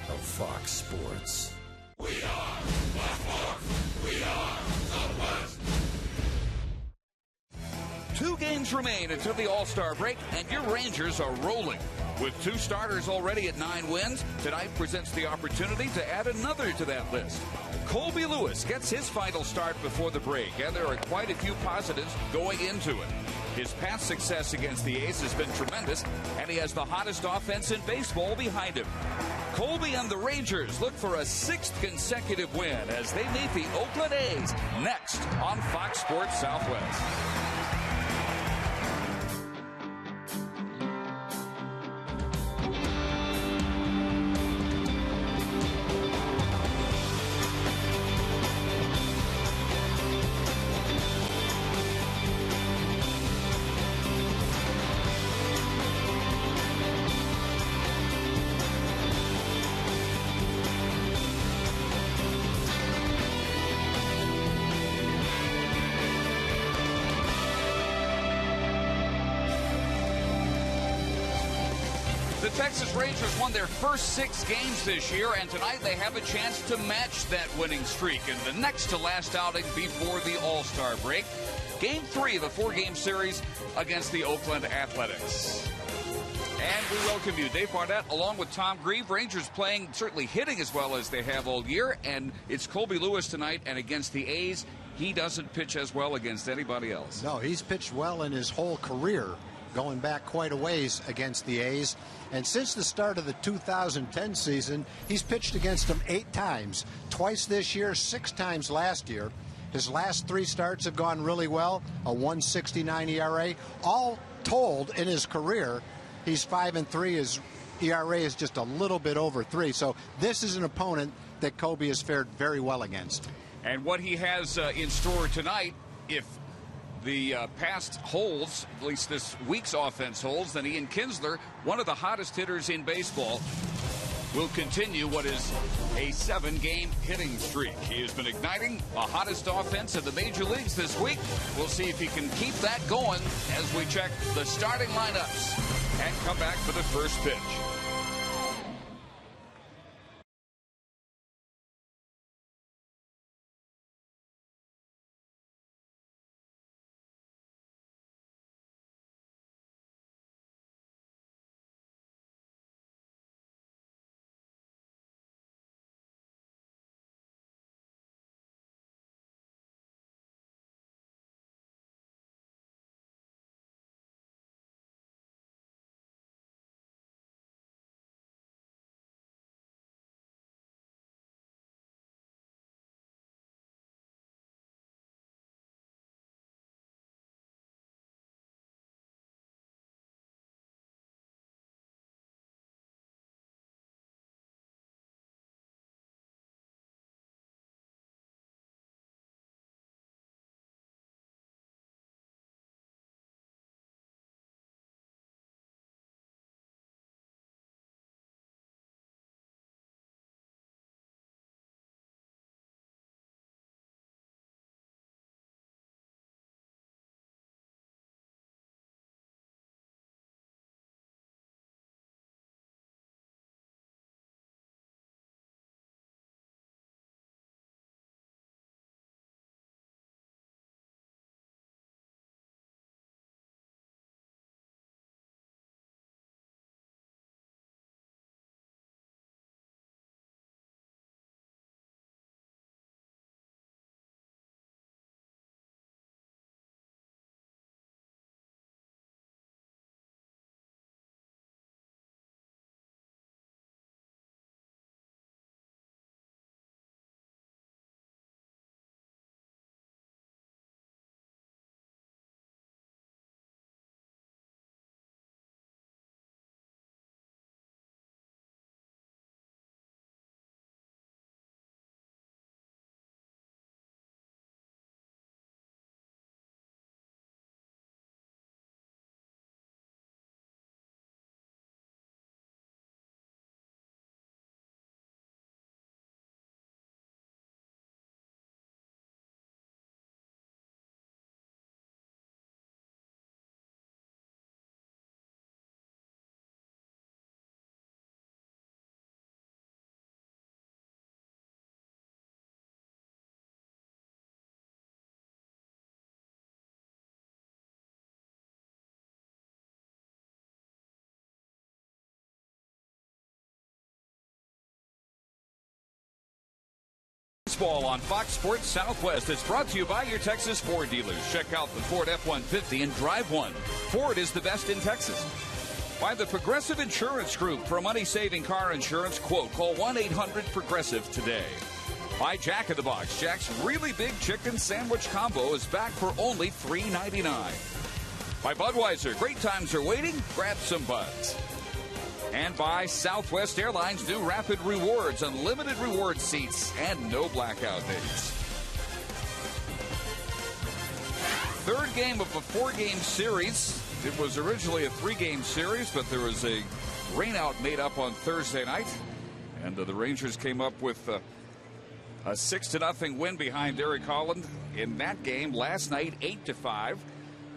of Fox Sports. We are Blackmore. We are Southwest. 2 games remain until the All-Star break, and your Rangers are rolling. With 2 starters already at 9 wins, tonight presents the opportunity to add another to that list. Colby Lewis gets his final start before the break, and there are quite a few positives going into it. His past success against the A's has been tremendous, and he has the hottest offense in baseball behind him. Colby and the Rangers look for a 6th consecutive win as they meet the Oakland A's next on Fox Sports Southwest. The Texas Rangers won their first 6 games this year, and tonight they have a chance to match that winning streak in the next to last outing before the All-Star break. Game 3 of the 4-game series against the Oakland Athletics. And we welcome you, Dave Barnett, along with Tom Grieve. Rangers playing, certainly hitting as well as they have all year, and it's Colby Lewis tonight, and against the A's, he doesn't pitch as well against anybody else. No, he's pitched well in his whole career, going back quite a ways against the A's. And since the start of the 2010 season, he's pitched against them 8 times. Twice this year, 6 times last year. His last 3 starts have gone really well, a 1.69 ERA. All told in his career, he's 5-3. His ERA is just a little bit over 3. So this is an opponent that Colby has fared very well against. And what he has in store tonight, if the past holds, at least this week's offense holds, then Ian Kinsler, one of the hottest hitters in baseball, will continue what is a 7-game hitting streak. He has been igniting the hottest offense in the major leagues this week. We'll see if he can keep that going as we check the starting lineups and come back for the first pitch. Baseball on Fox Sports Southwest. It's brought to you by your Texas Ford dealers. Check out the Ford F-150 and drive one. Ford is the best in Texas. By the Progressive Insurance Group for money-saving car insurance quote. Call 1-800-PROGRESSIVE today. By Jack in the Box. Jack's really big chicken sandwich combo is back for only $3.99. By Budweiser. Great times are waiting. Grab some buds. And by Southwest Airlines, new Rapid Rewards, unlimited reward seats, and no blackout dates. Third game of a 4-game series. It was originally a 3-game series, but there was a rainout made up on Thursday night. And the Rangers came up with a 6-0 win behind Derek Holland in that game last night, 8-5,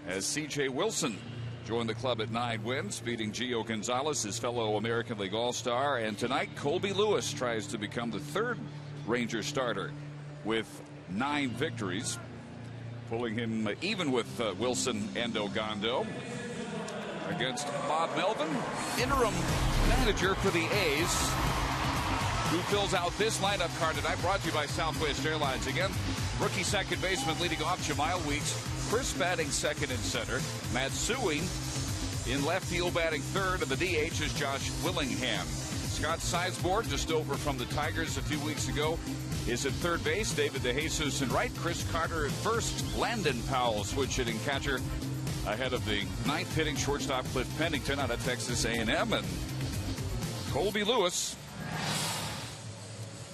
as C.J. Wilson joined the club at 9 wins, beating Gio Gonzalez, his fellow American League All-Star. And tonight, Colby Lewis tries to become the third Ranger starter with 9 victories, pulling him even with Wilson and Ogando against Bob Melvin, interim manager for the A's, who fills out this lineup card tonight, brought to you by Southwest Airlines. Again, rookie second baseman leading off Jamal Weeks, Chris batting second and center, Matsui in left field batting third, and the DH is Josh Willingham. Scott Sizemore, just over from the Tigers a few weeks ago, is at third base. David DeJesus in right, Chris Carter at first, Landon Powell switch hitting catcher ahead of the 9th hitting shortstop Cliff Pennington out of Texas A&M, and Colby Lewis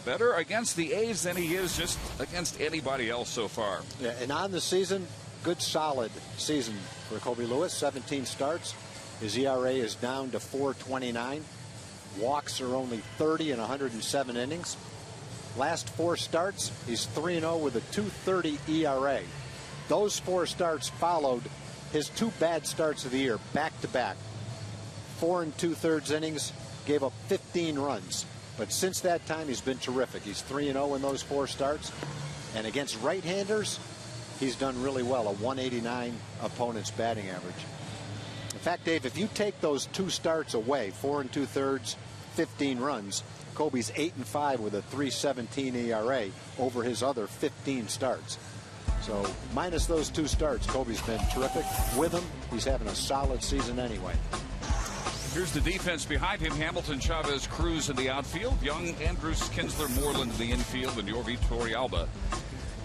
better against the A's than he is just against anybody else so far. Yeah, and on the season, good solid season for Colby Lewis. 17 starts. His ERA is down to 4.29. Walks are only 30 in 107 innings. Last 4 starts, he's 3-0 with a 2.30 ERA. Those 4 starts followed his 2 bad starts of the year, back to back. 4 2/3 innings, gave up 15 runs. But since that time, he's been terrific. He's 3-0 in those 4 starts. And against right-handers, he's done really well, a 189 opponent's batting average. In fact, Dave, if you take those 2 starts away, 4 2/3, 15 runs, Colby's 8-5 with a 3.17 ERA over his other 15 starts. So minus those 2 starts, Colby's been terrific. With them, he's having a solid season anyway. Here's the defense behind him. Hamilton, Chavez, Cruz in the outfield. Young, Andrews, Kinsler, Moreland in the infield. And Yorvi Torrealba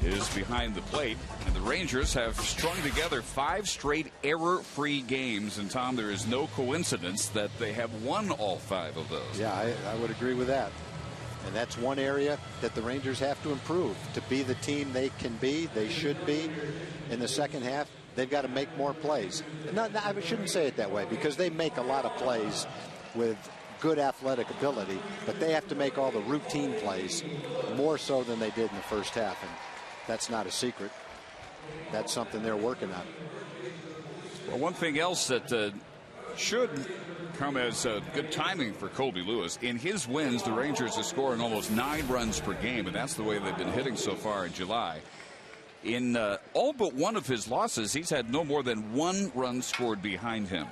is behind the plate. And the Rangers have strung together 5 straight error-free games. And, Tom, there is no coincidence that they have won all 5 of those. Yeah, I would agree with that. And that's one area that the Rangers have to improve. To be the team they can be, they should be in the second half, they've got to make more plays. I shouldn't say it that way, because they make a lot of plays with good athletic ability, but they have to make all the routine plays more so than they did in the first half. And that's not a secret. That's something they're working on. Well, one thing else that should come as good timing for Colby Lewis. In his wins, the Rangers are scoring almost 9 runs per game, and that's the way they've been hitting so far in July. In all but one of his losses, he's had no more than 1 run scored behind him.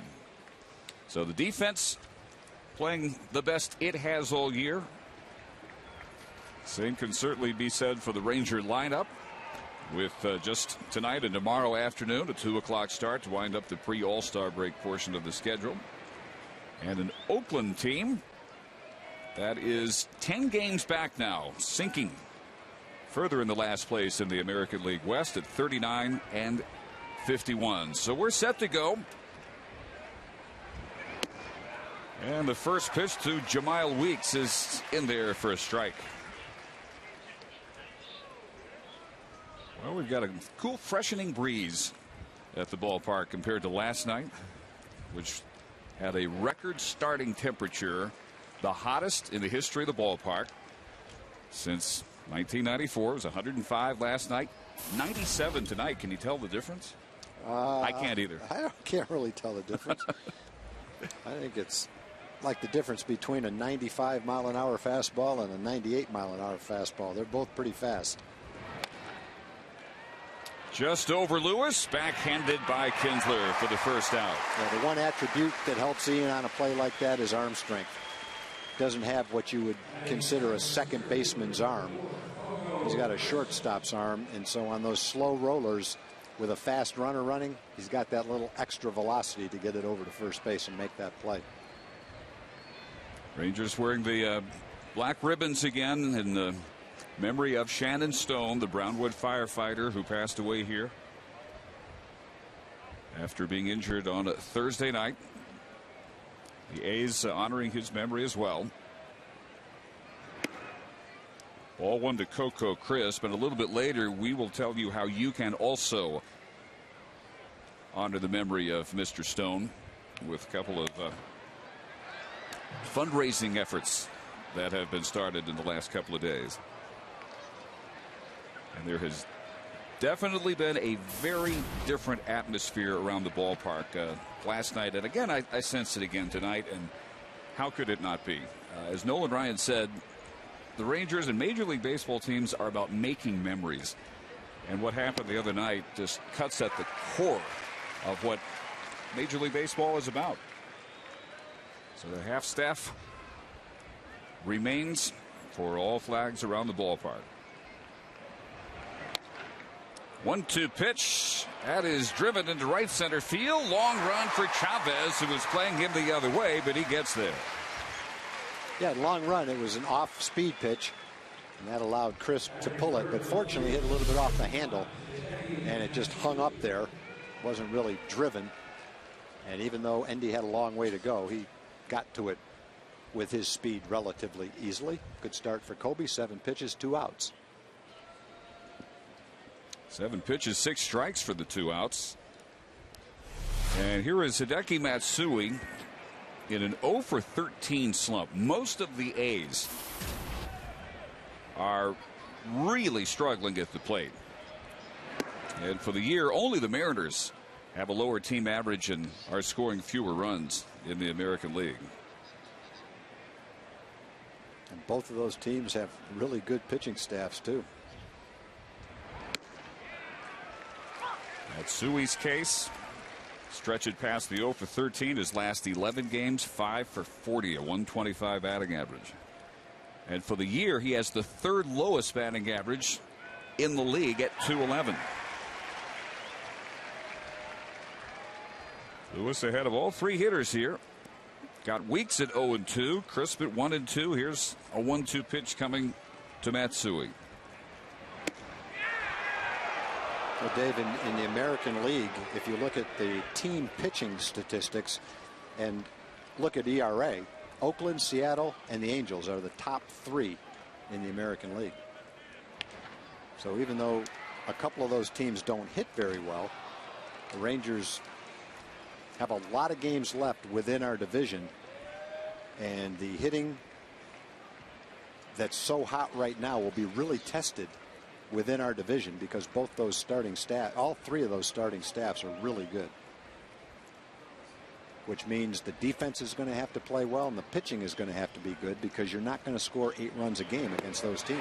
So the defense playing the best it has all year. Same can certainly be said for the Ranger lineup, with just tonight and tomorrow afternoon a 2 o'clock start to wind up the pre-All-Star break portion of the schedule. And an Oakland team that is 10 games back now, sinking further in the last place in the American League West at 39-51. So we're set to go. And the first pitch to Jamal Weeks is in there for a strike. Well, we've got a cool freshening breeze at the ballpark compared to last night, which had a record starting temperature, the hottest in the history of the ballpark since 1994. It was 105 last night, 97 tonight. Can you tell the difference? I can't either. I can't really tell the difference. I think it's like the difference between a 95-mile-an-hour fastball and a 98-mile-an-hour fastball. They're both pretty fast. Just over Lewis, backhanded by Kinsler for the first out. Yeah, the one attribute that helps Ian on a play like that is arm strength. Doesn't have what you would consider a second baseman's arm. He's got a shortstop's arm, and so on those slow rollers with a fast runner running, he's got that little extra velocity to get it over to first base and make that play. Rangers wearing the black ribbons again in the memory of Shannon Stone, the Brownwood firefighter who passed away here after being injured on a Thursday night. The A's honoring his memory as well. Ball one to Coco Crisp, and a little bit later we will tell you how you can also honor the memory of Mr. Stone with a couple of fundraising efforts that have been started in the last couple of days. And there has definitely been a very different atmosphere around the ballpark last night, and again I sense it again tonight, and how could it not be? As Nolan Ryan said, the Rangers and Major League Baseball teams are about making memories, and what happened the other night just cuts at the core of what Major League Baseball is about. So the half staff remains for all flags around the ballpark. 1-2 pitch. That is driven into right center field. Long run for Chavez, who was playing him the other way, but he gets there. Yeah, long run. It was an off-speed pitch, and that allowed Crisp to pull it, but fortunately hit a little bit off the handle, and it just hung up there. Wasn't really driven, and even though Endy had a long way to go, he got to it with his speed relatively easily. Good start for Kobe. 7 pitches, 2 outs. 7 pitches, 6 strikes for the 2 outs. And here is Hideki Matsui in an 0 for 13 slump. Most of the A's are really struggling at the plate. And for the year, only the Mariners have a lower team average and are scoring fewer runs in the American League. And both of those teams have really good pitching staffs too. Matsui's case, stretch it past the 0 for 13, his last 11 games, 5 for 40, a 125 batting average. And for the year, he has the 3rd lowest batting average in the league at .211. Lewis ahead of all 3 hitters here. Got Weeks at 0-2, Crisp at 1-2. Here's a 1-2 pitch coming to Matsui. Well, Dave, in the American League, if you look at the team pitching statistics and look at ERA, Oakland, Seattle, and the Angels are the top 3 in the American League. So even though a couple of those teams don't hit very well, the Rangers have a lot of games left within our division, and the hitting that's so hot right now will be really tested within our division because both those starting staff, all 3 of those starting staffs are really good, which means the defense is going to have to play well and the pitching is going to have to be good because you're not going to score 8 runs a game against those teams.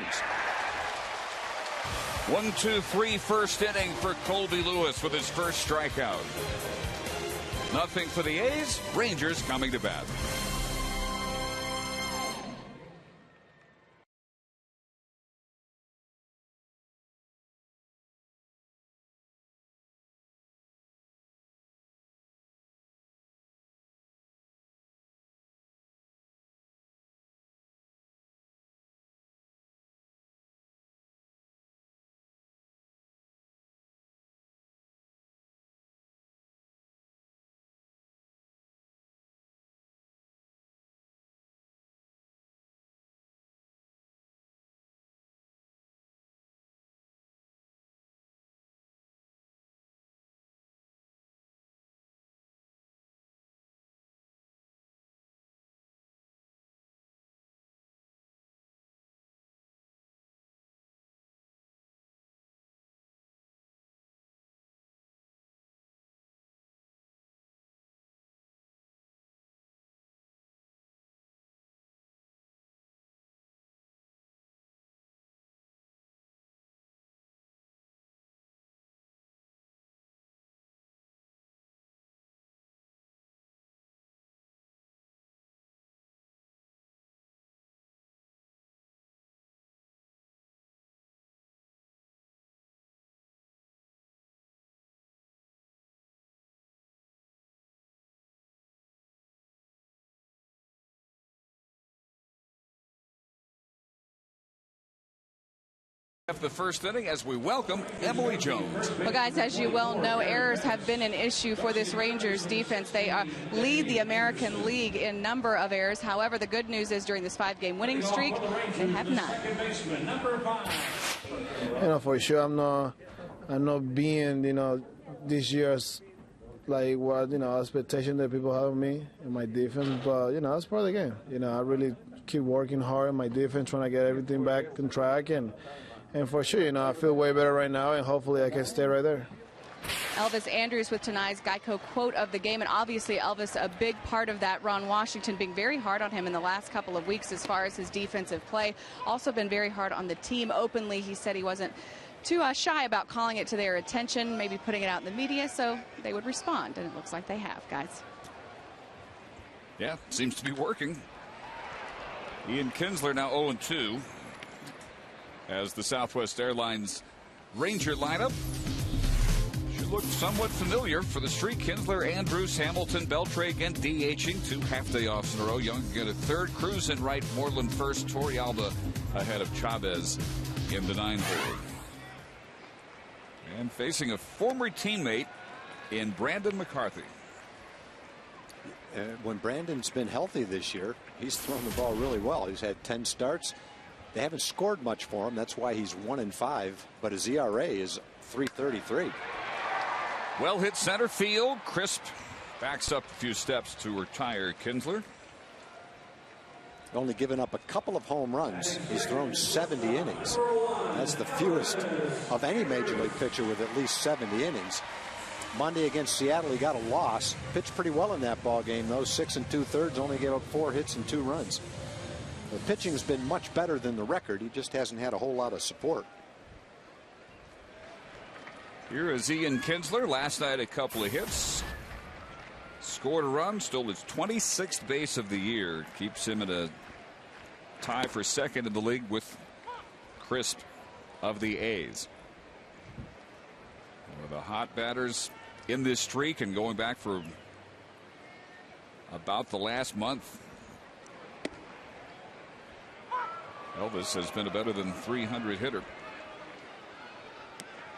1-2-3 first inning for Colby Lewis with his first strikeout. Nothing for the A's. Rangers coming to bat. The first inning as we welcome Emily Jones. Well, guys, as you well know, errors have been an issue for this Rangers defense. They lead the American League in number of errors. However, the good news is during this 5-game winning streak, they have none. For sure, I'm not being, this year's like what expectation that people have of me and my defense. But that's part of the game. I really keep working hard on my defense, trying to get everything back on track and for sure, I feel way better right now, and hopefully I can stay right there. Elvis Andrews with tonight's Geico quote of the game, and obviously Elvis a big part of that. Ron Washington being very hard on him in the last couple of weeks as far as his defensive play. Also been very hard on the team openly. He said he wasn't too shy about calling it to their attention, maybe putting it out in the media so they would respond, and it looks like they have, guys. Yeah, seems to be working. Ian Kinsler now 0-2. As the Southwest Airlines Ranger lineup should look somewhat familiar for the streak. Kinsler, Andrews, Hamilton, Beltre again DHing, 2 half-day offs in a row. Young get a third. Cruz in right, Moreland first. Torrealba ahead of Chavez in the 9-hole. And facing a former teammate in Brandon McCarthy. When Brandon's been healthy this year, he's thrown the ball really well. He's had 10 starts. They haven't scored much for him. That's why he's 1-5. But his ERA is 3.33. Well hit center field. Crisp backs up a few steps to retire Kinsler. Only given up a couple of home runs. He's thrown 70 innings. That's the fewest of any major league pitcher with at least 70 innings. Monday against Seattle, he got a loss. Pitched pretty well in that ball game, though. 6 2/3. Only gave up 4 hits and 2 runs. The pitching has been much better than the record. He just hasn't had a whole lot of support. Here is Ian Kinsler. Last night, a couple of hits. Scored a run. Stole his 26th base of the year. Keeps him at a tie for second in the league with Crisp of the A's. One of the hot batters in this streak and going back for about the last month. Elvis has been a better than 300 hitter.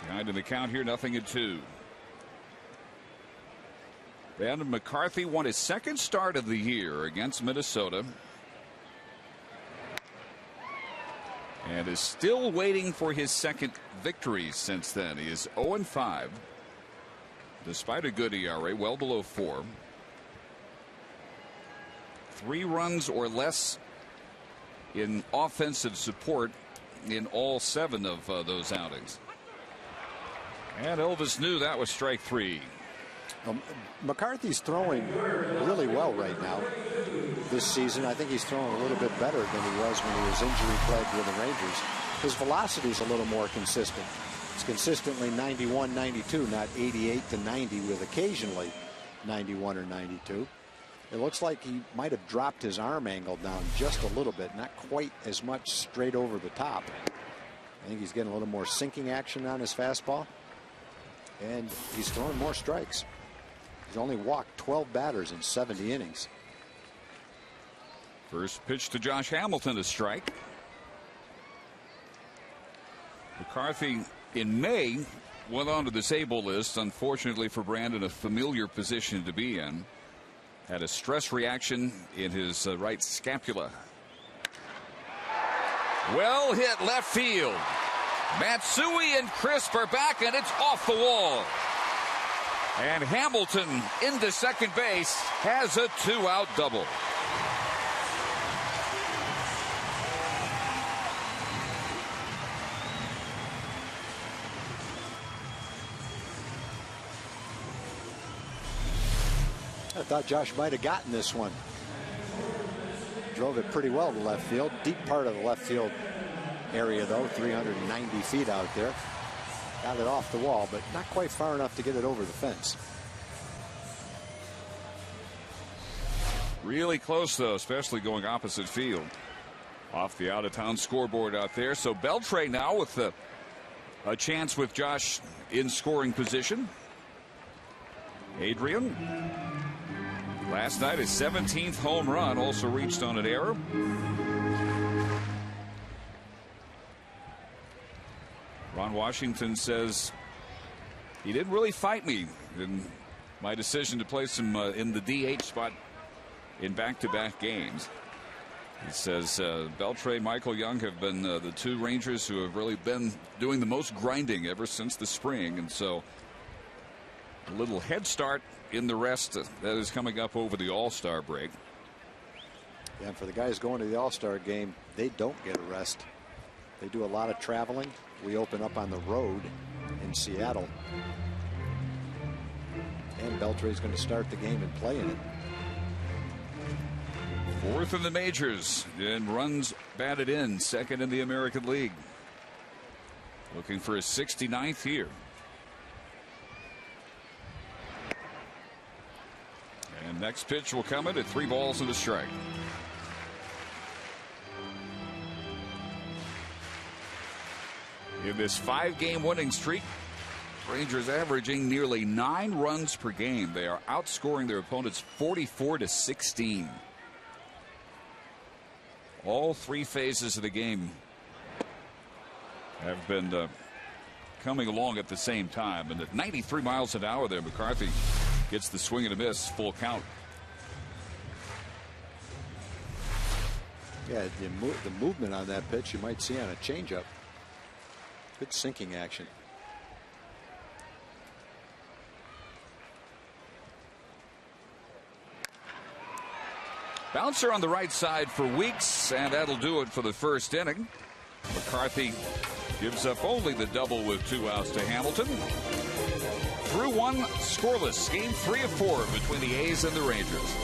Behind in the count here, 0-2. Brandon McCarthy won his second start of the year against Minnesota. And is still waiting for his second victory since then. He is 0-5. Despite a good ERA, well below 4. 3 runs or less in offensive support in all 7 of those outings. And Elvis knew that was strike 3. McCarthy's throwing really well right now this season. I think he's throwing a little bit better than he was when he was injury plagued with the Rangers. His velocity is a little more consistent. It's consistently 91, 92, not 88 to 90 with occasionally 91 or 92. It looks like he might have dropped his arm angle down just a little bit, not quite as much straight over the top. I think he's getting a little more sinking action on his fastball, and he's throwing more strikes. He's only walked 12 batters in 70 innings. First pitch to Josh Hamilton, a strike. McCarthy in May went on to the disabled list. Unfortunately for Brandon, a familiar position to be in. Had a stress reaction in his right scapula. Well hit left field. Matsui and Crisp are back, and it's off the wall. And Hamilton into second base has a 2-out double. I thought Josh might have gotten this one. Drove it pretty well to left field. Deep part of the left field area, though. 390 feet out there. Got it off the wall, but not quite far enough to get it over the fence. Really close, though, especially going opposite field. Off the out-of-town scoreboard out there. So Beltre now with a chance with Josh in scoring position. Adrian. Last night, his 17th home run, also reached on an error. Ron Washington says he didn't really fight me in my decision to place him in the DH spot in back-to-back games. He says Beltre, Michael Young have been the two Rangers who have really been doing the most grinding ever since the spring, and so a little head start in the rest that is coming up over the All-Star break. Yeah, and for the guys going to the All-Star game, they don't get a rest. They do a lot of traveling. We open up on the road in Seattle. And Beltre is going to start the game and play in it. Fourth in the majors in runs batted in, second in the American League. Looking for his 69th here. And next pitch will come in at 3 balls and a strike. In this 5-game winning streak, Rangers averaging nearly 9 runs per game. They are outscoring their opponents 44-16. All 3 phases of the game have been coming along at the same time. And at 93 miles an hour there, McCarthy gets the swing and a miss, full count. Yeah, the movement on that pitch you might see on a changeup. Good sinking action. Bouncer on the right side for Weeks, and that'll do it for the first inning. McCarthy gives up only the double with 2 outs to Hamilton. Through 1 scoreless, game 3 of 4 between the A's and the Rangers.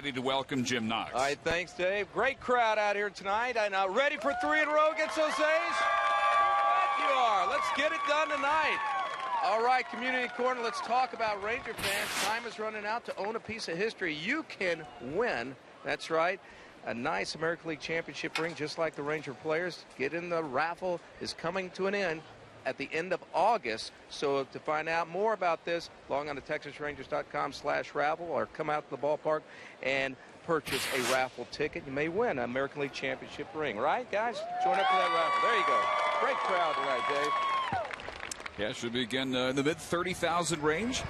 Ready to welcome Jim Knox. All right, thanks, Dave. Great crowd out here tonight. And ready for 3 in a row against those A's? You bet you are. Let's get it done tonight. All right, Community Corner, let's talk about Ranger fans. Time is running out to own a piece of history. You can win. That's right. A nice American League Championship ring, just like the Ranger players. Get in the raffle is coming to an end at the end of August. So to find out more about this, log on to TexasRangers.com/raffle or come out to the ballpark and purchase a raffle ticket. You may win an American League Championship ring. Right, guys? Join up for that raffle. There you go. Great crowd tonight, Dave. Yeah, should begin in the mid-30,000 range.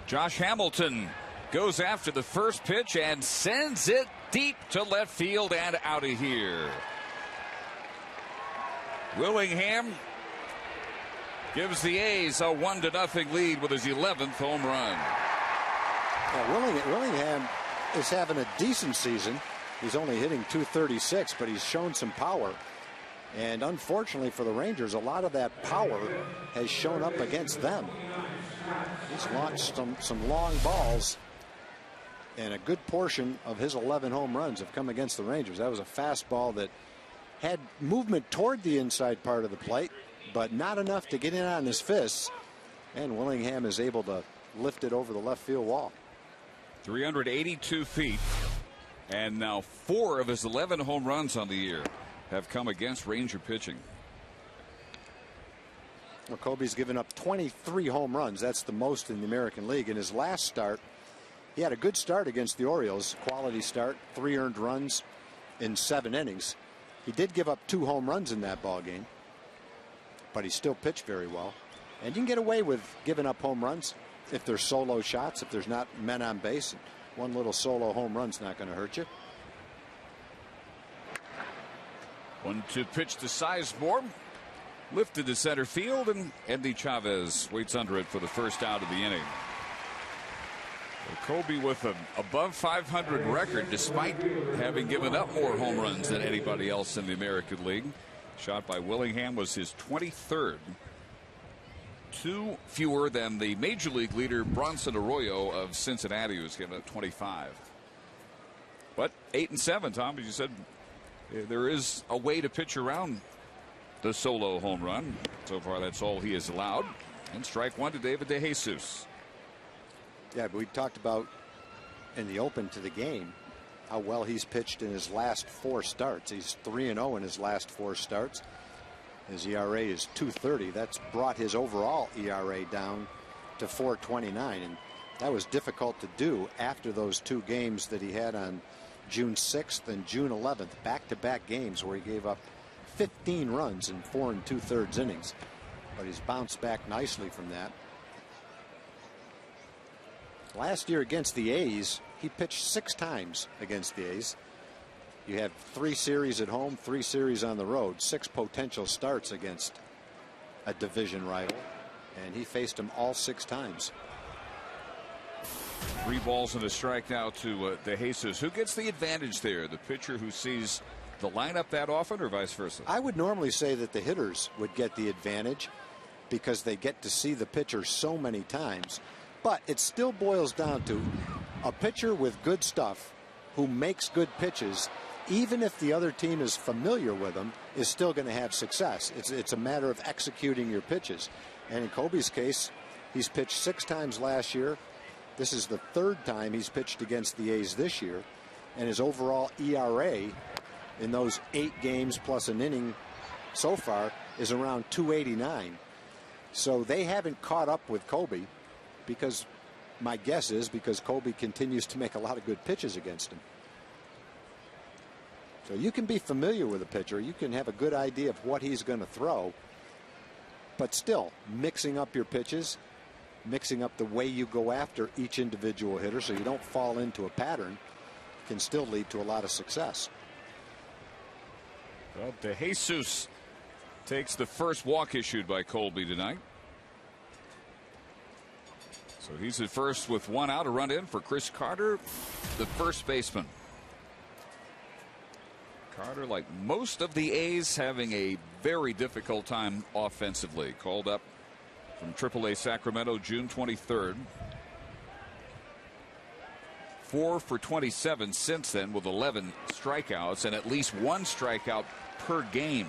Josh Hamilton goes after the first pitch and sends it deep to left field and out of here. Willingham gives the A's a 1-0 lead with his 11th home run. Yeah, Willingham is having a decent season. He's only hitting .236, but he's shown some power. And unfortunately for the Rangers, a lot of that power has shown up against them. He's launched some long balls, and a good portion of his 11 home runs have come against the Rangers. That was a fastball that had movement toward the inside part of the plate, but not enough to get in on his fists. And Willingham is able to lift it over the left field wall. 382 feet. And now 4 of his 11 home runs on the year have come against Ranger pitching. Well, Kobe's given up 23 home runs. That's the most in the American League. In his last start, he had a good start against the Orioles. Quality start, 3 earned runs in 7 innings. He did give up 2 home runs in that ball game, but he still pitched very well. And you can get away with giving up home runs if there's solo shots, if there's not men on base. One little solo home run's not going to hurt you. 1-2 pitch to Sizemore. Lifted to center field, and Andy Chavez waits under it for the first out of the inning. Well, Kobe with an above 500 record despite having given up more home runs than anybody else in the American League. Shot by Willingham was his 23rd. 2 fewer than the major league leader Bronson Arroyo of Cincinnati, who's given up 25. But 8 and 7, Tom, as you said, there is a way to pitch around the solo home run. So far, that's all he has allowed. And strike 1 to David DeJesus. Yeah, but we talked about in the open to the game how well he's pitched in his last 4 starts. He's 3-0 in his last 4 starts. His ERA is 2.30. That's brought his overall ERA down to 4.29, and that was difficult to do after those 2 games that he had on June 6th and June 11th, back-to-back games where he gave up 15 runs in 4 2/3 innings. But he's bounced back nicely from that. Last year against the A's, he pitched 6 times against the A's. You have 3 series at home, 3 series on the road, 6 potential starts against a division rival, and he faced him all 6 times. 3 balls and a strike now to DeJesus. Who gets the advantage there? The pitcher who sees the lineup that often, or vice versa? I would normally say that the hitters would get the advantage because they get to see the pitcher so many times. But it still boils down to a pitcher with good stuff who makes good pitches, even if the other team is familiar with him, is still going to have success. It's a matter of executing your pitches. And in Kobe's case, he's pitched 6 times last year. This is the 3rd time he's pitched against the A's this year. And his overall ERA in those 8 games plus an inning so far is around 2.89. So they haven't caught up with Kobe, because my guess is because Kobe continues to make a lot of good pitches against him. So you can be familiar with a pitcher. You can have a good idea of what he's going to throw. But still, mixing up your pitches, mixing up the way you go after each individual hitter so you don't fall into a pattern, can still lead to a lot of success. Well, DeJesus takes the first walk issued by Colby tonight. So he's at first with 1 out, a run in for Chris Carter, the first baseman. Carter, like most of the A's, having a very difficult time offensively. Called up from AAA Sacramento June 23rd. 4 for 27 since then, with 11 strikeouts and at least 1 strikeout per game.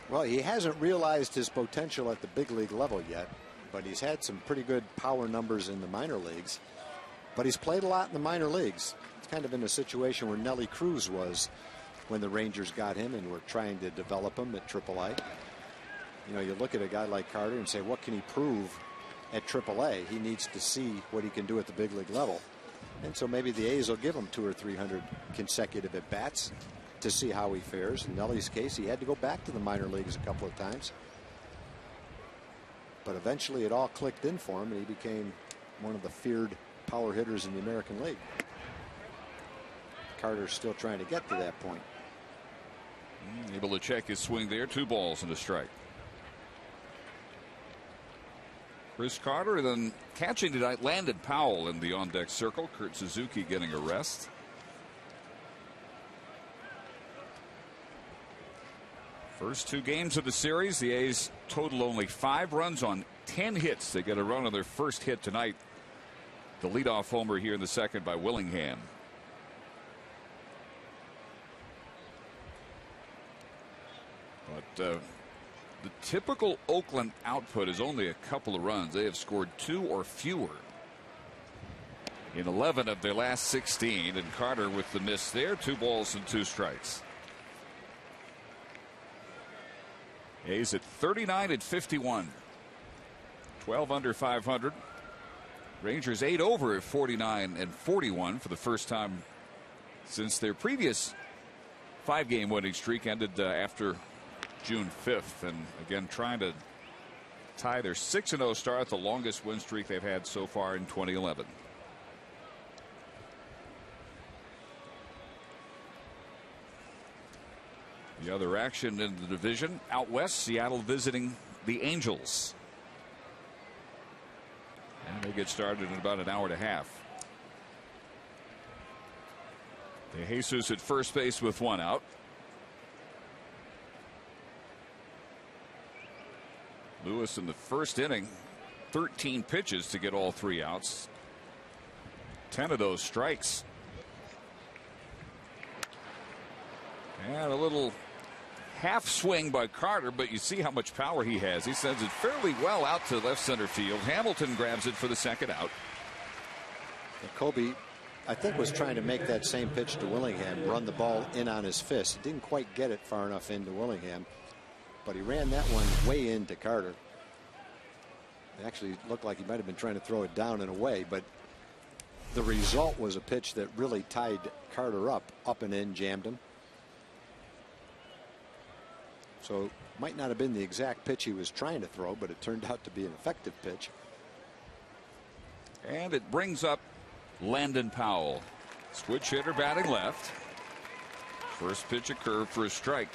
Well, he hasn't realized his potential at the big league level yet, but he's had some pretty good power numbers in the minor leagues. But he's played a lot in the minor leagues. It's kind of in a situation where Nelly Cruz was when the Rangers got him and were trying to develop him at AAA. You know, you look at a guy like Carter and say, what can he prove at AAA? He needs to see what he can do at the big league level. And so maybe the A's will give him 200 or 300 consecutive at-bats to see how he fares. In Nelly's case, he had to go back to the minor leagues a couple of times. But eventually it all clicked in for him, and he became one of the feared power hitters in the American League. Carter's still trying to get to that point. Able to check his swing there. 2 balls and a strike. Chris Carter, then catching tonight, Landon Powell in the on-deck circle. Kurt Suzuki getting a rest. First 2 games of the series, the A's total only 5 runs on 10 hits. They get a run on their first hit tonight. The leadoff homer here in the second by Willingham. But the typical Oakland output is only a couple of runs. They have scored 2 or fewer in 11 of their last 16, and Carter with the miss there. 2 balls and 2 strikes. A's at 39 and 51. 12 under 500. Rangers 8 over at 49 and 41 for the first time since their previous 5-game winning streak ended after June 5th. And again, trying to tie their 6-0 start, the longest win streak they've had so far in 2011. The other action in the division out west, Seattle visiting the Angels. And they get started in about an hour and a half. De Jesus at first base with 1 out. Lewis in the first inning, 13 pitches to get all 3 outs. 10 of those strikes. And a little half swing by Carter, but you see how much power he has. He sends it fairly well out to left center field. Hamilton grabs it for the 2nd out. And Kobe, I think, was trying to make that same pitch to Willingham, run the ball in on his fist. He didn't quite get it far enough into Willingham, but he ran that one way into Carter. It actually looked like he might have been trying to throw it down and away, but the result was a pitch that really tied Carter up and in, jammed him. So might not have been the exact pitch he was trying to throw, but it turned out to be an effective pitch. And it brings up Landon Powell. Switch hitter batting left. First pitch a curve for a strike.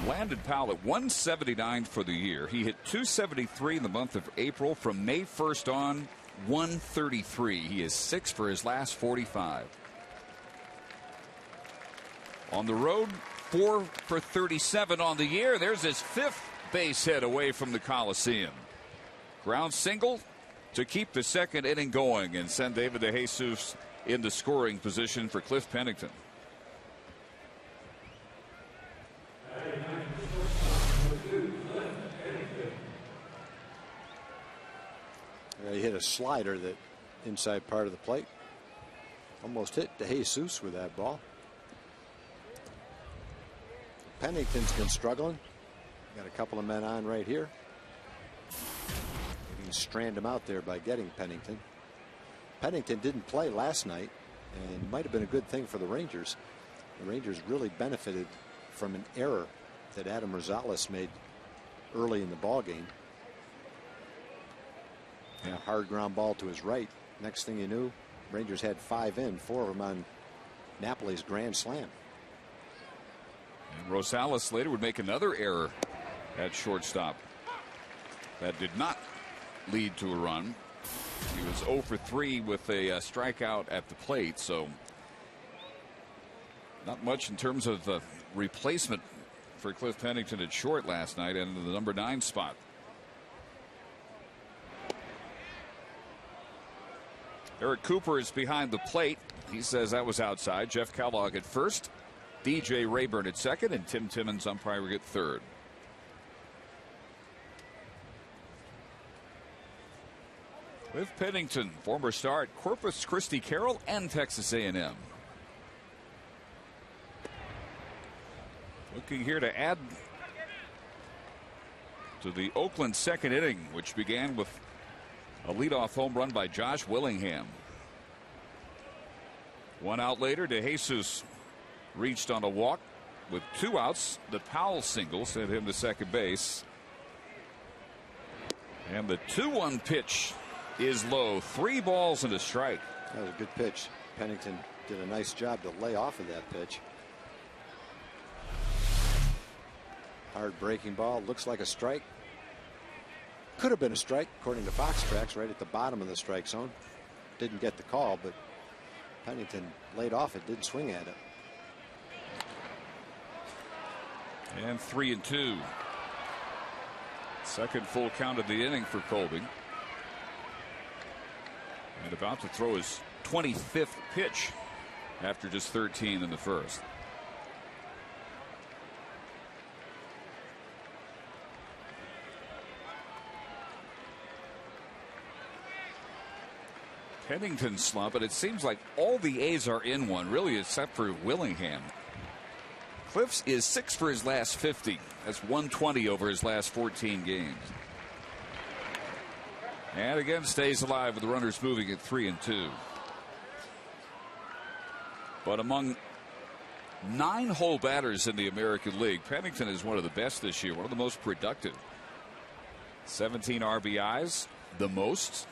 Landon Powell at 179 for the year. He hit 273 in the month of April. From May 1st on, 133. He is 6 for his last 45. On the road, 4 for 37 on the year. There's his 5th base hit away from the Coliseum. Ground single to keep the 2nd inning going and send David De Jesus into scoring position for Cliff Pennington. He hit a slider that inside part of the plate. Almost hit De Jesus with that ball. Pennington's been struggling. Got a couple of men on right here. Maybe you strand him out there by getting Pennington. Pennington didn't play last night, and it might have been a good thing for the Rangers. The Rangers really benefited from an error that Adam Rosales made early in the ball game. A hard ground ball to his right. Next thing you knew, Rangers had 5 in, 4 of them on Napoli's grand slam. And Rosales later would make another error at shortstop. That did not lead to a run. He was 0 for 3 with a strikeout at the plate, so not much in terms of the replacement for Cliff Pennington at short last night and the number 9 spot. Eric Cooper is behind the plate. He says that was outside. Jeff Kellogg at first, DJ Rayburn at second, and Tim Timmons umpiring at third. Cliff Pennington, former star at Corpus Christi Carroll and Texas A&M. Looking here to add to the Oakland 2nd inning, which began with a leadoff home run by Josh Willingham. 1 out later, De Jesus reached on a walk with 2 outs. The Powell single sent him to second base. And the 2-1 pitch is low. 3 balls and a strike. That was a good pitch. Pennington did a nice job to lay off of that pitch. Hard breaking ball. Looks like a strike. Could have been a strike according to Fox Tracks, right at the bottom of the strike zone. Didn't get the call, but Pennington laid off it, didn't swing at it. And 3-2. Second full count of the inning for Colby. And about to throw his 25th pitch after just 13 in the first. Pennington slump, but it seems like all the A's are in one, really, except for Willingham. Cliffs is 6 for his last 50. That's 120 over his last 14 games. And again stays alive with the runners moving at 3-2. But among 9-hole batters in the American League, Pennington is one of the best this year, one of the most productive. 17 RBIs, the most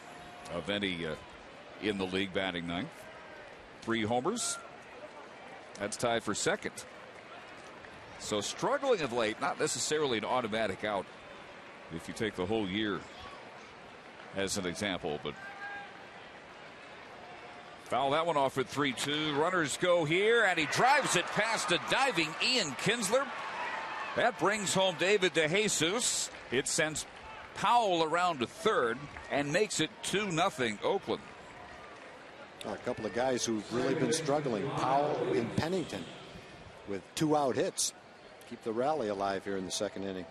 of any in the league, batting ninth. 3 homers. That's tied for second. So struggling of late, not necessarily an automatic out if you take the whole year as an example, but foul that one off at 3-2. Runners go here, and he drives it past a diving Ian Kinsler. That brings home David DeJesus. It sends Powell around to third and makes it 2-0 Oakland. A couple of guys who've really been struggling, Powell and Pennington, with 2 out hits. Keep the rally alive here in the second inning.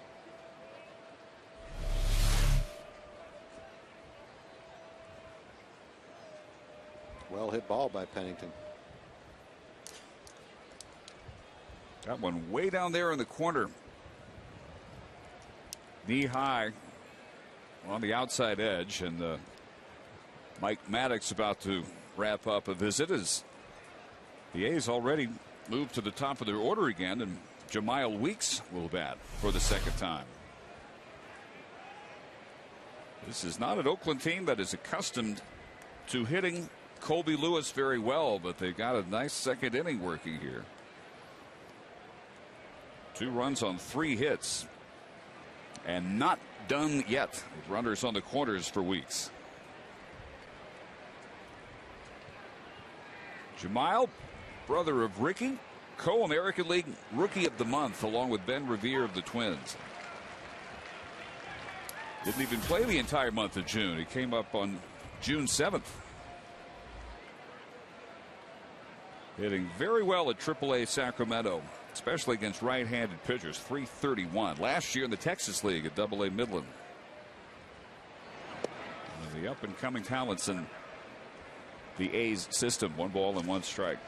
Well hit ball by Pennington. That one way down there in the corner. Knee high on the outside edge, and Mike Maddox about to wrap up a visit as the A's already moved to the top of their order again, and Jamiel Weeks will bat for the second time. This is not an Oakland team that is accustomed to hitting Colby Lewis very well, but they've got a nice second inning working here. 2 runs on 3 hits, and not done yet with runners on the corners for Weeks. Jamiel, brother of Ricky, co-American League Rookie of the Month along with Ben Revere of the Twins. Didn't even play the entire month of June. He came up on June 7th. Hitting very well at AAA Sacramento, especially against right-handed pitchers. .331 last year in the Texas League at AA Midland. The up-and-coming talents in the A's system. 1 ball and 1 strike.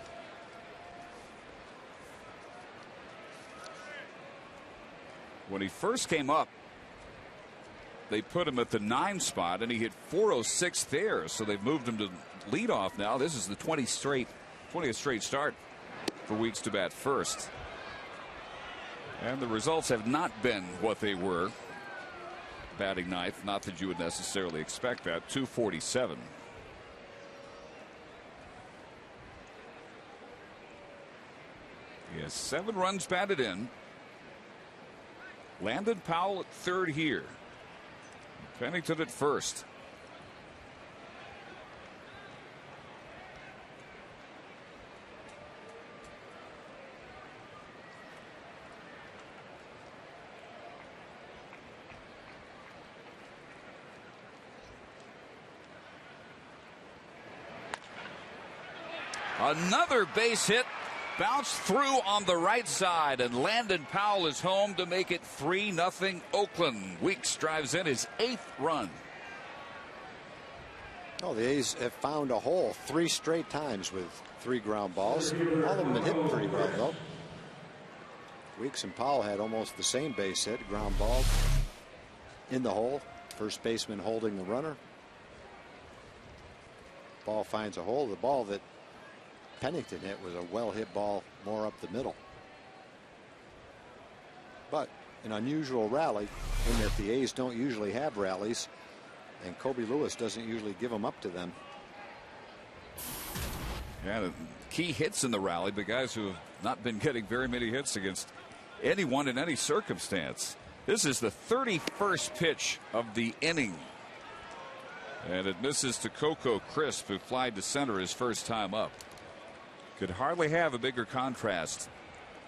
When he first came up, they put him at the 9 spot, and he hit .406 there. So they've moved him to leadoff now. This is the 20th straight start for Weeks to bat first. And the results have not been what they were batting ninth. Not that you would necessarily expect that. .247. He has 7 runs batted in. Landon Powell at third here. Pennington at first. Another base hit. Bounced through on the right side, and Landon Powell is home to make it 3-0 Oakland. Weeks drives in his 8th run. Oh, the A's have found a hole 3 straight times with 3 ground balls. All of them have hit pretty well, though. Weeks and Powell had almost the same base hit, ground ball in the hole. First baseman holding the runner. Ball finds a hole. The ball that Pennington hit was a well hit ball more up the middle. But an unusual rally in that the A's don't usually have rallies, and Colby Lewis doesn't usually give them up to them. Yeah, the key hits in the rally, but guys who have not been getting very many hits against anyone in any circumstance. This is the 31st pitch of the inning, and it misses to Coco Crisp, who flied to center his first time up. Could hardly have a bigger contrast.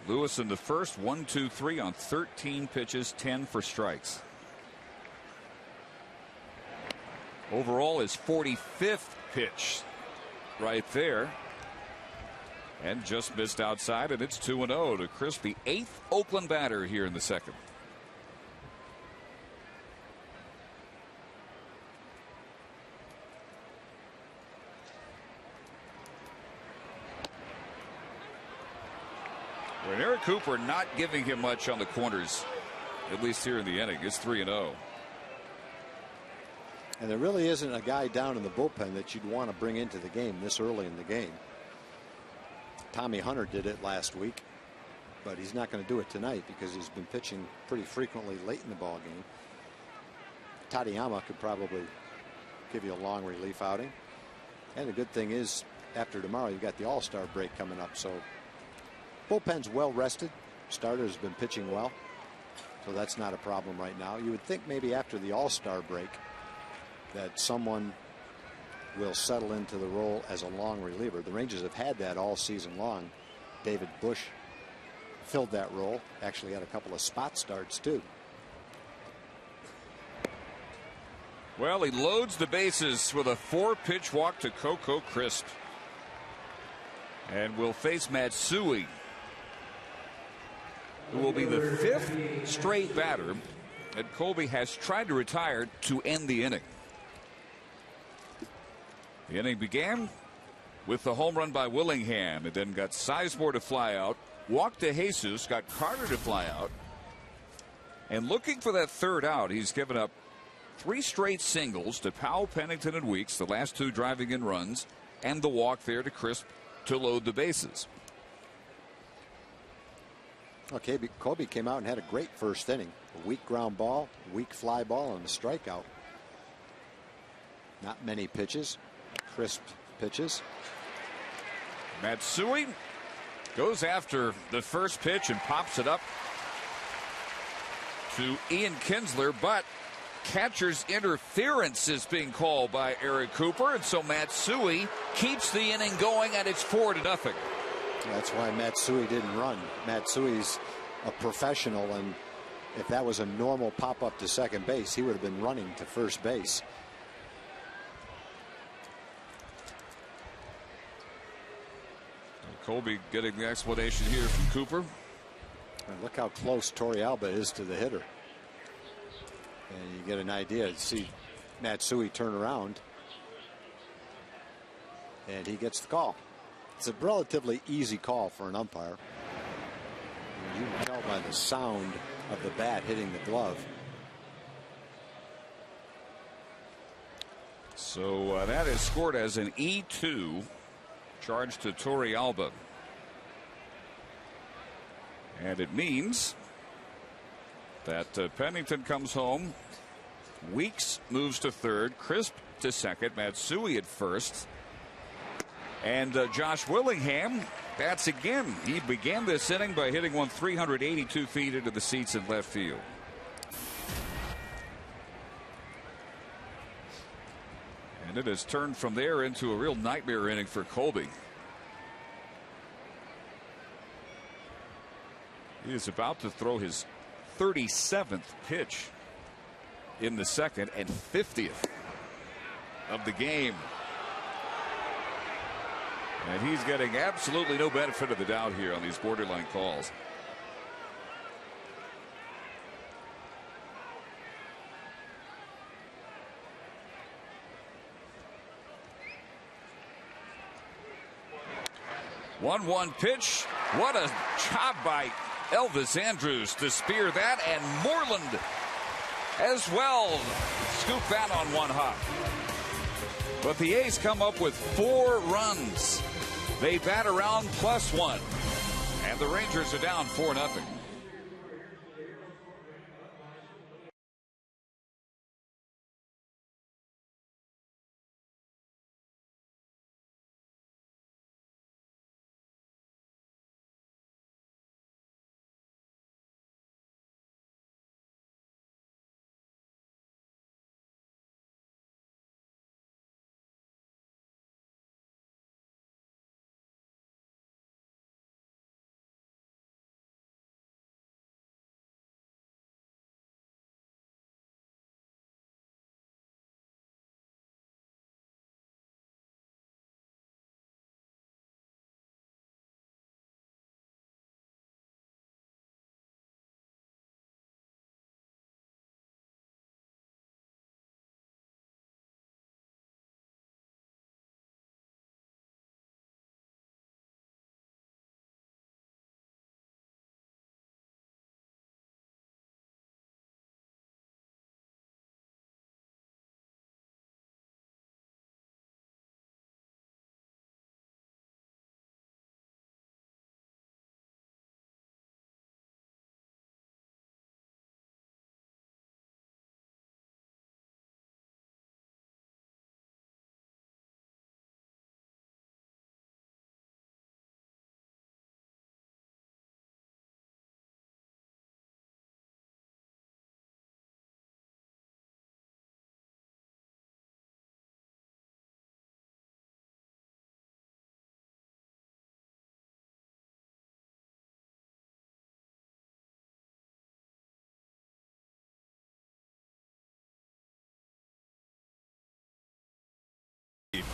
Lewis in the first, 1-2-3 on 13 pitches, 10 for strikes. Overall, his 45th pitch right there, and just missed outside, and it's 2-0 to Crisp, the 8th Oakland batter here in the second. Cooper not giving him much on the corners, at least here in the inning. It's 3-0. And there really isn't a guy down in the bullpen that you'd want to bring into the game this early in the game. Tommy Hunter did it last week, but he's not going to do it tonight because he's been pitching pretty frequently late in the ball game. Tadayama could probably give you a long relief outing. And the good thing is, after tomorrow, you've got the All-Star break coming up. So bullpen's well rested. Starter's been pitching well. So that's not a problem right now. You would think maybe after the All-Star break that someone will settle into the role as a long reliever. The Rangers have had that all season long. David Bush filled that role. Actually had a couple of spot starts too. Well, he loads the bases with a 4-pitch walk to Coco Crisp. And will face Matsui, who will be the 5th straight batter that Colby has tried to retire to end the inning. The inning began with the home run by Willingham, and then got Sizemore to fly out, walked to Jesus, got Carter to fly out. And looking for that third out, he's given up 3 straight singles to Powell, Pennington, and Weeks, the last 2 driving in runs, and the walk there to Crisp to load the bases. Okay, Colby came out and had a great first inning. A weak ground ball, weak fly ball, and a strikeout. Not many pitches, crisp pitches. Matsui goes after the first pitch and pops it up to Ian Kinsler, but catcher's interference is being called by Eric Cooper, and so Matsui keeps the inning going, and it's 4-0. That's why Matsui didn't run. Matsui's a professional, and if that was a normal pop-up to second base, he would have been running to first base. Colby getting the explanation here from Cooper. And look how close Torrealba is to the hitter. And you get an idea. See Matsui turn around, and he gets the call. It's a relatively easy call for an umpire. You can tell by the sound of the bat hitting the glove. So that is scored as an E2 charge to Torrealba. And it means that Pennington comes home. Weeks moves to third. Crisp to second. Matsui at first. And Josh Willingham bats again. He began this inning by hitting one 382 feet into the seats in left field. And it has turned from there into a real nightmare inning for Colby. He is about to throw his 37th pitch in the second and 50th of the game. And he's getting absolutely no benefit of the doubt here on these borderline calls. One pitch. What a job by Elvis Andrus to spear that, and Moreland as well scoop that on one hop. But the A's come up with 4 runs. They bat around +1, and the Rangers are down 4-0.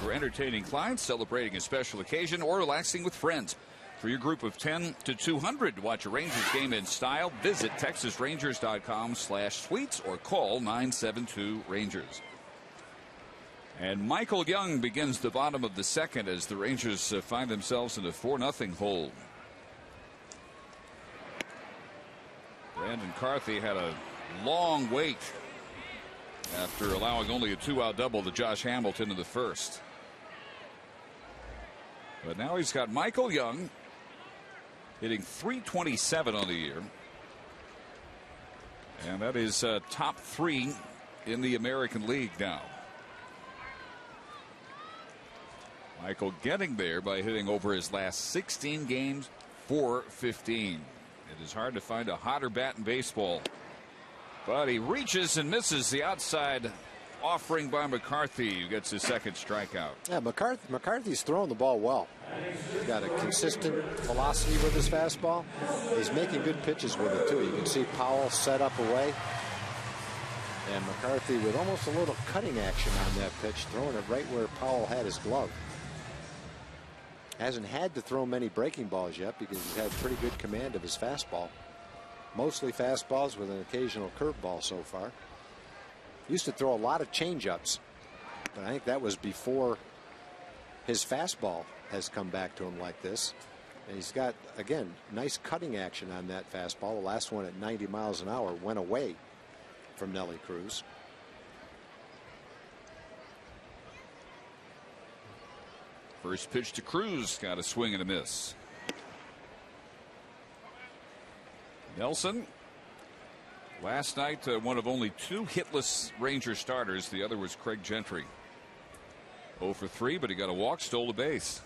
for entertaining clients, celebrating a special occasion, or relaxing with friends. For your group of 10 to 200 to watch a Rangers game in style, visit TexasRangers.com/suites or call 972-RANGERS. And Michael Young begins the bottom of the second as the Rangers find themselves in a 4-0 hole. Brandon Carthy had a long wait after allowing only a 2-out double to Josh Hamilton in the first. But now he's got Michael Young hitting .327 on the year. And that is top 3 in the American League now. Michael getting there by hitting over his last 16 games, .415. It is hard to find a hotter bat in baseball. But he reaches and misses the outside offering by McCarthy, who gets his second strikeout. Yeah, McCarthy's throwing the ball well. He's got a consistent velocity with his fastball. He's making good pitches with it, too. You can see Powell set up away. And McCarthy with almost a little cutting action on that pitch, throwing it right where Powell had his glove. Hasn't had to throw many breaking balls yet because he's had pretty good command of his fastball. Mostly fastballs with an occasional curveball so far. Used to throw a lot of changeups, but I think that was before his fastball has come back to him like this. And he's got, again, nice cutting action on that fastball. The last one at 90 miles an hour went away from Nelly Cruz. First pitch to Cruz, got a swing and a miss. Nelson, last night one of only 2 hitless Ranger starters. The other was Craig Gentry. 0 for 3, but he got a walk, stole a base.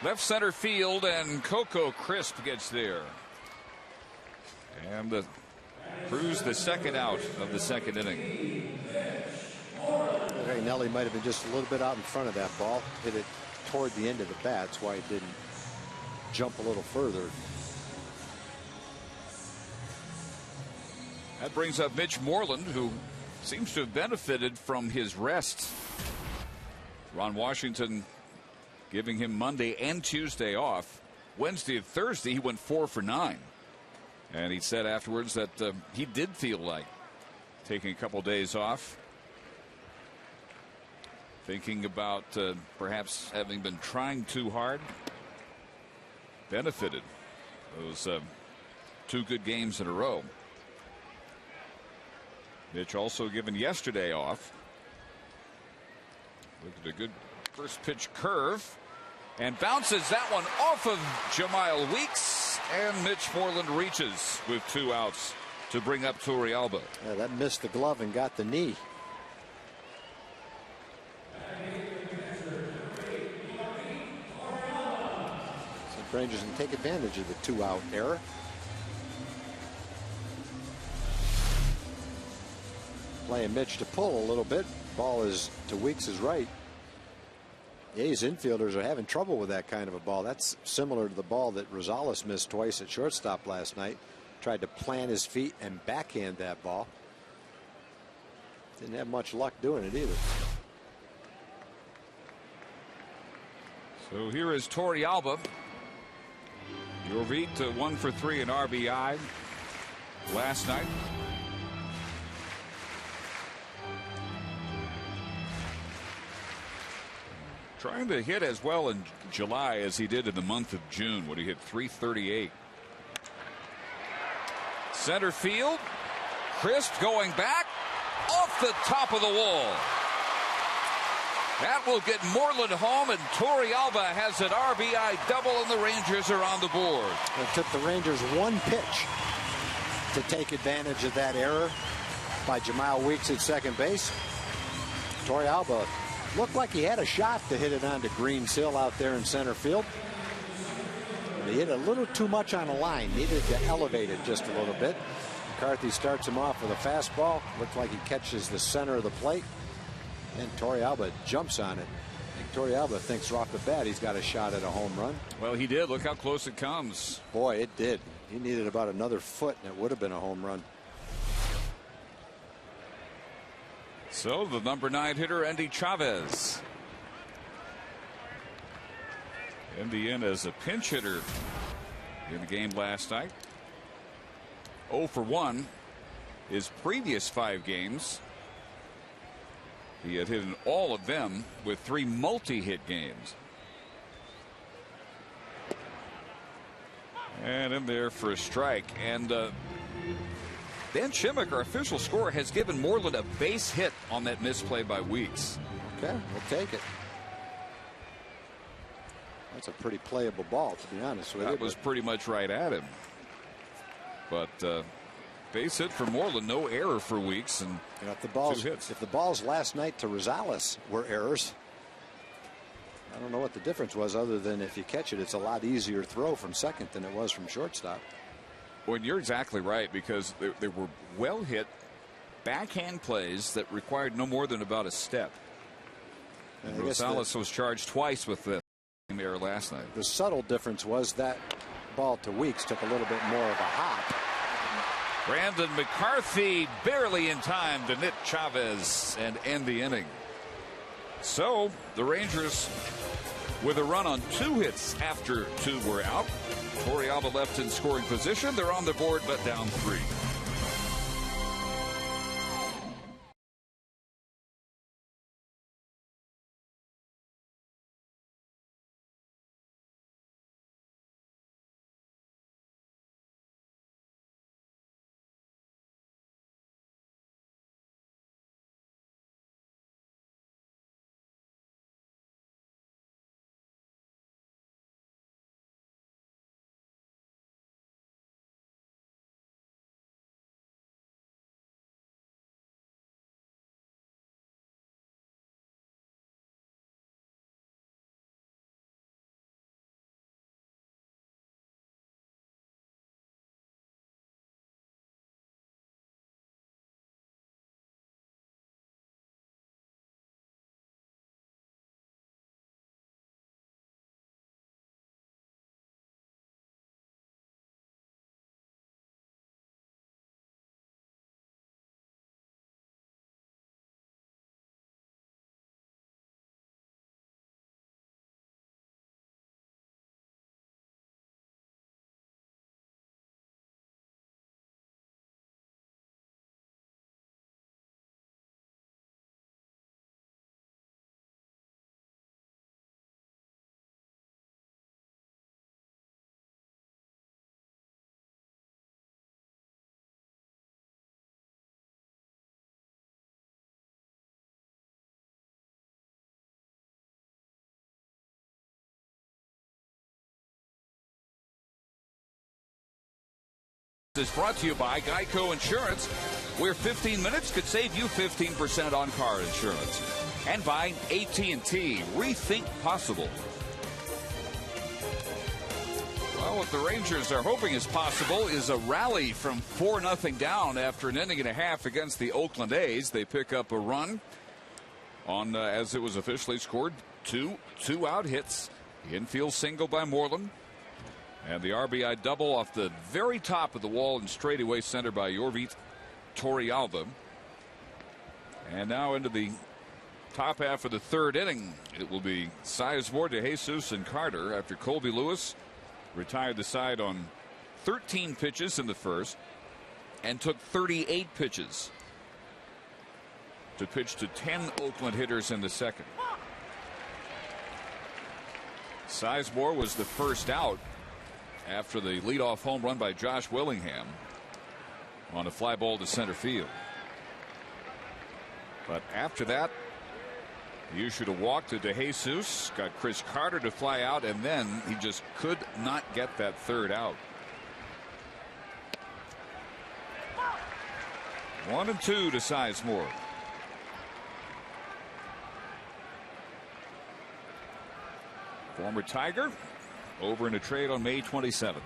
Left center field, and Coco Crisp gets there. And Cruz the second out of the second inning. Hey, Nelly might have been just a little bit out in front of that ball. Hit it toward the end of the bat. That's why he didn't jump a little further. That brings up Mitch Moreland, who seems to have benefited from his rest. Ron Washington giving him Monday and Tuesday off. Wednesday and Thursday he went 4 for 9. And he said afterwards that he did feel like taking a couple days off. Thinking about perhaps having been trying too hard. Benefited those 2 good games in a row. Mitch also given yesterday off. Look at a good first pitch curve. And bounces that one off of Jemile Weeks. And Mitch Moreland reaches with 2 outs to bring up Torrealba. Yeah, that missed the glove and got the knee. So Rangers can take advantage of the 2-out error. Playing Mitch to pull a little bit. Ball is to Weeks' right. The A's infielders are having trouble with that kind of a ball. That's similar to the ball that Rosales missed twice at shortstop last night. Tried to plant his feet and backhand that ball. Didn't have much luck doing it either. So here is Torrealba. Jorvit 1 for 3 in RBI last night. Trying to hit as well in July as he did in the month of June when he hit .338. Center field. Crisp going back off the top of the wall. That will get Moreland home, and Torrealba has an RBI double, and the Rangers are on the board. It took the Rangers 1 pitch to take advantage of that error by Jemile Weeks at second base. Torrealba looked like he had a shot to hit it onto Green's Hill out there in center field. But he hit a little too much on the line. Needed to elevate it just a little bit. McCarthy starts him off with a fastball. Looked like he catches the center of the plate. And Torrealba jumps on it. I think Torrealba thinks off the bat he's got a shot at a home run. Well, he did. Look how close it comes. Boy, it did. He needed about another foot, and it would have been a home run. So the number 9 hitter, Andy Chavez. Andy in as a pinch hitter in the game last night. 0 for 1 his previous 5 games. He had hit in all of them with 3 multi-hit games. And in there for a strike. And Dan Chimmick, our official scorer, has given Moreland a base hit on that misplay by Weeks. Okay, we'll take it. That's a pretty playable ball, to be honest with you. That was pretty much right at him. But base hit for Moreland, no error for Weeks, and you know, if the balls last night to Rosales were errors, I don't know what the difference was, other than if you catch it, it's a lot easier throw from second than it was from shortstop. Well, you're exactly right, because they were well hit backhand plays that required no more than about a step. And Rosales was charged twice with the error last night. The subtle difference was that ball to Weeks took a little bit more of a hop. Brandon McCarthy barely in time to nip Chavez and end the inning. So the Rangers with a run on 2 hits after 2 were out. Torrealba left in scoring position. They're on the board but down 3. Is brought to you by Geico Insurance, where 15 minutes could save you 15% on car insurance. And by AT TEX, rethink possible. Well, what the Rangers are hoping is possible is a rally from 4-0 down after an inning and a half against the Oakland A's. They pick up a run on, as it was officially scored, two out hits. Infield single by Moreland. And the RBI double off the very top of the wall and straightaway center by Yorvit Torrealba. And now into the top half of the 3rd inning. It will be Sizemore, DeJesus, and Carter after Colby Lewis retired the side on 13 pitches in the first and took 38 pitches to pitch to 10 Oakland hitters in the second. Sizemore was the first out after the leadoff home run by Josh Willingham on a fly ball to center field. But after that, he issued a walk to DeJesus, got Chris Carter to fly out, and then he just could not get that 3rd out. 1-2 to Sizemore. Former Tiger over in a trade on May 27th.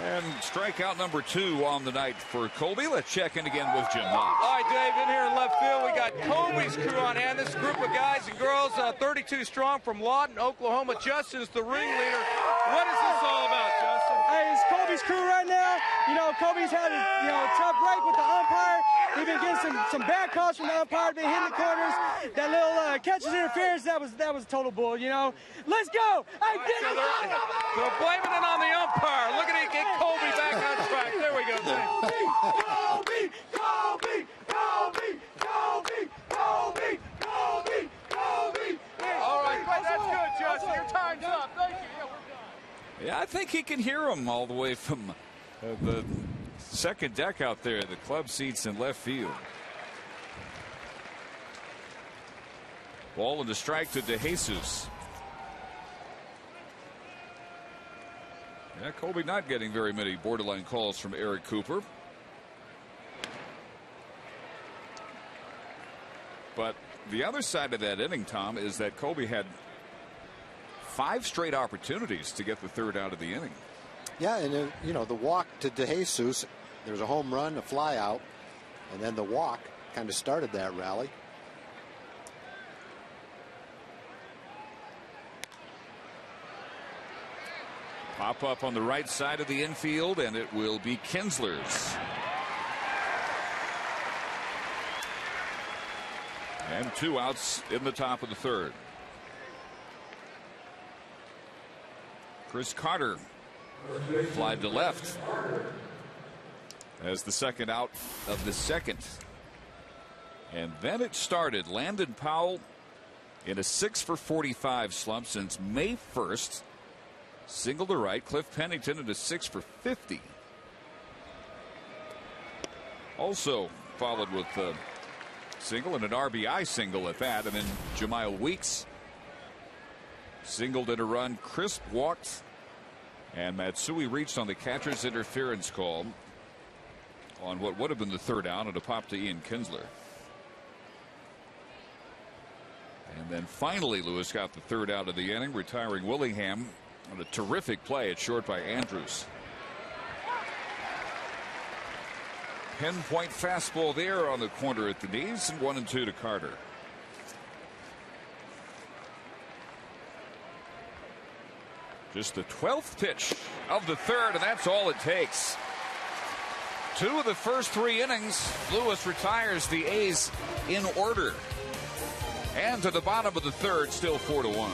And strikeout number 2 on the night for Colby. Let's check in again with Jim Knox. All right, Dave, in here in left field, we got Colby's crew on hand. This group of guys and girls, 32 strong from Lawton, Oklahoma. Justin's the ringleader. What is this all about, Justin? Hey, it's Colby's Kobe's crew right now. You know, Kobe's had a tough break with the umpire. He's been getting some bad calls from the umpire. Been hitting the corners. That little catches interference, that was total bull. You know, let's go. Hey, get it. They're blaming it on the umpire. Look at it, get Kobe back on track. There we go. Kobe, Kobe, Kobe, Kobe, Kobe, Kobe, Kobe. All right, that's good, Justin. Your time's up. Thank you. Yeah, we're done. Yeah, I think he can hear him all the way from the second deck out there, the club seats in left field. Ball and a strike to DeJesus. Yeah, Kobe not getting very many borderline calls from Eric Cooper. But the other side of that inning, Tom, is that Kobe had 5 straight opportunities to get the third out of the inning. Yeah, and you know, the walk to DeJesus, there was a home run, a fly out, and then the walk kind of started that rally. Pop up on the right side of the infield, and it will be Kinsler's. And 2 outs in the top of the third. Chris Carter flied to left as the second out of the second. And then it started. Landon Powell in a 6-for-45 slump since May 1st. Single to right. Cliff Pennington in a 6-for-50. Also followed with a single and an RBI single at that. And then Jemile Weeks singled in a run. Crisp walked. And Matsui reached on the catcher's interference call on what would have been the third out, and a pop to Ian Kinsler. And then finally Lewis got the third out of the inning, retiring Willingham on a terrific play at short by Andrews. Pinpoint fastball there on the corner at the knees, and 1-2 to Carter. Just the 12th pitch of the third, and that's all it takes. 2 of the first 3 innings, Lewis retires the A's in order. And to the bottom of the third, still 4-1.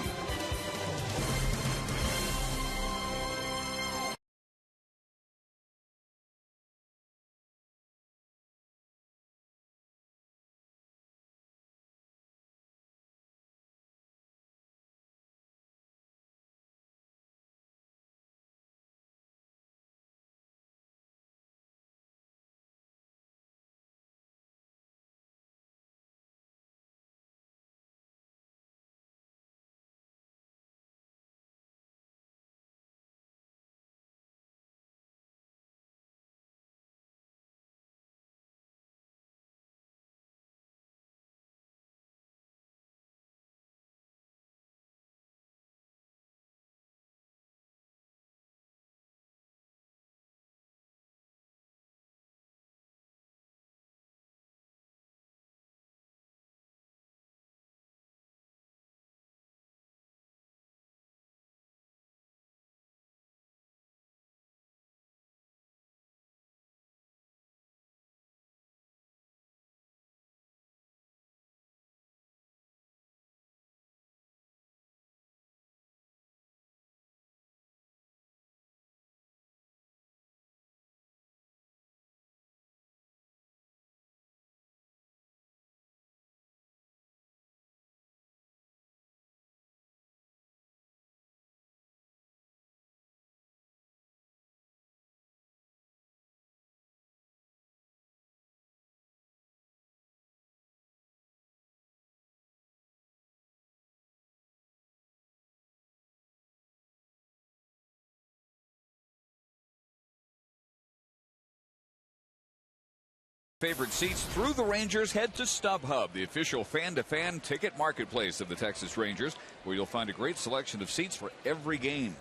Favorite seats through the Rangers, head to StubHub, the official fan-to-fan ticket marketplace of the Texas Rangers, where you'll find a great selection of seats for every game.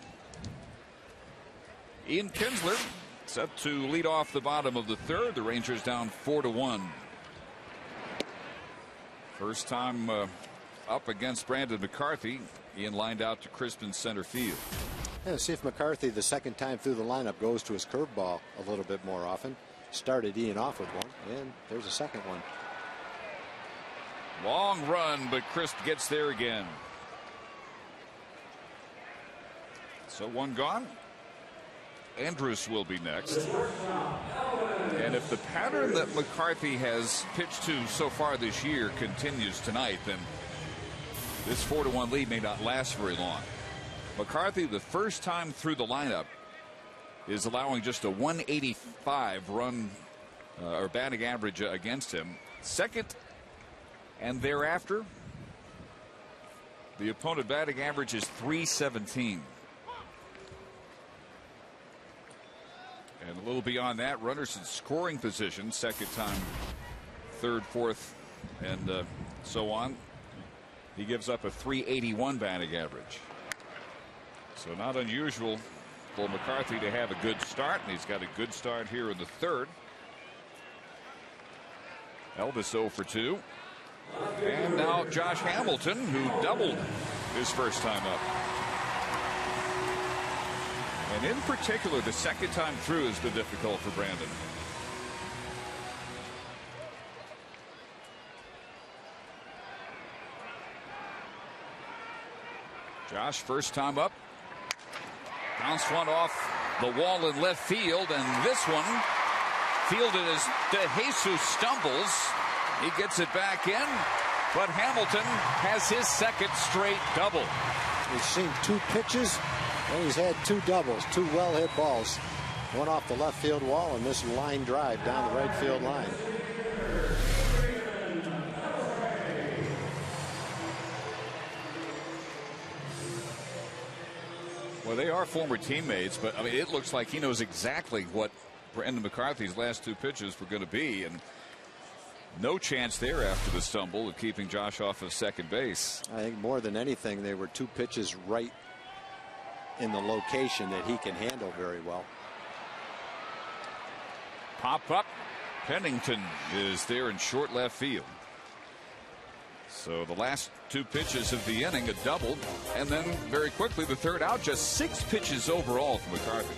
Ian Kinsler set to lead off the bottom of the third. The Rangers down 4-1. First time up against Brandon McCarthy. Ian lined out to Crispin center field. Yeah, see if McCarthy, the second time through the lineup, goes to his curveball a little bit more often. Started Ian off with one, and there's a second one. Long run, but Crisp gets there again. So one gone. Andrus will be next. And if the pattern that McCarthy has pitched to so far this year continues tonight, then this 4-1 lead may not last very long. McCarthy, the first time through the lineup, is allowing just a 185 run or batting average against him. Second and thereafter, the opponent batting average is 317. And a little beyond that, runners in scoring position, second time, third, fourth, and so on. He gives up a 381 batting average. So not unusual for McCarthy to have a good start, and he's got a good start here in the third. Elvis 0 for 2. And now Josh Hamilton, who doubled his first time up. And in particular, the second time through has been difficult for Brandon. Josh, first time up. Bounced one off the wall in left field, and this one fielded as DeJesus stumbles. He gets it back in, but Hamilton has his second straight double. We've seen 2 pitches, and he's had 2 doubles, 2 well-hit balls. One off the left field wall, and this line drive down the right field line. Well, they are former teammates, but I mean, it looks like he knows exactly what Brandon McCarthy's last 2 pitches were going to be, and no chance there after the stumble of keeping Josh off of second base. I think more than anything, they were 2 pitches right in the location that he can handle very well. Pop up. Pennington is there in short left field. So the last 2 pitches of the inning, a double, and then very quickly the third out. Just 6 pitches overall for McCarthy.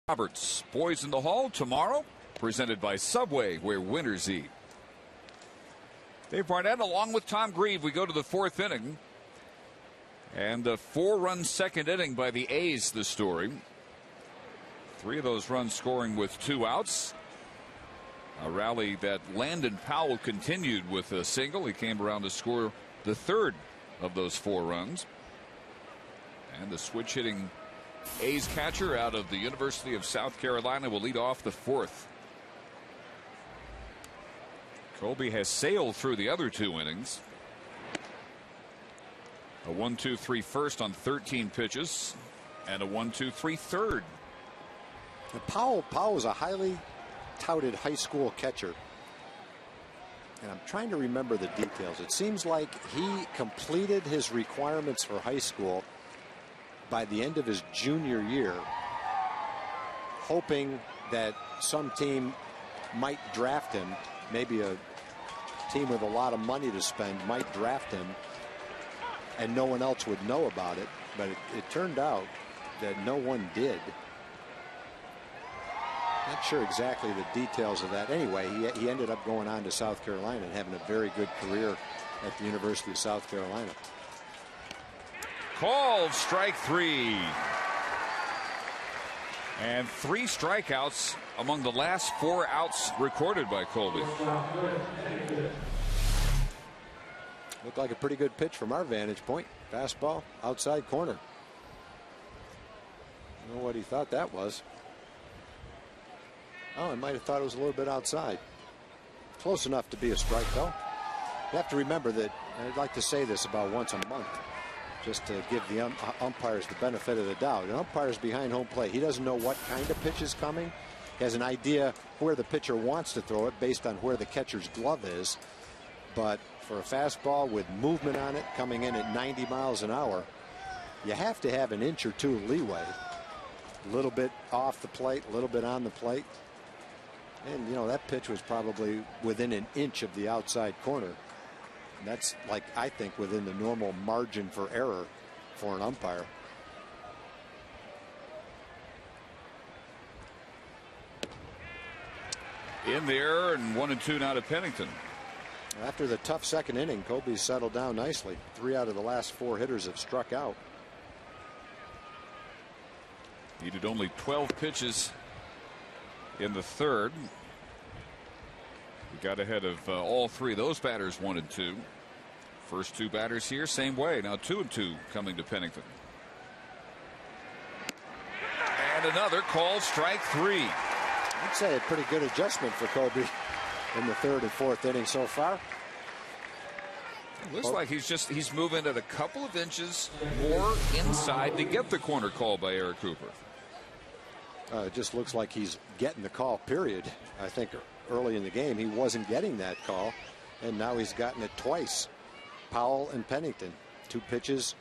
Roberts, Boys in the Hall tomorrow, presented by Subway, where winners eat. Dave Barnett along with Tom Grieve. We go to the 4th inning. And a 4-run second inning by the A's, the story. 3 of those runs scoring with 2 outs. A rally that Landon Powell continued with a single. He came around to score the 3rd of those 4 runs. And the switch hitting A's catcher out of the University of South Carolina will lead off the 4th. Colby has sailed through the other 2 innings. A 1-2-3 first on 13 pitches, and a 1-2-3 third. And Powell is a highly touted high school catcher. And I'm trying to remember the details. It seems like he completed his requirements for high school by the end of his junior year, hoping that some team might draft him. Maybe a team with a lot of money to spend might draft him, and no one else would know about it. But it turned out that no one did. Not sure exactly the details of that. Anyway, he ended up going on to South Carolina and having a very good career at the University of South Carolina. Called strike 3. And 3 strikeouts among the last 4 outs recorded by Colby. Looked like a pretty good pitch from our vantage point. Fastball, outside corner. I don't know what he thought that was. Oh, I might have thought it was a little bit outside. Close enough to be a strike, though. You have to remember that, and I'd like to say this about once a month, just to give the umpires the benefit of the doubt. An umpire's behind home plate. He doesn't know what kind of pitch is coming. He has an idea where the pitcher wants to throw it based on where the catcher's glove is. But for a fastball with movement on it coming in at 90 miles an hour, you have to have an inch or two leeway. A little bit off the plate, a little bit on the plate. And, you know, that pitch was probably within an inch of the outside corner. And that's, like, I think, within the normal margin for error for an umpire. In there, and 1-2 now to Pennington. After the tough second inning, Colby's settled down nicely. 3 out of the last 4 hitters have struck out. Needed only 12 pitches in the third. We got ahead of all 3 of those batters, 1 and 2. First 2 batters here, same way. Now 2 and 2 coming to Pennington. And another called strike 3. I'd say a pretty good adjustment for Colby in the 3rd and 4th inning so far. It looks like he's moving at a couple of inches more inside to get the corner call by Eric Cooper. It just looks like he's getting the call, period. I think early in the game he wasn't getting that call, and now he's gotten it twice. Powell and Pennington, 2 pitches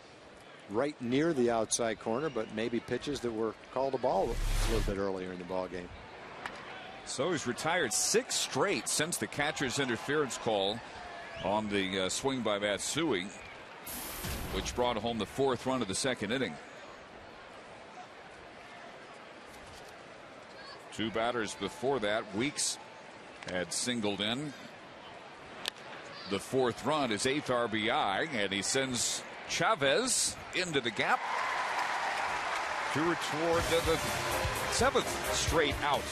right near the outside corner, but maybe pitches that were called a ball a little bit earlier in the ball game. So he's retired 6 straight since the catcher's interference call on the swing by Matsui, which brought home the 4th run of the second inning. 2 batters before that, Weeks had singled in. The 4th run, his 8th RBI, and he sends Chavez into the gap to toward the 7th straight out.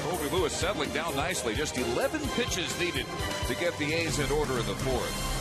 Colby Lewis settling down nicely. Just 11 pitches needed to get the A's in order in the 4th.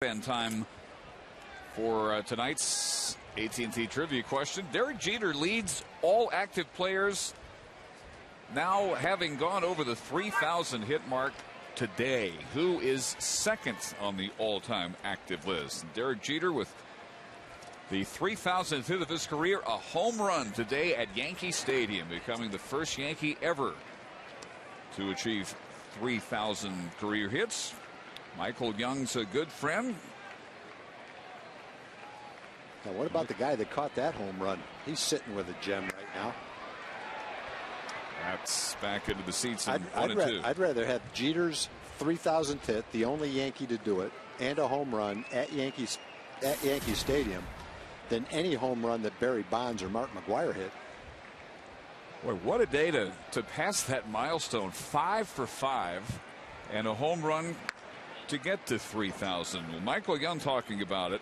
And time for tonight's AT Trivia question. Derek Jeter leads all active players, now having gone over the 3,000 hit mark today. Who is second on the all-time active list? Derek Jeter with the 3,000th hit of his career, a home run today at Yankee Stadium, becoming the first Yankee ever to achieve 3,000 career hits. Michael Young's a good friend. Now, what about the guy that caught that home run? He's sitting with a gem right now. That's back into the seats in 1 and 2. I'd rather have Jeter's 3,000th hit, the only Yankee to do it, and a home run at Yankee Stadium than any home run that Barry Bonds or Mark McGwire hit. Boy, what a day to pass that milestone. 5 for 5 and a home run to get to 3,000. Well, Michael Young, talking about it,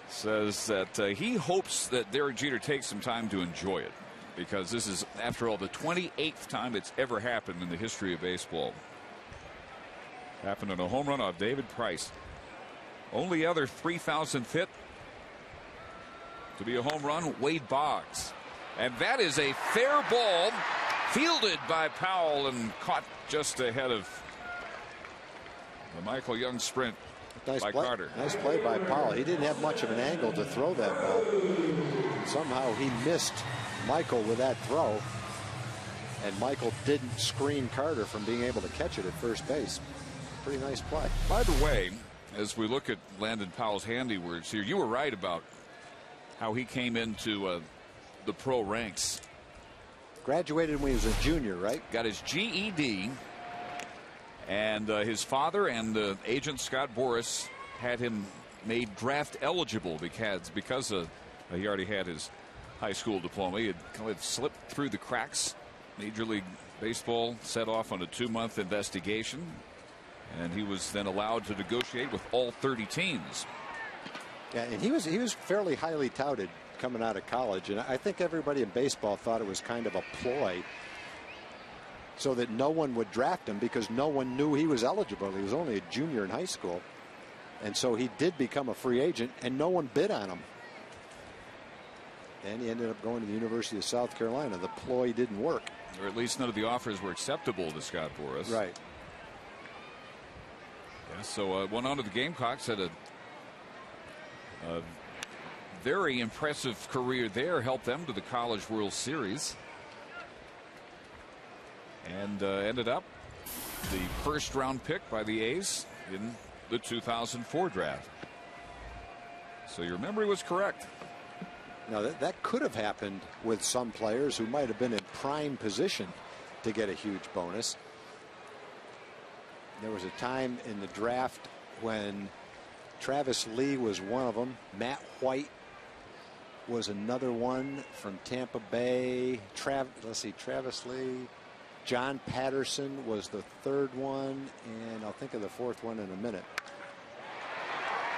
says that he hopes that Derek Jeter takes some time to enjoy it, because this is, after all, the 28th time it's ever happened in the history of baseball. Happened on a home run off David Price. Only other 3,000th hit to be a home run, Wade Boggs. And that is a fair ball, fielded by Powell and caught just ahead of the Michael Young sprint by Carter. Nice play by Powell. He didn't have much of an angle to throw that ball. Somehow he missed Michael with that throw, and Michael didn't screen Carter from being able to catch it at first base. Pretty nice play. By the way, as we look at Landon Powell's handiworks here, you were right about how he came into the pro ranks. Graduated when he was a junior, right? Got his GED. And his father and agent Scott Boras had him made draft eligible because he already had his high school diploma. He had kind of slipped through the cracks. Major League Baseball set off on a 2-month investigation, and he was then allowed to negotiate with all 30 teams. Yeah, and he was fairly highly touted coming out of college, and I think everybody in baseball thought it was kind of a ploy so that no one would draft him, because no one knew he was eligible. He was only a junior in high school. And so he did become a free agent, and no one bid on him. And he ended up going to the University of South Carolina. The ploy didn't work. Or at least none of the offers were acceptable to Scott Boras. Right. Yeah, so went on to the Gamecocks, had a very impressive career there, helped them to the College World Series. And ended up the first-round pick by the A's in the 2004 draft. So your memory was correct. Now that could have happened with some players who might have been in prime position to get a huge bonus. There was a time in the draft when Travis Lee was one of them. Matt White was another one from Tampa Bay. Travis Lee. John Patterson was the third one, and I'll think of the fourth one in a minute.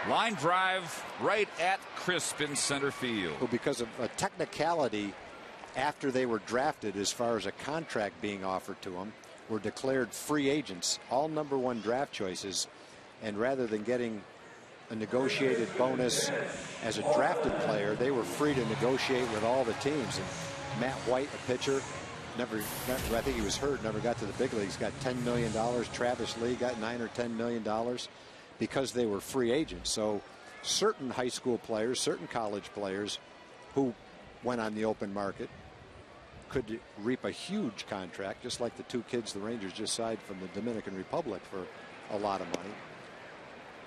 Line drive right at Crisp in center field. Well, because of a technicality, after they were drafted, as far as a contract being offered to them, were declared free agents, all #1 draft choices, and rather than getting a negotiated bonus as a drafted player, they were free to negotiate with all the teams. And Matt White, a pitcher, I think he was hurt, never got to the big leagues, got $10 million. Travis Lee got $9 or $10 million because they were free agents. So certain high school players, certain college players who went on the open market could reap a huge contract, just like the two kids the Rangers just signed from the Dominican Republic for a lot of money.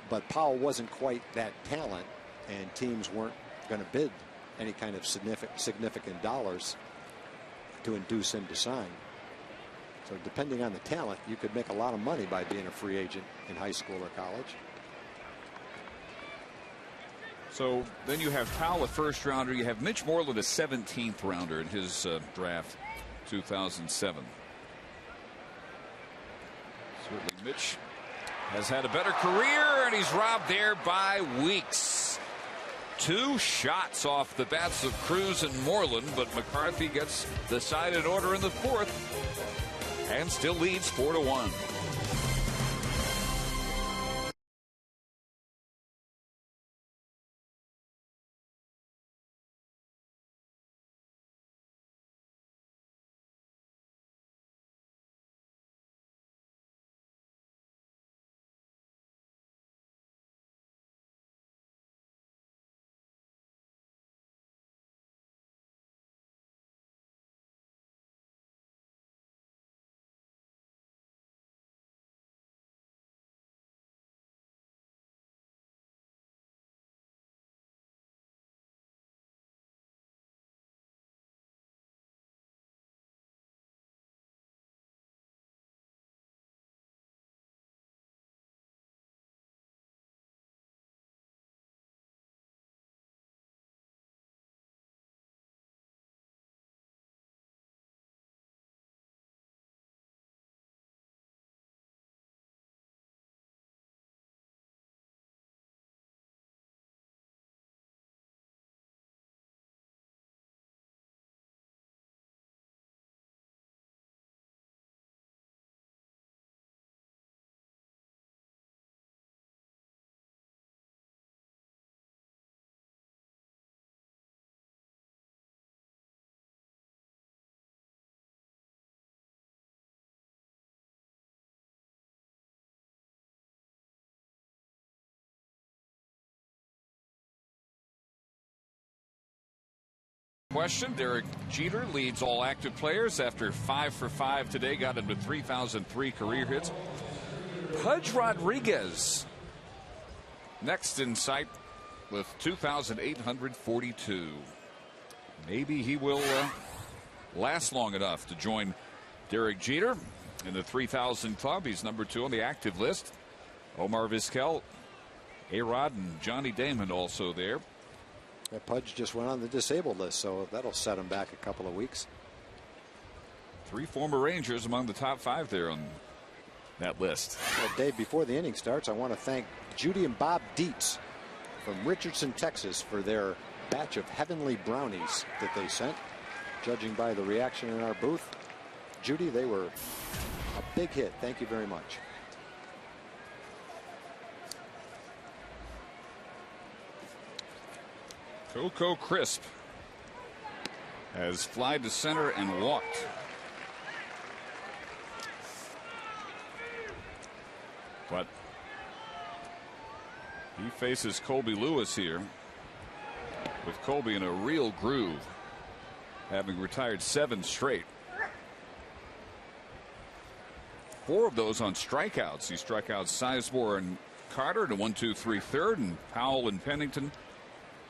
But Powell wasn't quite that talent, and teams weren't going to bid any kind of significant dollars to induce him to sign. So depending on the talent, you could make a lot of money by being a free agent in high school or college. So then you have Powell, a first rounder. You have Mitch Moreland, a 17th rounder in his draft 2007. Certainly Mitch has had a better career, and he's robbed there by Weeks. 2 shots off the bats of Cruz and Moreland, but McCarthy gets the side in order in the 4th and still leads 4-1. Question. Derek Jeter leads all active players after 5 for 5 today. Got into 3,003 career hits. Pudge Rodriguez next in sight with 2,842. Maybe he will last long enough to join Derek Jeter in the 3,000 club. He's number 2 on the active list. Omar Vizquel, A-Rod, and Johnny Damon also there. Pudge just went on the disabled list, so that'll set him back a couple of weeks. 3 former Rangers among the top 5 there on that list. Well, Dave, before the inning starts, I want to thank Judy and Bob Dietz from Richardson, Texas, for their batch of heavenly brownies that they sent. Judging by the reaction in our booth, Judy, they were a big hit. Thank you very much. Coco Crisp has flied to center and walked. But he faces Colby Lewis here, with Colby in a real groove, having retired 7 straight. 4 of those on strikeouts. He struck out Sizemore and Carter to 1-2-3 third, and Powell and Pennington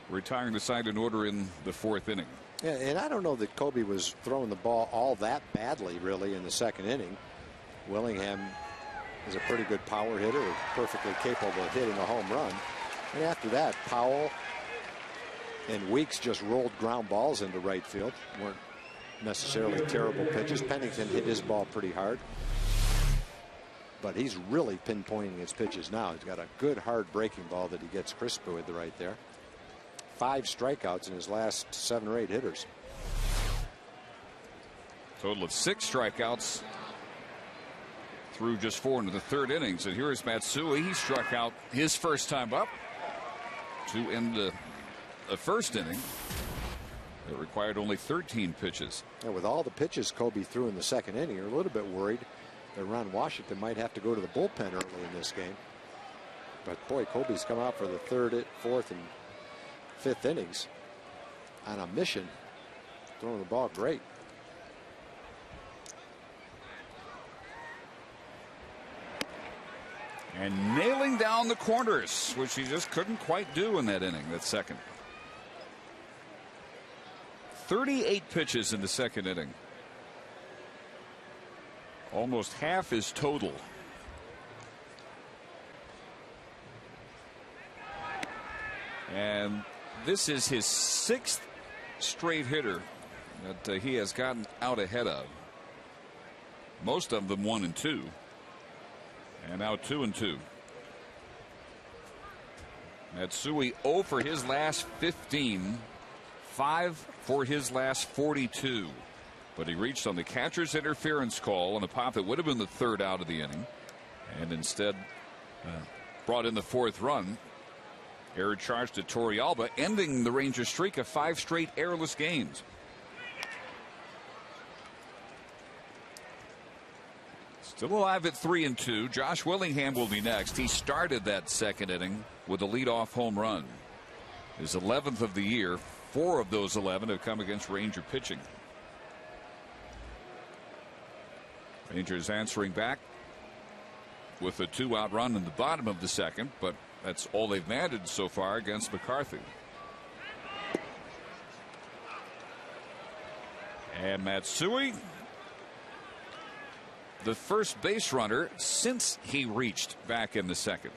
retiring the side in order in the 4th inning. Yeah, and I don't know that Colby was throwing the ball all that badly, really, in the 2nd inning. Willingham is a pretty good power hitter, perfectly capable of hitting a home run. And after that, Powell and Weeks just rolled ground balls into right field. Weren't necessarily terrible pitches. Pennington hit his ball pretty hard, but he's really pinpointing his pitches now. He's got a good hard breaking ball that he gets crisp with right there. 5 strikeouts in his last 7 or 8 hitters. Total of 6 strikeouts through just 4 into the 3rd innings. And here is Matsui. He struck out his first time up to end the 1st inning. It required only 13 pitches. And with all the pitches Colby threw in the 2nd inning, you're a little bit worried that Ron Washington might have to go to the bullpen early in this game. But boy, Colby's come out for the 3rd, 4th, and 5th innings on a mission, throwing the ball great. And nailing down the corners, which he just couldn't quite do in that inning, that 2nd. 38 pitches in the 2nd inning. Almost half his total. And this is his 6th straight hitter that he has gotten out ahead of. Most of them 1 and 2. And now 2 and 2. Matsui 0 for his last 15. 5 for his last 42. But he reached on the catcher's interference call on a pop that would have been the 3rd out of the inning, and instead brought in the 4th run. Error charged to Torrealba, ending the Rangers' streak of 5 straight errorless games. Still alive at 3 and 2. Josh Willingham will be next. He started that 2nd inning with a leadoff home run. His 11th of the year. 4 of those 11 have come against Ranger pitching. Rangers answering back with a 2-out run in the bottom of the 2nd, but that's all they've managed so far against McCarthy. And Matsui, the first base runner since he reached back in the 2nd.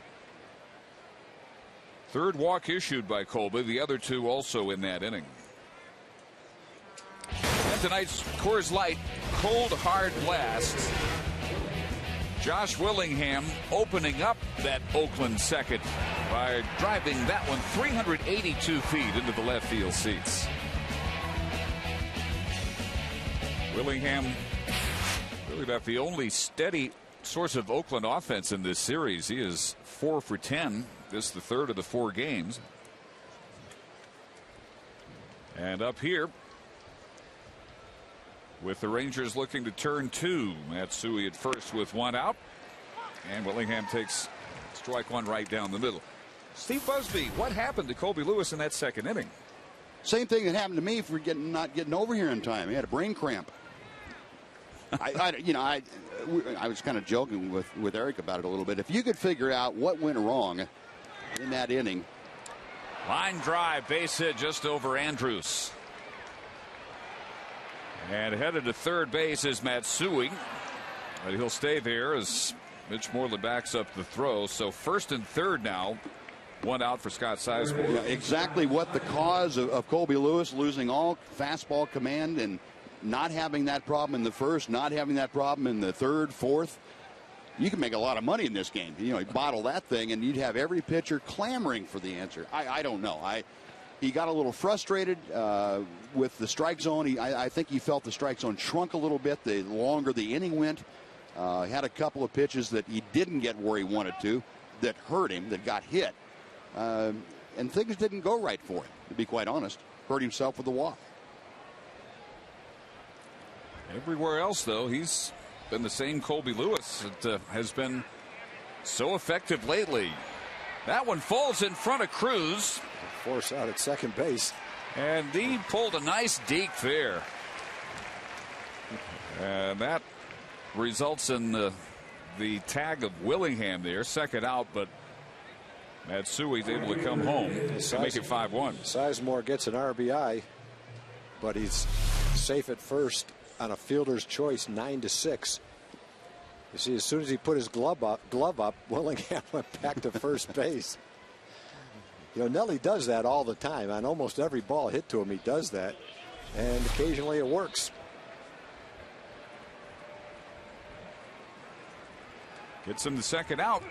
3rd walk issued by Colby, the other 2 also in that inning. And tonight's Coors Light cold hard blast. Josh Willingham opening up that Oakland 2nd by driving that one 382 feet into the left field seats. Willingham really about the only steady source of Oakland offense in this series. He is 4 for 10. This is the 3rd of the 4 games. And up here, with the Rangers looking to turn 2, Matsui at first with 1 out, and Willingham takes strike 1 right down the middle. Steve Busby, what happened to Colby Lewis in that 2nd inning? Same thing that happened to me for not getting over here in time. I had a brain cramp. I was kind of joking with Eric about it a little bit. If you could figure out what went wrong in that inning. Line drive, base hit just over Andrews. And headed to third base is Matsui. But he'll stay there as Mitch Morley backs up the throw. So first and third now. One out for Scott Sizemore. Yeah, exactly what the cause of Colby Lewis losing all fastball command and not having that problem in the first, not having that problem in the third, fourth. You can make a lot of money in this game. You bottle that thing, and you'd have every pitcher clamoring for the answer. I don't know. He got a little frustrated with the strike zone. I think he felt the strike zone shrunk a little bit the longer the inning went. Had a couple of pitches that he didn't get where he wanted to, that hurt him, that got hit. And things didn't go right for him, to be quite honest. Hurt himself with the walk. Everywhere else, though, he's been the same Colby Lewis that has been so effective lately. That one falls in front of Cruz. Force out at second base. And he pulled a nice deke there. And that results in the tag of Willingham there, second out, but Matsui's able to come home and make it 5-1. Sizemore gets an RBI, but he's safe at first on a fielder's choice, 9-6. You see, as soon as he put his glove up, Willingham went back to first base. Nelly does that all the time. On almost every ball hit to him, he does that, and occasionally it works. Gets him the second out.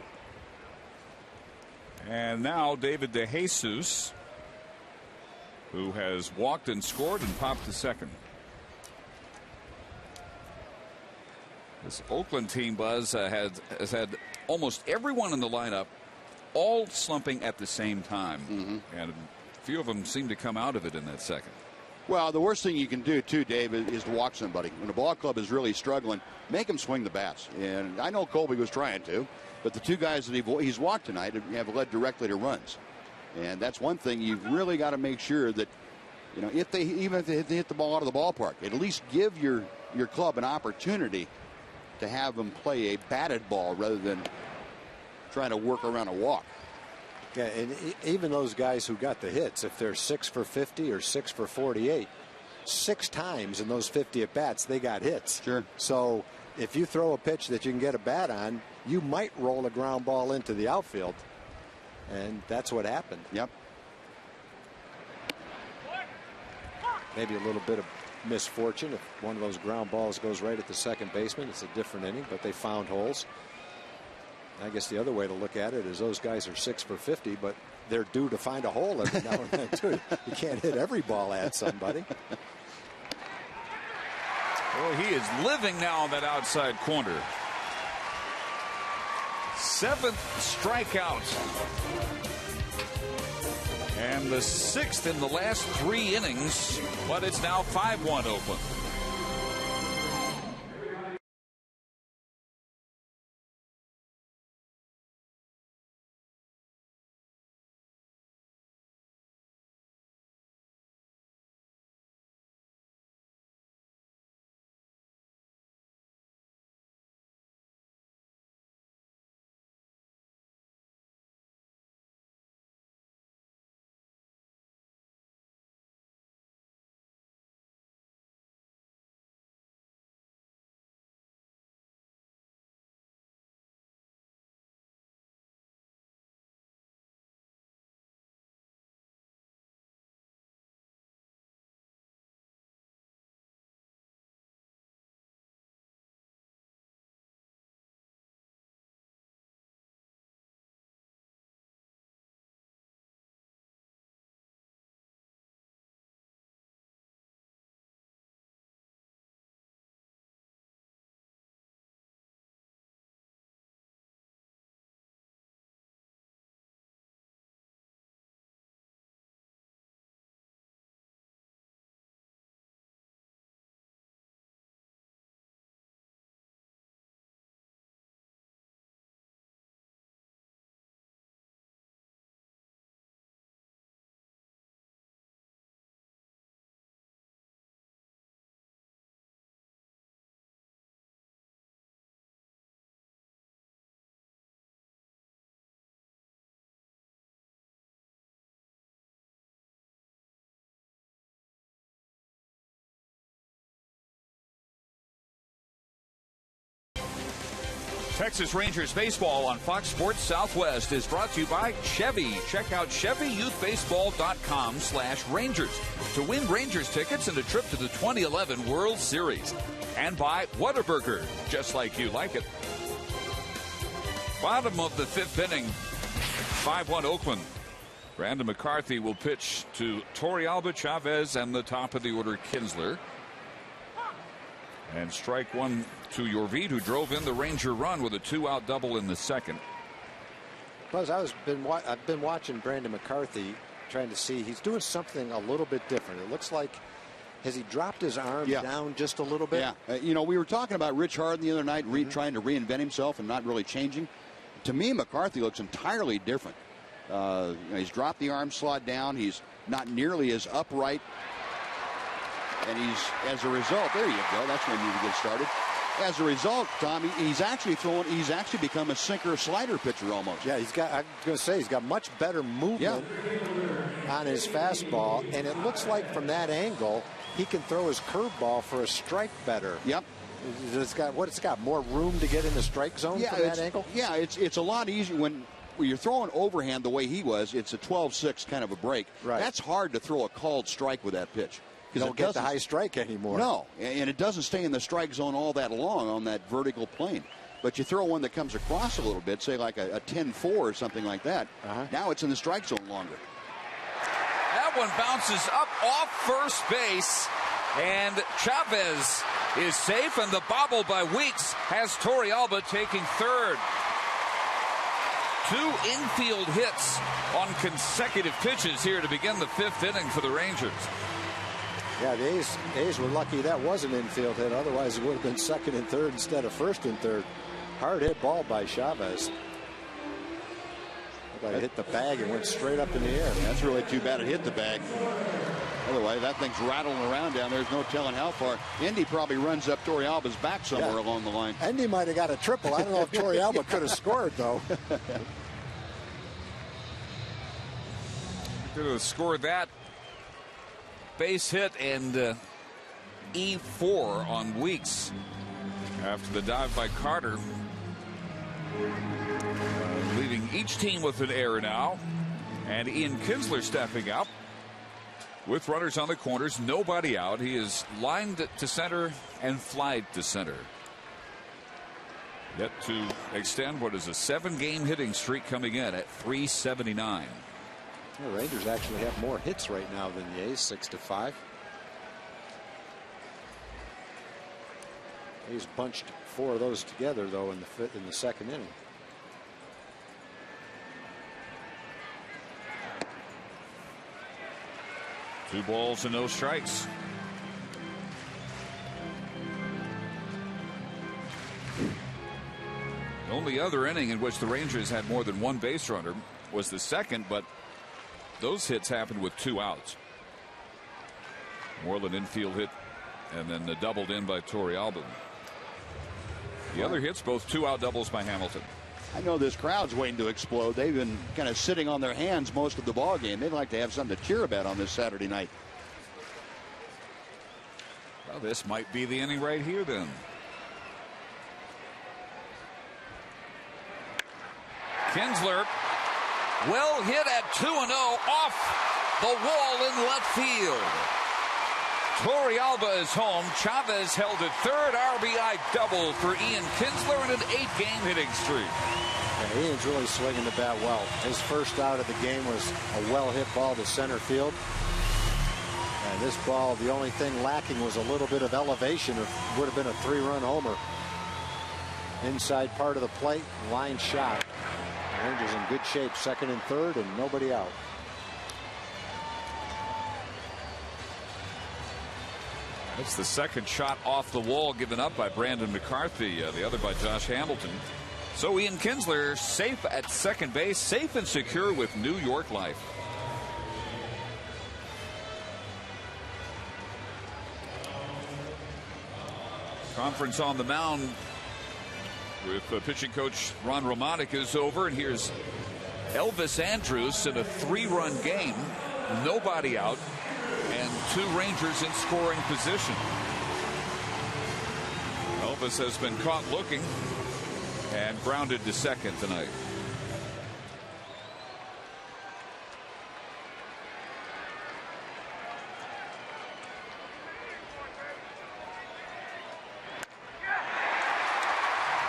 And now David DeJesus, who has walked and scored and popped to second. This Oakland team, Buzz, has had almost everyone in the lineup all slumping at the same time. And a few of them seem to come out of it in that second. Well, the worst thing you can do, too, Dave, is to walk somebody. When a ball club is really struggling, make them swing the bats. And I know Colby was trying to, but the two guys that he's walked tonight have led directly to runs. And that's one thing you've really got to make sure that, if they hit the ball out of the ballpark, at least give your club an opportunity to have them play a batted ball rather than trying to work around a walk. Yeah, and even those guys who got the hits, if they're 6 for 50 or 6 for 48, 6 times in those 50 at bats they got hits. Sure. So if you throw a pitch that you can get a bat on, you might roll a ground ball into the outfield, and that's what happened. Yep. Maybe a little bit of misfortune if one of those ground balls goes right at the second baseman. It's a different inning, but they found holes. I guess the other way to look at it is those guys are 6 for 50, but they're due to find a hole every now and then too. You can't hit every ball at somebody. Boy, he is living now on that outside corner. 7th strikeout. And the 6th in the last 3 innings, but it's now 5-1 Oakland. Texas Rangers baseball on Fox Sports Southwest is brought to you by Chevy. Check out ChevyYouthBaseball.com/Rangers to win Rangers tickets and a trip to the 2011 World Series. And by Whataburger, just like you like it. Bottom of the 5th inning, 5-1 Oakland. Brandon McCarthy will pitch to Torrealba, Chavez, and the top of the order, Kinsler. And strike one to Yorvit, who drove in the Ranger run with a 2-out double in the second. Buzz, I've been watching Brandon McCarthy, trying to see he's doing something a little bit different. It looks like, has he dropped his arm down just a little bit? Yeah. You know, we were talking about Rich Harden the other night, trying to reinvent himself and not really changing. To me, McCarthy looks entirely different. You know, he's dropped the arm slot down. He's not nearly as upright. And he's, as a result, there you go. That's when you get started. As a result, Tommy, he's actually become a sinker slider pitcher almost. Yeah, I'm going to say he's got much better movement on his fastball. And it looks like from that angle, he can throw his curveball for a strike better. Yep. It's got more room to get in the strike zone from that angle? Yeah, it's a lot easier when you're throwing overhand the way he was. It's a 12-6 kind of a break. Right. That's hard to throw a called strike with that pitch. You don't get the high strike anymore. No, and it doesn't stay in the strike zone all that long on that vertical plane. But you throw one that comes across a little bit, say like a 10-4 or something like that. Now it's in the strike zone longer. That one bounces up off first base, and Chavez is safe, and the bobble by Weeks has Torrealba taking third. 2 infield hits on consecutive pitches here to begin the 5th inning for the Rangers. Yeah, the A's were lucky that was an infield hit. Otherwise, it would have been second and third instead of first and third. Hard hit ball by Chavez. Looked like it hit the bag and went straight up in the air. That's really too bad it hit the bag. Otherwise, that thing's rattling around down there. There's no telling how far. Indy probably runs up Torrealba's back somewhere along the line. Indy might have got a triple. I don't know if Torrealba could have scored, though. Could have scored that. Base hit and E4 on Weeks after the dive by Carter. Leaving each team with an error now. And Ian Kinsler stepping up with runners on the corners, nobody out. He is lined to center and flied to center. Yet to extend what is a 7-game hitting streak coming in at 379. The Rangers actually have more hits right now than the A's, 6-5. A's bunched 4 of those together, though, in the second inning. Two balls and no strikes. The only other inning in which the Rangers had more than one base runner was the second, but those hits happened with 2 outs. Moreland infield hit and then doubled in by Torrealba. The other hits, both 2-out doubles by Hamilton. I know this crowd's waiting to explode. They've been kind of sitting on their hands most of the ball game. They'd like to have something to cheer about on this Saturday night. Well, this might be the inning right here then. Kinsler, well hit at 2-0 off the wall in left field. Torrealba is home. Chavez held a third RBI double for Ian Kinsler in an 8-game hitting streak. Yeah, Ian's really swinging the bat well. His first out of the game was a well-hit ball to center field. And this ball, the only thing lacking was a little bit of elevation. It would have been a 3-run homer. Inside part of the plate, line shot. Rangers in good shape, second and third, and nobody out. That's the second shot off the wall given up by Brandon McCarthy, the other by Josh Hamilton. So Ian Kinsler safe at second base, safe and secure with New York life. Conference on the mound with pitching coach Ron Romanek is over, and here's Elvis Andrus in a 3-run game, nobody out, and 2 Rangers in scoring position. Elvis has been caught looking. And grounded to second tonight.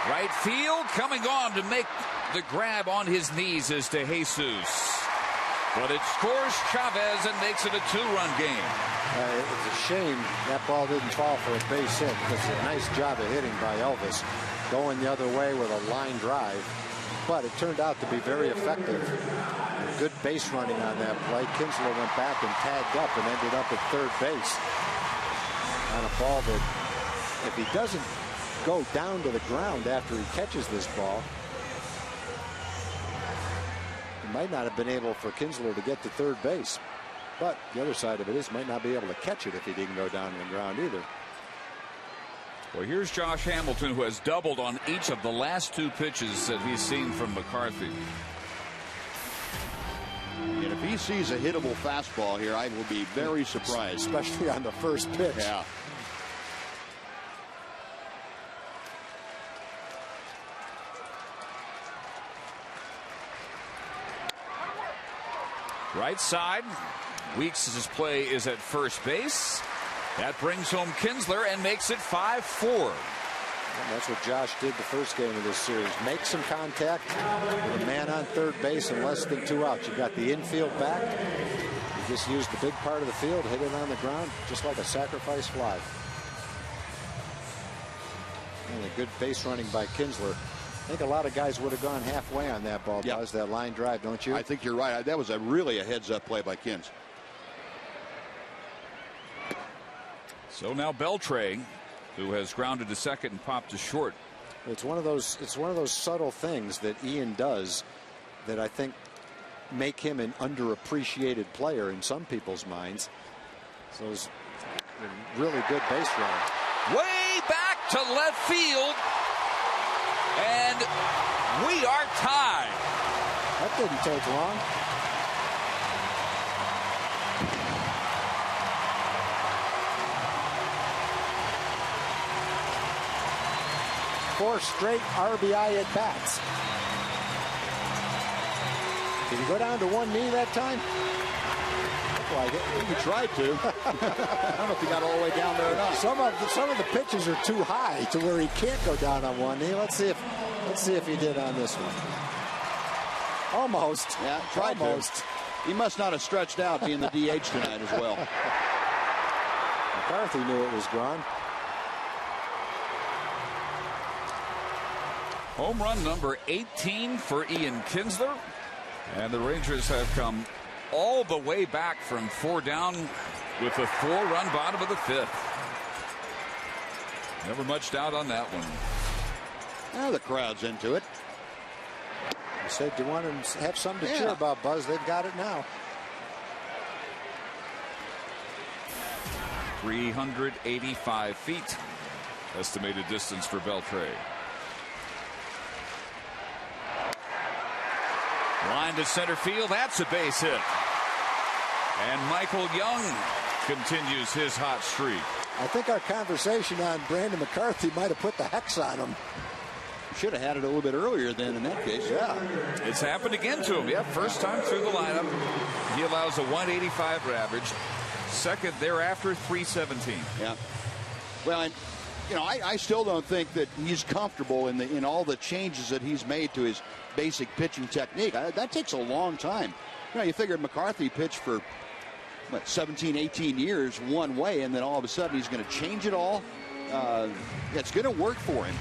Right field coming on to make the grab on his knees is De Jesus. But it scores Chavez and makes it a 2-run game. It's a shame that ball didn't fall for a base hit, because it's a nice job of hitting by Elvis, going the other way with a line drive. But it turned out to be very effective. Good base running on that play. Kinsler went back and tagged up and ended up at third base on a ball that, if he doesn't go down to the ground after he catches this ball, he might not have been able for Kinsler to get to third base. But the other side of it is, might not be able to catch it if he didn't go down to the ground either. Well, here's Josh Hamilton, who has doubled on each of the last 2 pitches that he's seen from McCarthy. And if he sees a hittable fastball here, I will be very surprised. Especially on the first pitch. Yeah. Right side. Weeks' play is at first base. That brings home Kinsler and makes it 5-4. And that's what Josh did the first game of this series. Make some contact with a man on third base and less than 2 outs. You got the infield back. You just used the big part of the field, hit it on the ground, just like a sacrifice fly. And a good base running by Kinsler. I think a lot of guys would have gone halfway on that ball, Buzz, that line drive, don't you? I think you're right. That was really a heads-up play by Kins. So now Beltre, who has grounded to second and popped to short. It's one of those subtle things that Ian does that I think make him an underappreciated player in some people's minds. So it's a really good base runner. Way back to left field. And we are tied. That didn't take long. Four straight RBI at bats. Did he go down to one knee that time? Looked like it. He tried to. I don't know if he got all the way down there or not. Some of the pitches are too high to where he can't go down on one knee. Let's see if he did on this one. Almost. Yeah, tried almost. To. He must not have stretched out being the DH tonight as well. McCarthy knew it was gone. Home run number 18 for Ian Kinsler. And the Rangers have come all the way back from 4 down with a 4-run bottom of the 5th. Never much doubt on that one. Now the crowd's into it. You said you want to have something to cheer about, Buzz. They've got it now. 385 feet. Estimated distance for Beltre. Line to center field. That's a base hit. And Michael Young continues his hot streak. I think our conversation on Brandon McCarthy might have put the hex on him. Should have had it a little bit earlier then in that case. Yeah. It's happened again to him. Yeah, first time through the lineup. He allows a 185 average. Second thereafter, 317. Yeah. Well, and you know, I still don't think that he's comfortable in all the changes that he's made to his basic pitching technique. That takes a long time. You know, you figured McCarthy pitched for 17, 18 years one way, and then all of a sudden he's going to change it all. It's going to work for him,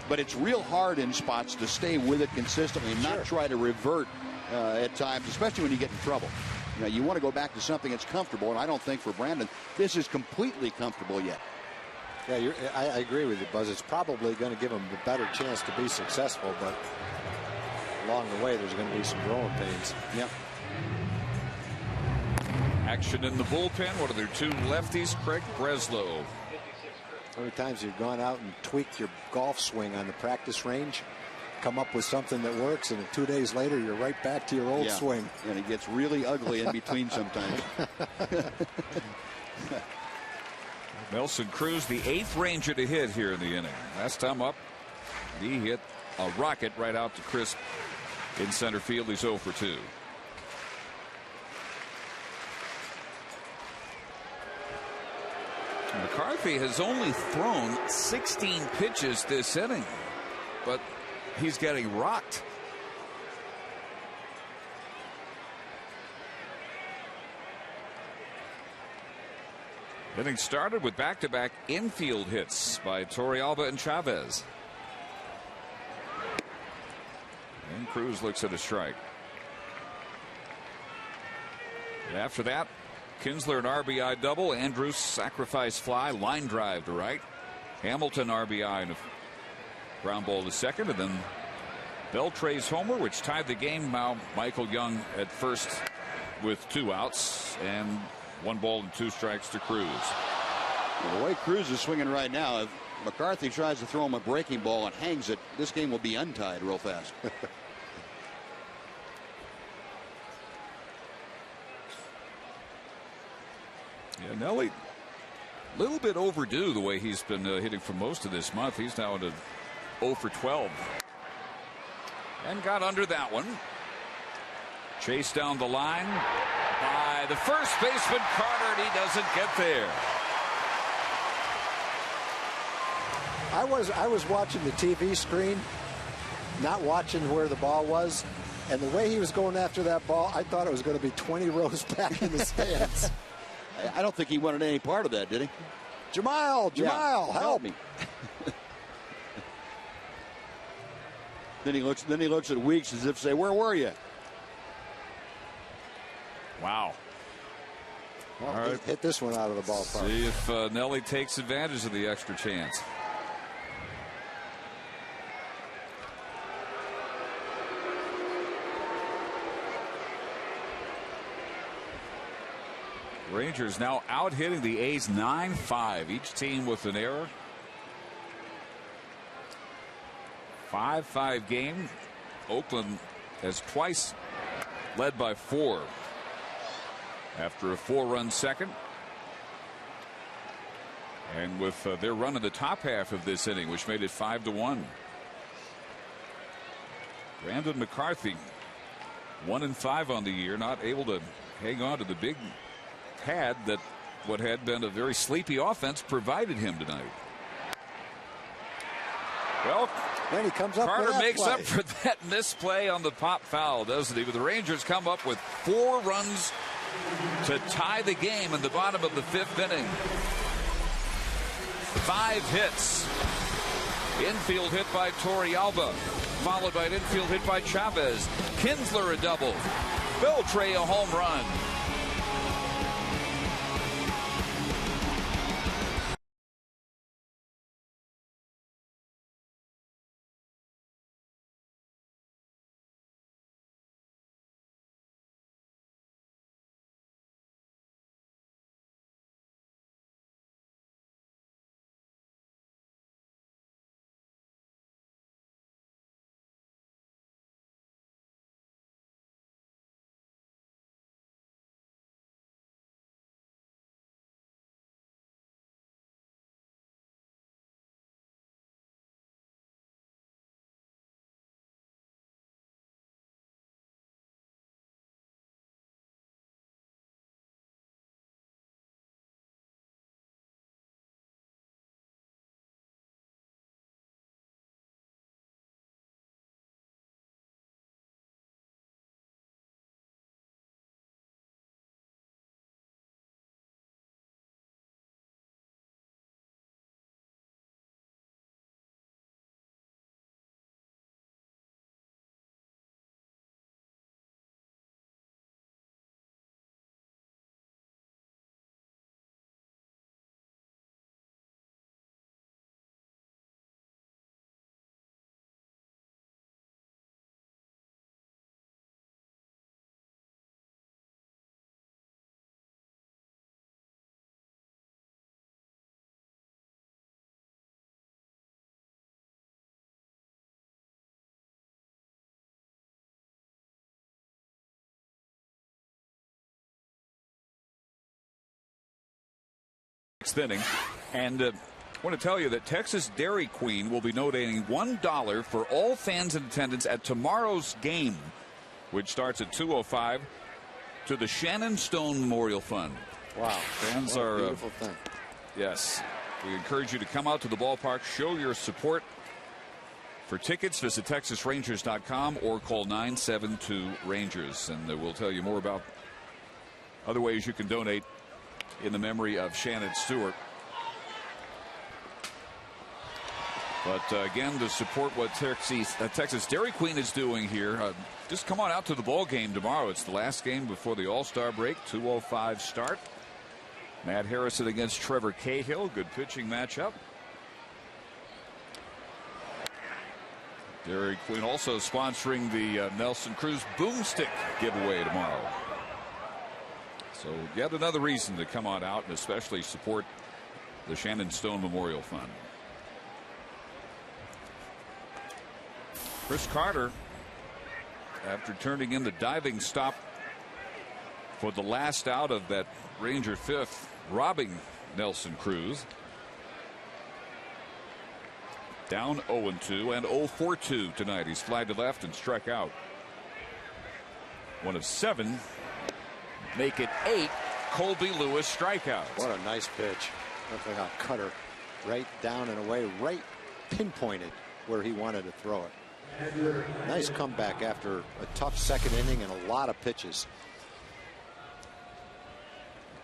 but it's real hard in spots to stay with it consistently and not try to revert at times, especially when you get in trouble. You know, you want to go back to something that's comfortable, and I don't think for Brandon this is completely comfortable yet. Yeah, I agree with you, Buzz. It's probably going to give him a better chance to be successful, but along the way there's going to be some growing pains. Yeah. Action in the bullpen. What are their 2 lefties? Craig Breslow. How many times you've gone out and tweaked your golf swing on the practice range, come up with something that works, and 2 days later you're right back to your old swing. And it gets really ugly in between sometimes. Nelson Cruz, the 8th Ranger to hit here in the inning. Last time up, he hit a rocket right out to Crisp in center field. He's 0 for 2. McCarthy has only thrown 16 pitches this inning, but he's getting rocked. Inning started with back-to-back infield hits by Torrealba and Chavez. And Cruz looks at a strike. And after that, Kinsler an RBI double. Andrews sacrifice fly, line drive to right. Hamilton RBI and a ground ball to second, and then Beltre's homer, which tied the game. Now Michael Young at first with 2 outs and 1 ball and 2 strikes to Cruz. Well, the way Cruz is swinging right now, if McCarthy tries to throw him a breaking ball and hangs it, this game will be untied real fast. Yeah, Nelly, a little bit overdue the way he's been hitting for most of this month. He's now at 0 for 12. And got under that one. Chased down the line by the first baseman Carter, and he doesn't get there. I was watching the TV screen, not watching where the ball was, and the way he was going after that ball, I thought it was going to be 20 rows back in the stands. I don't think he wanted any part of that, did he? Jamal, help me. Then he looks at Weeks as if to say, "Where were you?" Wow. Well, all right, hit this one out of the ballpark. See if Nelly takes advantage of the extra chance. Rangers now out hitting the A's 9-5. Each team with an error. 5-5 game. Oakland has twice led by 4 after a 4-run second. And with their run in the top half of this inning, which made it 5-1. Brandon McCarthy 1-5 on the year, not able to hang on to the big pad that what had been a very sleepy offense provided him tonight. Well, then he comes up Carter with that makes play. up for that misplay on the pop foul, doesn't he? But the Rangers come up with 4 runs to tie the game in the bottom of the 5th inning. 5 hits. Infield hit by Torrealba, followed by an infield hit by Chavez. Kinsler a double. Beltre a home run. Inning, and I want to tell you that Texas Dairy Queen will be donating $1 for all fans in attendance at tomorrow's game, which starts at 2:05, to the Shannon Stone Memorial Fund. Wow. Fans what a are beautiful thing. Yes. We encourage you to come out to the ballpark, show your support. For tickets, visit TexasRangers.com or call 972-RANGERS. And we'll tell you more about other ways you can donate in the memory of Shannon Stewart. But again, to support what Texas Dairy Queen is doing here, just come on out to the ball game tomorrow. It's the last game before the All-Star break. 2:05 start. Matt Harrison against Trevor Cahill. Good pitching matchup. Dairy Queen also sponsoring the Nelson Cruz Boomstick giveaway tomorrow. So yet another reason to come on out and especially support the Shannon Stone Memorial Fund. Chris Carter, after turning in the diving stop for the last out of that Ranger fifth, robbing Nelson Cruz. Down 0-2 and 0-4-2 tonight. He's flied to left and struck out. 1 of 7. Make it 8. Colby Lewis strikeouts. What a nice pitch. Looked like a cutter right down and away, right pinpointed where he wanted to throw it. Nice comeback after a tough second inning and a lot of pitches.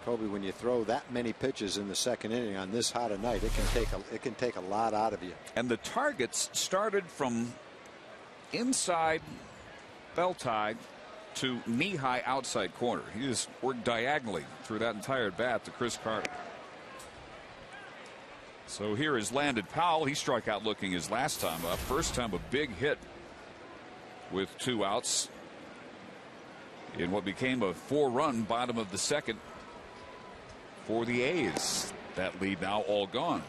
Colby, when you throw that many pitches in the second inning on this hot a night, it can take a lot out of you. And the targets started from inside belt high to knee high outside corner. He just worked diagonally through that entire bat to Chris Carter. So here is Landon Powell. He struck out looking his last time up. First time a big hit with 2 outs in what became a 4-run bottom of the second for the A's. That lead now all gone.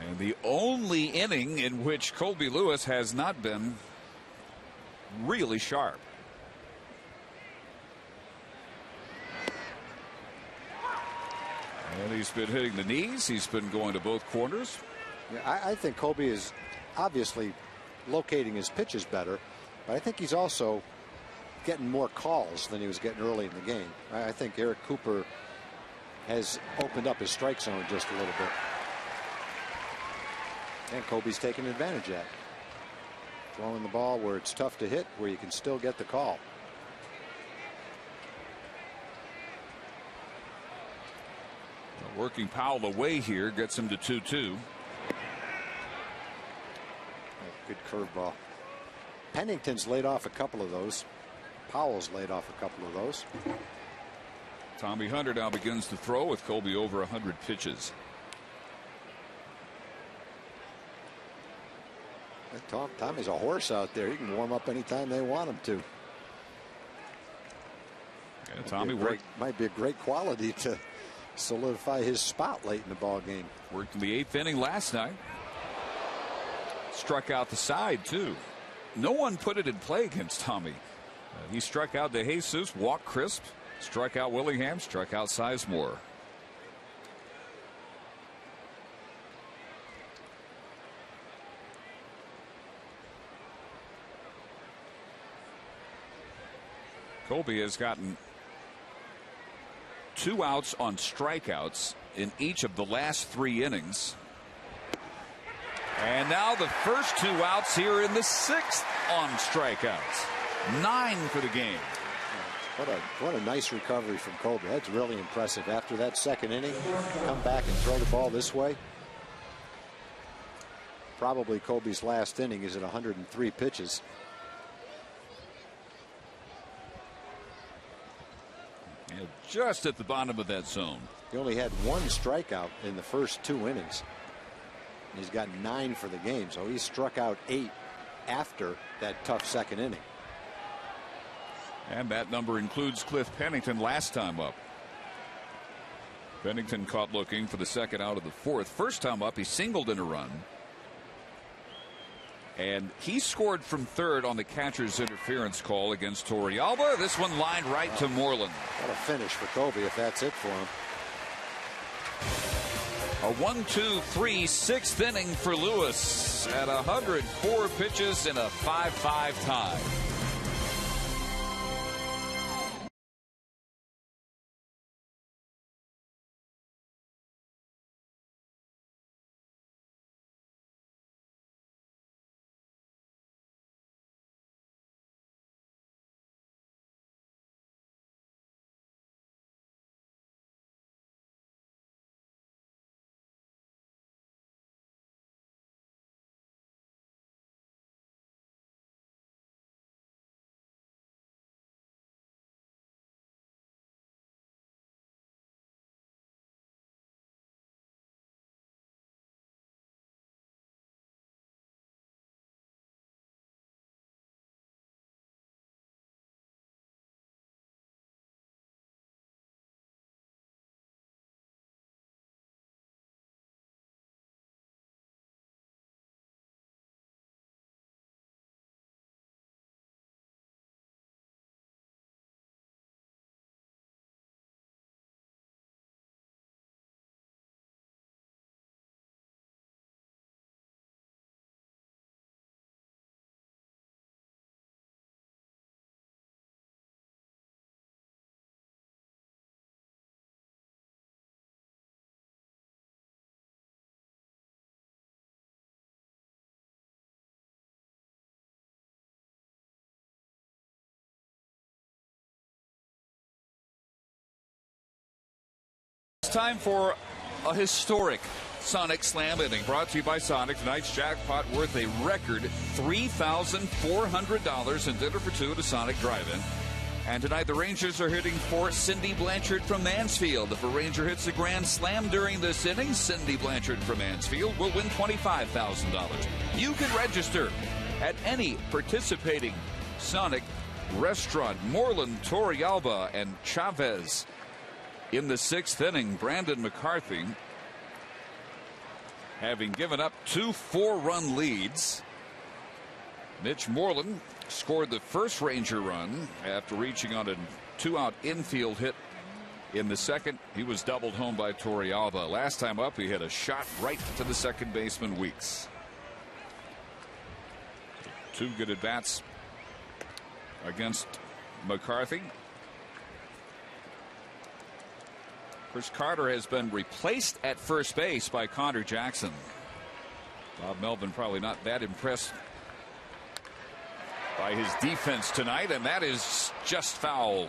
And the only inning in which Colby Lewis has not been really sharp. And he's been hitting the knees. He's been going to both corners. Yeah, I think Colby is obviously locating his pitches better, but I think he's also getting more calls than he was getting early in the game. I think Eric Cooper has opened up his strike zone just a little bit. And Colby's taking advantage of that. Throwing the ball where it's tough to hit, where you can still get the call. Working Powell away here gets him to 2-2. Good curveball. Pennington's laid off a couple of those. Powell's laid off a couple of those. Tommy Hunter now begins to throw with Colby over 100 pitches. Tommy's a horse out there. He can warm up anytime they want him to. Yeah, Tommy might be a great quality to solidify his spot late in the ball game. Worked in the 8th inning last night. Struck out the side too. No one put it in play against Tommy. He struck out DeJesus, walked Crisp, struck out Willingham, struck out Sizemore. Colby has gotten 2 outs on strikeouts in each of the last 3 innings. And now the first 2 outs here in the 6th on strikeouts. 9 for the game. What a nice recovery from Colby. That's really impressive. After that second inning, come back and throw the ball this way. Probably Colby's last inning is at 103 pitches. Yeah, just at the bottom of that zone. He only had 1 strikeout in the first 2 innings. He's got 9 for the game, so he struck out 8 after that tough second inning. And that number includes Cliff Pennington last time up. Pennington caught looking for the second out of the 4th. First time up, he singled in a run. And he scored from third on the catcher's interference call against Torrealba. This one lined right to Moreland. What a finish for Kobe if that's it for him. A 1-2-3 sixth inning for Lewis at 104 pitches in a 5-5 tie. Time for a historic Sonic Slam inning brought to you by Sonic. Tonight's jackpot worth a record $3,400 and dinner for two at a Sonic Drive-In. And tonight the Rangers are hitting for Cindy Blanchard from Mansfield. If a Ranger hits a grand slam during this inning, Cindy Blanchard from Mansfield will win $25,000. You can register at any participating Sonic restaurant. Moreland, Torrealba, and Chavez. In the sixth inning, Brandon McCarthy, having given up two 4-run leads. Mitch Moreland scored the first Ranger run after reaching on a 2-out infield hit in the second. He was doubled home by Torrealba. Last time up, he had a shot right to the second baseman, Weeks. Two good at-bats against McCarthy. Chris Carter has been replaced at first base by Connor Jackson. Bob Melvin probably not that impressed by his defense tonight, and that is just foul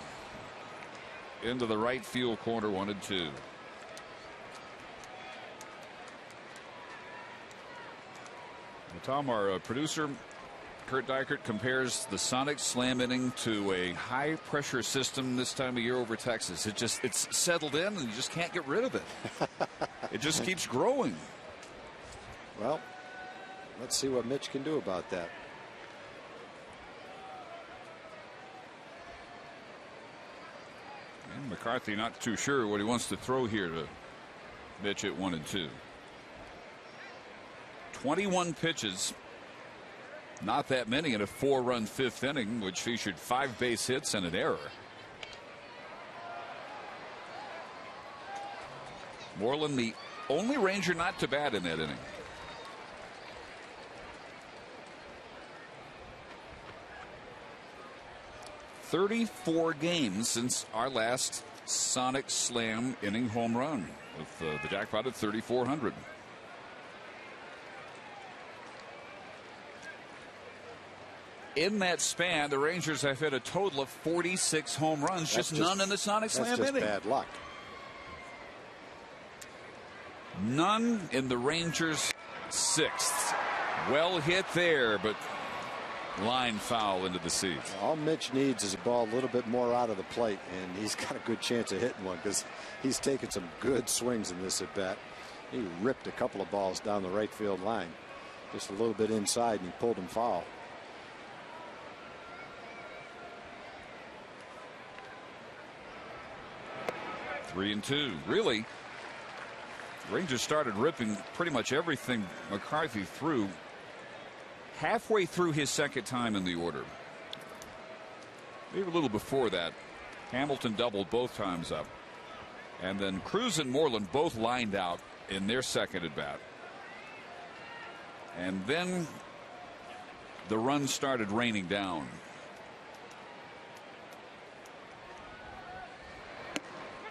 into the right field corner, 1-2. Tom, our producer, Kurt Dykert, compares the Sonic Slam inning to a high pressure system this time of year over Texas. It's settled in and you just can't get rid of it. It just keeps growing. Well, let's see what Mitch can do about that. And McCarthy not too sure what he wants to throw here to Mitch at 1-2. 21 pitches. Not that many in a 4-run fifth inning, which featured 5 base hits and an error. Moreland, the only Ranger not to bat in that inning. "34 games since our last Sonic Slam inning home run, with the jackpot at 3,400. In that span, the Rangers have hit a total of 46 home runs, just none in the Sonic Slam that's inning. Just bad luck. None in the Rangers' sixth. Well hit there, but line foul into the seats. All Mitch needs is a ball a little bit more out of the plate, and he's got a good chance of hitting one because he's taken some good swings in this at bat. He ripped a couple of balls down the right field line, just a little bit inside, and he pulled them foul. Three and two. Really, Rangers started ripping pretty much everything McCarthy threw halfway through his second time in the order. Maybe a little before that. Hamilton doubled both times up. And then Cruz and Moreland both lined out in their second at bat. And then the runs started raining down.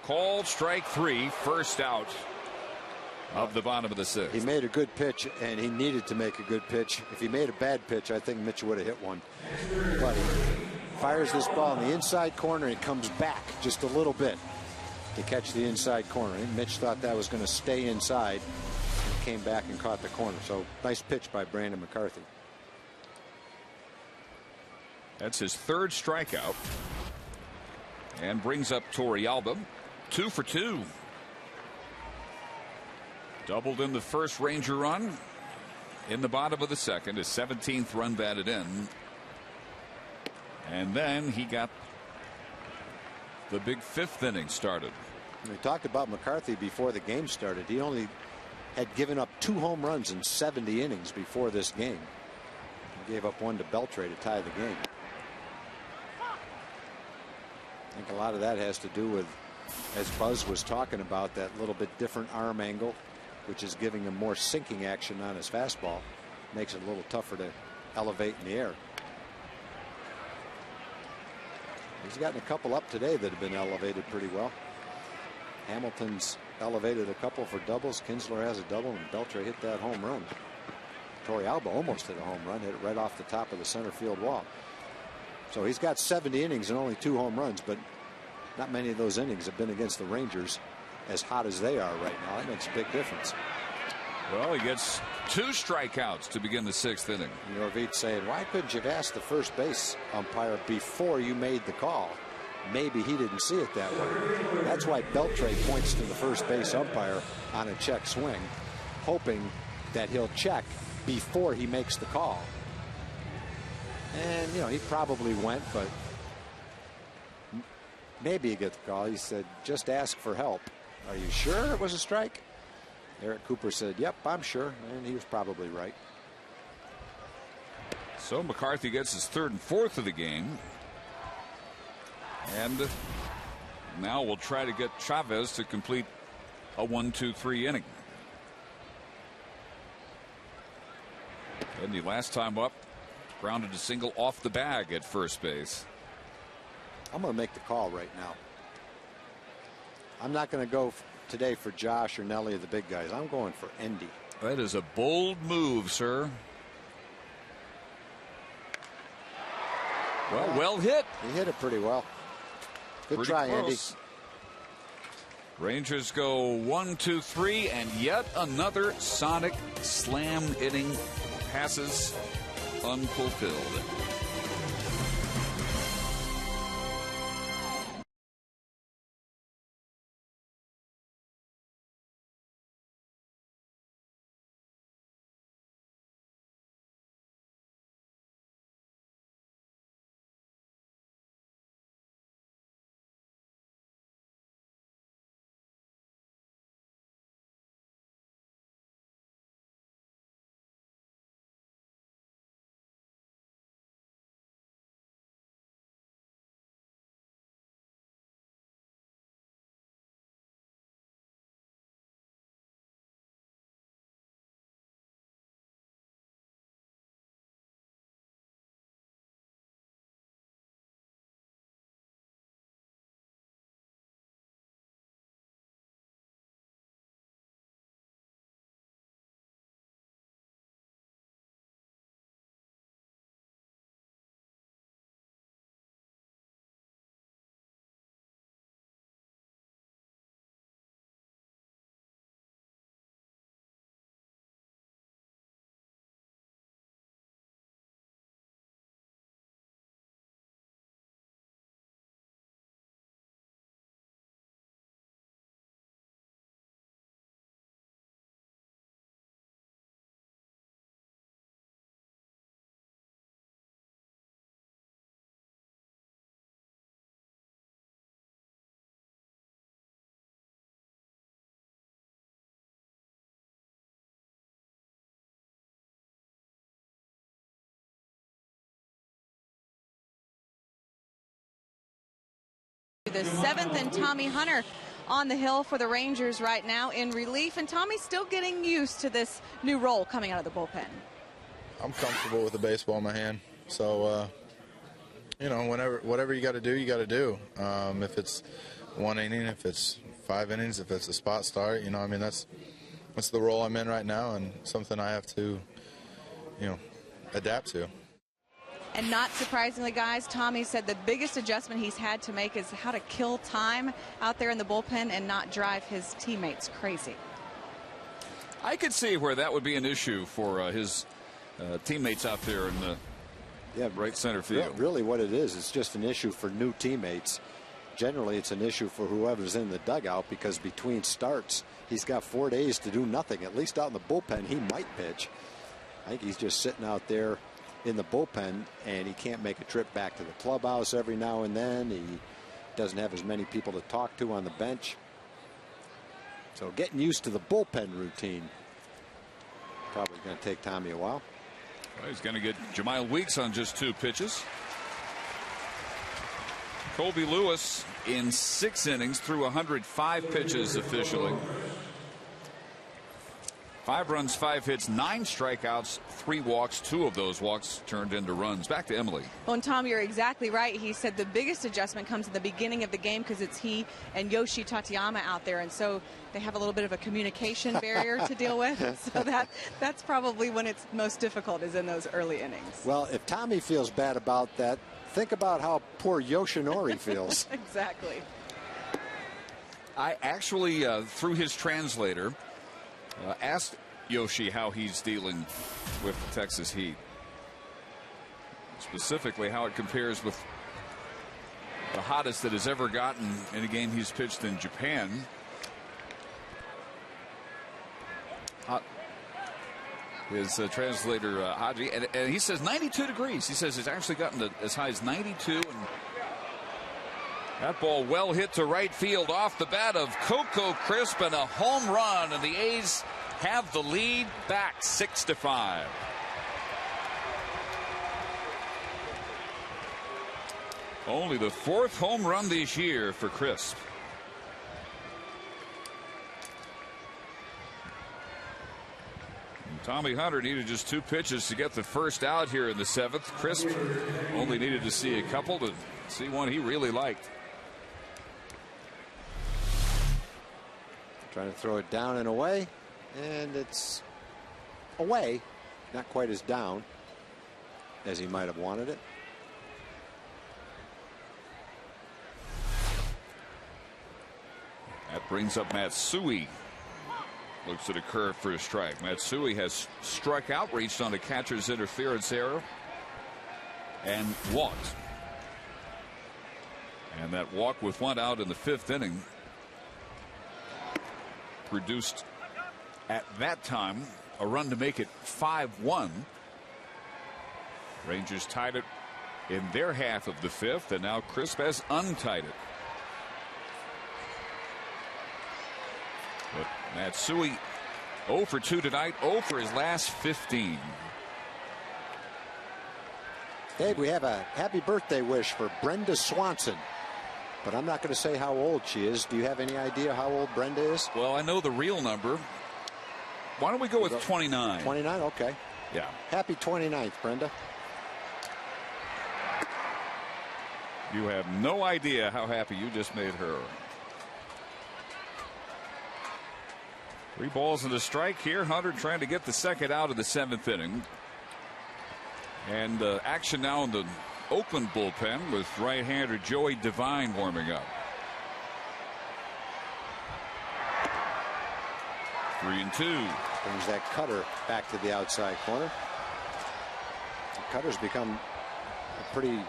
Called strike 3, first out of the bottom of the sixth. He made a good pitch, and he needed to make a good pitch. If he made a bad pitch, I think Mitch would have hit one. But he fires this ball in the inside corner, and it comes back just a little bit to catch the inside corner. And Mitch thought that was going to stay inside, and came back and caught the corner. So nice pitch by Brandon McCarthy. That's his third strikeout, and brings up Torrealba. 2 for 2. Doubled in the first Ranger run in the bottom of the second. His 17th run batted in. And then he got the big 5th inning started. We talked about McCarthy before the game started. He only had given up 2 home runs in 70 innings before this game. He gave up one to Beltre to tie the game. I think a lot of that has to do with, as Buzz was talking about, that little bit different arm angle, which is giving him more sinking action on his fastball. Makes it a little tougher to elevate in the air. He's gotten a couple up today that have been elevated pretty well. Hamilton's elevated a couple for doubles. Kinsler has a double, and Beltre hit that home run. Torrealba almost hit a home run, hit it right off the top of the center field wall. So he's got 70 innings and only 2 home runs, but not many of those innings have been against the Rangers as hot as they are right now. That makes a big difference. Well, he gets 2 strikeouts to begin the 6th inning. Norvit's saying, why couldn't you have asked the first base umpire before you made the call? Maybe he didn't see it that way. That's why Beltre points to the first base umpire on a check swing, hoping that he'll check before he makes the call. And, you know, he probably went, but maybe he gets the call. He said, just ask for help. Are you sure it was a strike? Eric Cooper said, yep, I'm sure. And he was probably right. So McCarthy gets his 3rd and 4th of the game. And now we'll try to get Chavez to complete a 1-2-3 inning. And the last time up, grounded a single off the bag at first base. I'm going to make the call right now. I'm not going to go today for Josh or Nelly or the big guys. I'm going for Endy. That is a bold move, sir. Well hit. He hit it pretty well. Good try, Andy. Rangers go 1-2-3, and yet another Sonic slam inning passes unfulfilled. the 7th, and Tommy Hunter on the hill for the Rangers right now in relief. And Tommy's still getting used to this new role coming out of the bullpen. I'm comfortable with the baseball in my hand, so you know, whatever you got to do, you got to do. If it's 1 inning, if it's 5 innings, if it's a spot start, you know, I mean, that's the role I'm in right now, and something I have to, you know, adapt to. And not surprisingly, guys, Tommy said the biggest adjustment he's had to make is how to kill time out there in the bullpen and not drive his teammates crazy. I could see where that would be an issue for his teammates out there in the right center field. Really what it is, it's just an issue for new teammates. Generally, it's an issue for whoever's in the dugout, because between starts, he's got 4 days to do nothing. At least out in the bullpen, he might pitch. I think he's just sitting out there in the bullpen, and he can't make a trip back to the clubhouse every now and then. He doesn't have as many people to talk to on the bench. So getting used to the bullpen routine probably going to take Tommy a while. Well, he's going to get Jemile Weeks on just 2 pitches. Colby Lewis in 6 innings threw 105 pitches officially. 5 runs, 5 hits, 9 strikeouts, 3 walks. 2 of those walks turned into runs. Back to Emily. Well, and Tom, you're exactly right. He said the biggest adjustment comes in the beginning of the game because it's he and Yoshi Tateyama out there, and so they have a little bit of a communication barrier to deal with. So that's probably when it's most difficult, is in those early innings. Well, if Tommy feels bad about that, think about how poor Yoshinori feels. Exactly. I actually, through his translator, asked Yoshi how he's dealing with the Texas Heat. Specifically, how it compares with the hottest that has ever gotten in a game he's pitched in Japan. His translator, Haji, and he says 92 degrees. He says it's actually gotten to as high as 92. And that ball well hit to right field off the bat of Coco Crisp, and a home run, and the A's have the lead back 6-5. Only the 4th home run this year for Crisp. And Tommy Hunter needed just 2 pitches to get the first out here in the 7th. Crisp only needed to see a couple to see one he really liked. Trying to throw it down and away, and it's away, not quite as down as he might have wanted it. That brings up Matsui. Looks at a curve for a strike. Matsui has struck out, reached on a catcher's interference error, and walked. And that walk with 1 out in the 5th inning produced at that time a run to make it 5-1. Rangers tied it in their half of the 5th, and now Crisp has untied it. But Matsui 0 for 2 tonight, 0 for his last 15. Dave, we have a happy birthday wish for Brenda Swanson, but I'm not going to say how old she is. Do you have any idea how old Brenda is? Well, I know the real number. Why don't we go with 29? 29, okay. Yeah. Happy 29th, Brenda. You have no idea how happy you just made her. 3 balls and a strike here. Hunter trying to get the 2nd out of the 7th inning. And action now in the Oakland bullpen with right-hander Joey Devine warming up. 3-2. Brings that cutter back to the outside corner. The cutter's become a pretty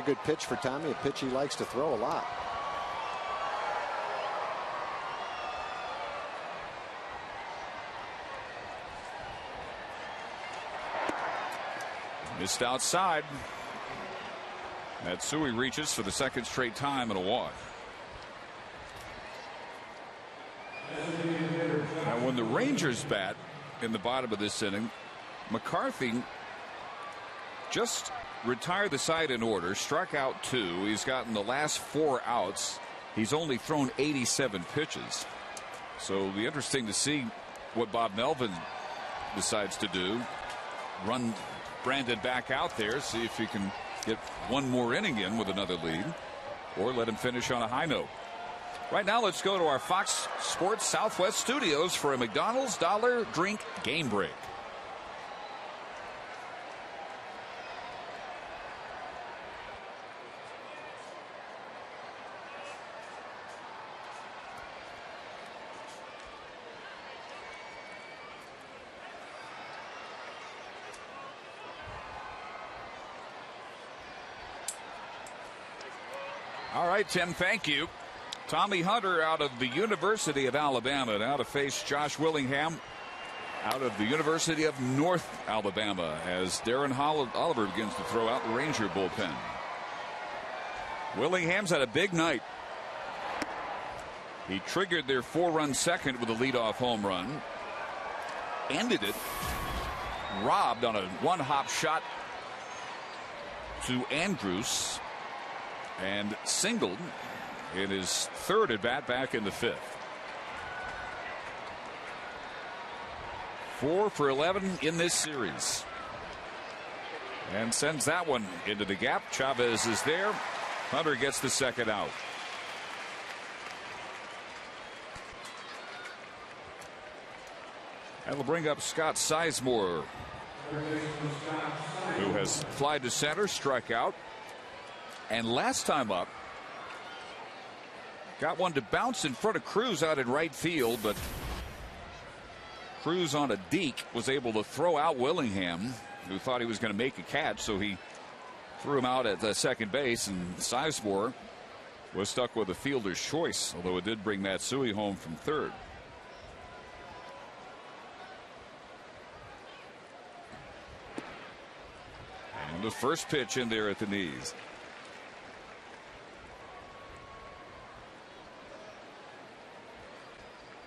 good pitch for Tommy, a pitch he likes to throw a lot. Missed outside. Matsui reaches for the 2nd straight time and a walk. Now when the Rangers bat in the bottom of this inning, McCarthy just retired the side in order, struck out 2. He's gotten the last 4 outs. He's only thrown 87 pitches. So it'll be interesting to see what Bob Melvin decides to do. Run Brandon back out there, see if he can get one more inning in with another lead, or let him finish on a high note. Right now, let's go to our Fox Sports Southwest studios for a McDonald's Dollar Drink game break. All right, Tim, thank you. Tommy Hunter out of the University of Alabama now to face Josh Willingham out of the University of North Alabama as Darren Oliver begins to throw out the Ranger bullpen. Willingham's had a big night. He triggered their 4-run second with a leadoff home run. Ended it. Robbed on a one-hop shot to Andrews. And singled in his 3rd at bat back in the 5th. 4 for 11 in this series. And sends that one into the gap. Chavez is there. Hunter gets the second out. That'll bring up Scott Sizemore, who has flied to center, struck out. And last time up, got one to bounce in front of Cruz out in right field, but Cruz on a deke was able to throw out Willingham, who thought he was going to make a catch, so he threw him out at the second base, and Sizemore was stuck with a fielder's choice, although it did bring Matsui home from 3rd. And the first pitch in there at the knees.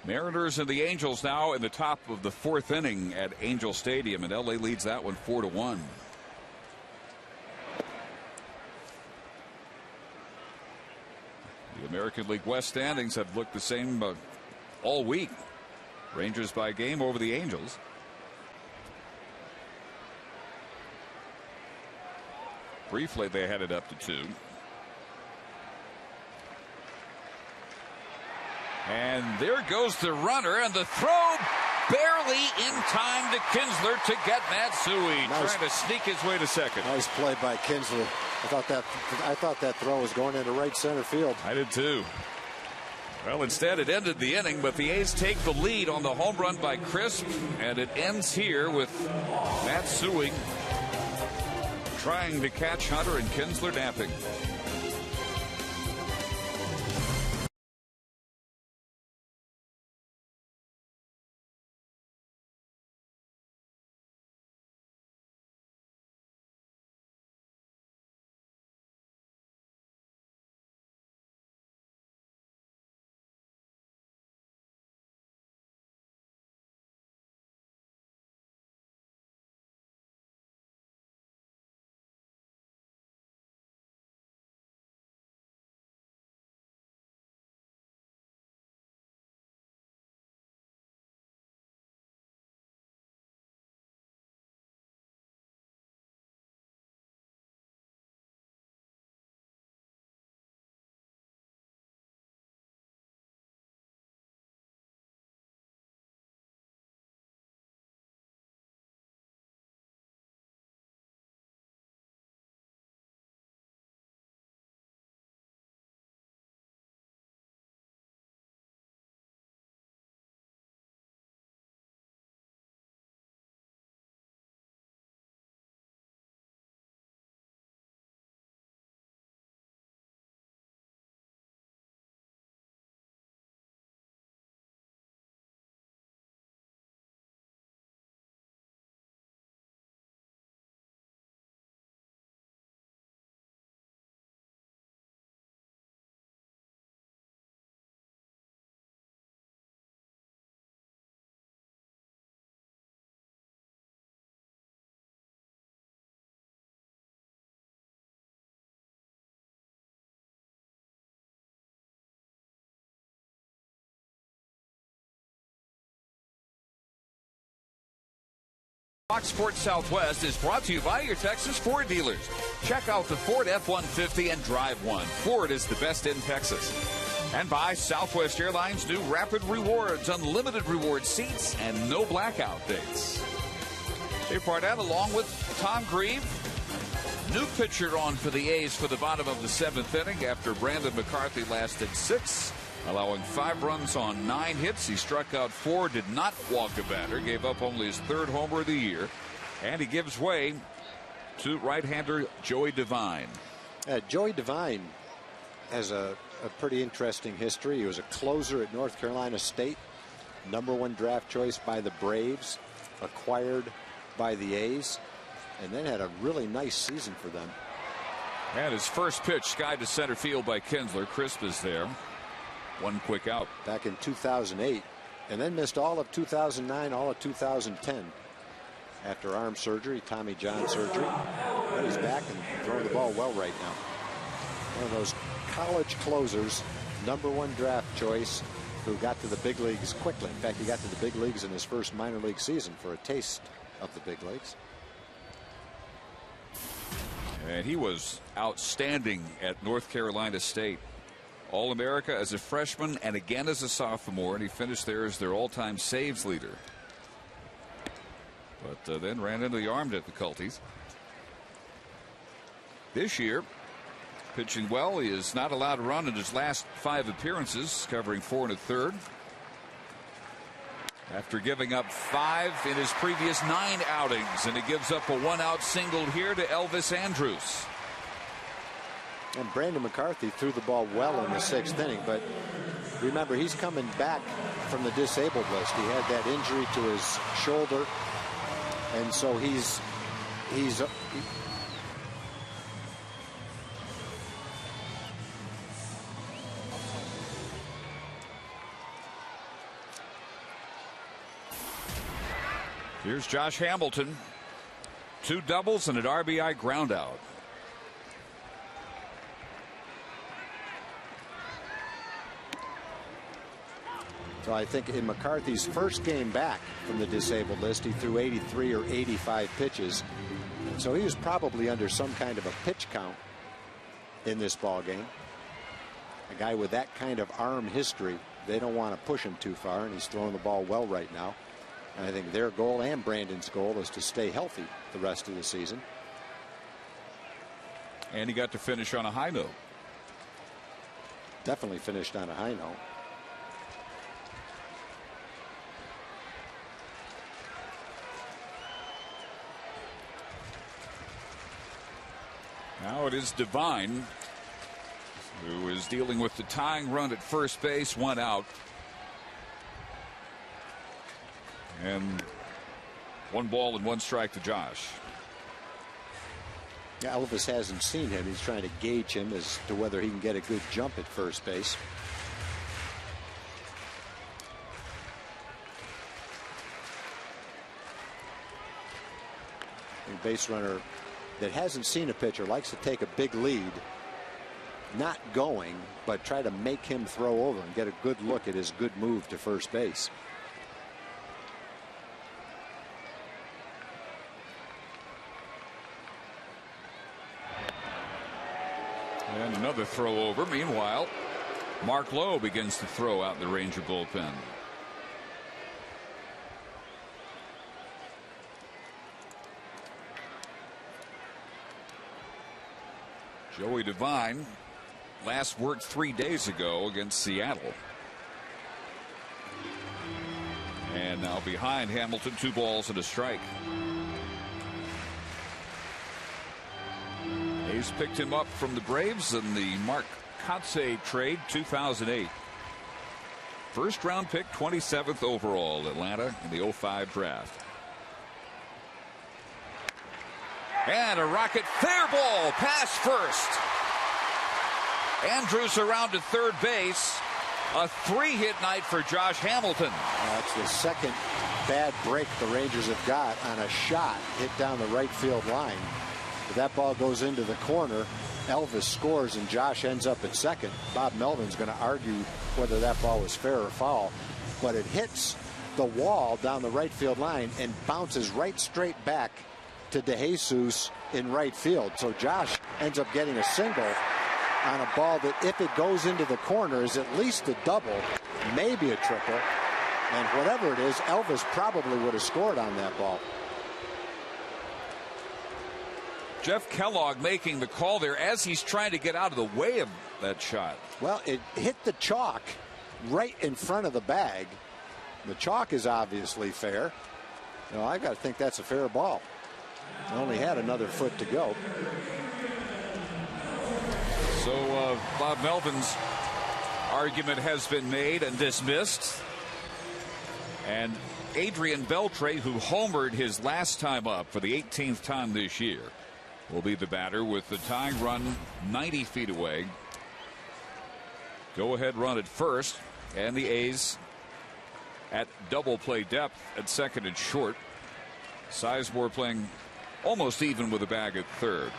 Mariners and the Angels now in the top of the 4th inning at Angel Stadium, and LA leads that one 4-1. The American League West standings have looked the same all week. Rangers by game over the Angels. Briefly they had it up to 2. And there goes the runner, and the throw barely in time to Kinsler to get Matsui, trying to sneak his way to second. Nice play by Kinsler. I thought that throw was going into right center field. I did too. Well, instead it ended the inning, but the A's take the lead on the home run by Crisp, and it ends here with Matsui trying to catch Hunter and Kinsler napping. Fox Sports Southwest is brought to you by your Texas Ford dealers. Check out the Ford F-150 and drive one. Ford is the best in Texas. And by Southwest Airlines' new Rapid Rewards, unlimited reward seats, and no blackout dates. Dave Barnett along with Tom Grieve. New pitcher on for the A's for the bottom of the 7th inning after Brandon McCarthy lasted 6, allowing 5 runs on 9 hits. He struck out 4, did not walk a batter, gave up only his 3rd homer of the year, and he gives way to right-hander Joey Devine. Joey Devine has a pretty interesting history. He was a closer at North Carolina State, #1 draft choice by the Braves, acquired by the A's, and then had a really nice season for them. And his first pitch skied to center field by Kinsler. Crisp is there. 1 quick out. Back in 2008, and then missed all of 2009, all of 2010 after arm surgery, Tommy John surgery. But he's back and throwing the ball well right now. One of those college closers, #1 draft choice, who got to the big leagues quickly. In fact, he got to the big leagues in his first minor league season for a taste of the big leagues. And he was outstanding at North Carolina State. All-America as a freshman and again as a sophomore, and he finished there as their all-time saves leader. But then ran into the arm difficulties. This year, pitching well. He is not allowed to run in his last 5 appearances, covering 4 1/3. After giving up 5 in his previous 9 outings, and he gives up a 1-out single here to Elvis Andrus. And Brandon McCarthy threw the ball well in the 6th inning, but remember, he's coming back from the disabled list. He had that injury to his shoulder, and so he's Here's Josh Hamilton. 2 doubles and an RBI ground out. So I think in McCarthy's first game back from the disabled list, he threw 83 or 85 pitches. So he was probably under some kind of a pitch count in this ball game. A guy with that kind of arm history, they don't want to push him too far, and he's throwing the ball well right now. And I think their goal and Brandon's goal is to stay healthy the rest of the season. And he got to finish on a high note. Definitely finished on a high note. Now it is Devine who is dealing with the tying run at first base, 1 out. And 1 ball and 1 strike to Josh. Yeah, Elvis hasn't seen him. He's trying to gauge him as to whether he can get a good jump at first base. A base runner that hasn't seen a pitcher likes to take a big lead, not going, but try to make him throw over and get a good look at his good move to first base. And another throw over. Meanwhile, Mark Lowe begins to throw out the Ranger bullpen. Joey Devine last worked 3 days ago against Seattle. And now behind Hamilton, 2 balls and a strike. A's picked him up from the Braves in the Mark Kotsay trade, 2008. First round pick, 27th overall, Atlanta in the 05 draft. And a rocket, fair ball, pass first. Andrus around to third base. A 3-hit night for Josh Hamilton. That's the second bad break the Rangers have got on a shot hit down the right field line. If that ball goes into the corner, Elvis scores and Josh ends up at second. Bob Melvin's going to argue whether that ball was fair or foul, but it hits the wall down the right field line and bounces right straight back to DeJesus in right field. So Josh ends up getting a single on a ball that, if it goes into the corner, is at least a double, maybe a triple. And whatever it is, Elvis probably would have scored on that ball. Jeff Kellogg making the call there as he's trying to get out of the way of that shot. Well, it hit the chalk right in front of the bag. The chalk is obviously fair. You know, I got to think that's a fair ball. Only had another foot to go. So Bob Melvin's argument has been made and dismissed. And Adrian Beltre, who homered his last time up for the 18th time this year, will be the batter with the tying run 90 feet away. Go ahead run at first, and the A's at double play depth at second and short. Sizemore playing almost even with the bag at third.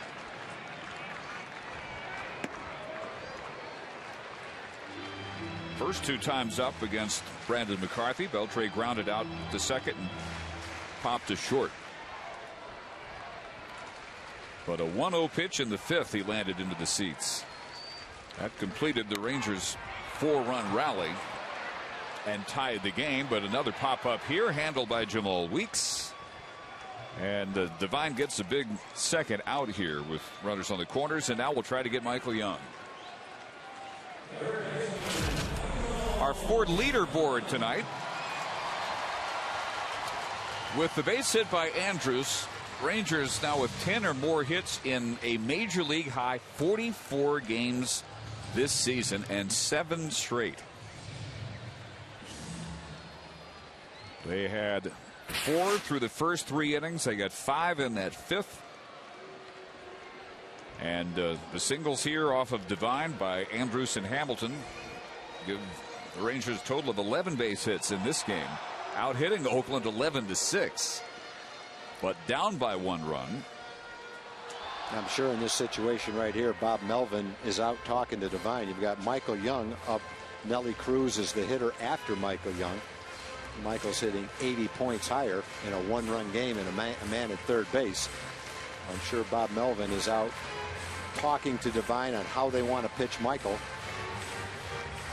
First two times up against Brandon McCarthy, Beltre grounded out to second and popped to short. But a 1-0 pitch in the fifth, he landed into the seats. That completed the Rangers' 4-run rally and tied the game. But another pop up here, handled by Jamal Weeks. And Devine gets a big second out here with runners on the corners. And now we'll try to get Michael Young. Our Ford leaderboard tonight, with the base hit by Andrus, Rangers now with 10 or more hits in a major league high 44 games this season, and 7 straight. They had 4 through the first 3 innings. They got 5 in that fifth. And the singles here off of Devine by Andrus and Hamilton give the Rangers a total of 11 base hits in this game, out hitting Oakland 11-6. But down by 1 run. I'm sure in this situation right here, Bob Melvin is out talking to Devine. You've got Michael Young up. Nelly Cruz is the hitter after Michael Young. Michael's hitting 80 points higher in a 1-run game and a man at third base. I'm sure Bob Melvin is out talking to Devine on how they want to pitch Michael.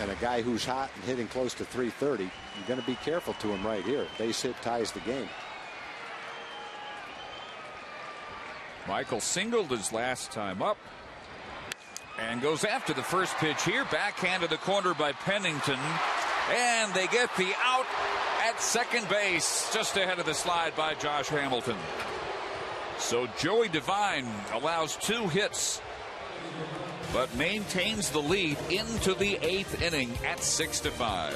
And a guy who's hot and hitting close to 330, you're going to be careful to him right here. Base hit ties the game. Michael singled his last time up and goes after the first pitch here. Backhand to the corner by Pennington, and they get the out at second base just ahead of the slide by Josh Hamilton. So Joey Devine allows 2 hits but maintains the lead into the 8th inning at 6-5.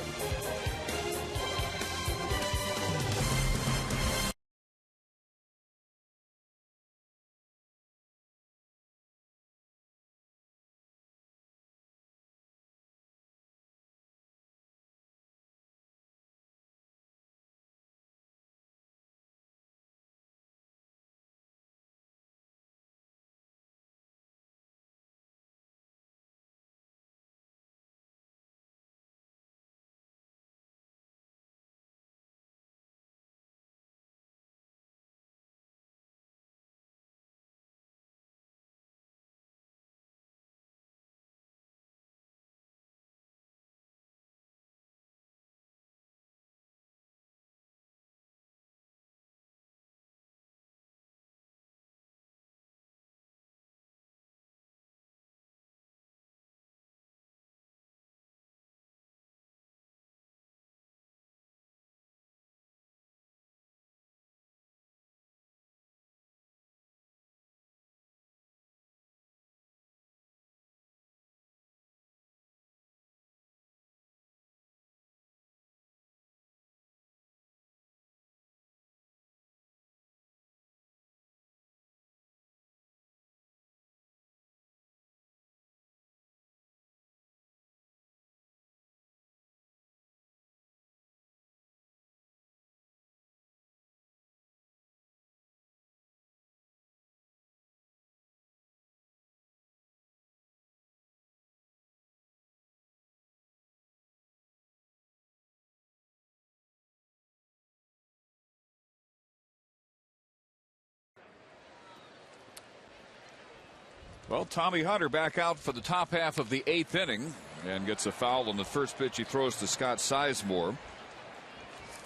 Well, Tommy Hunter back out for the top half of the 8th inning and gets a foul on the first pitch he throws to Scott Sizemore.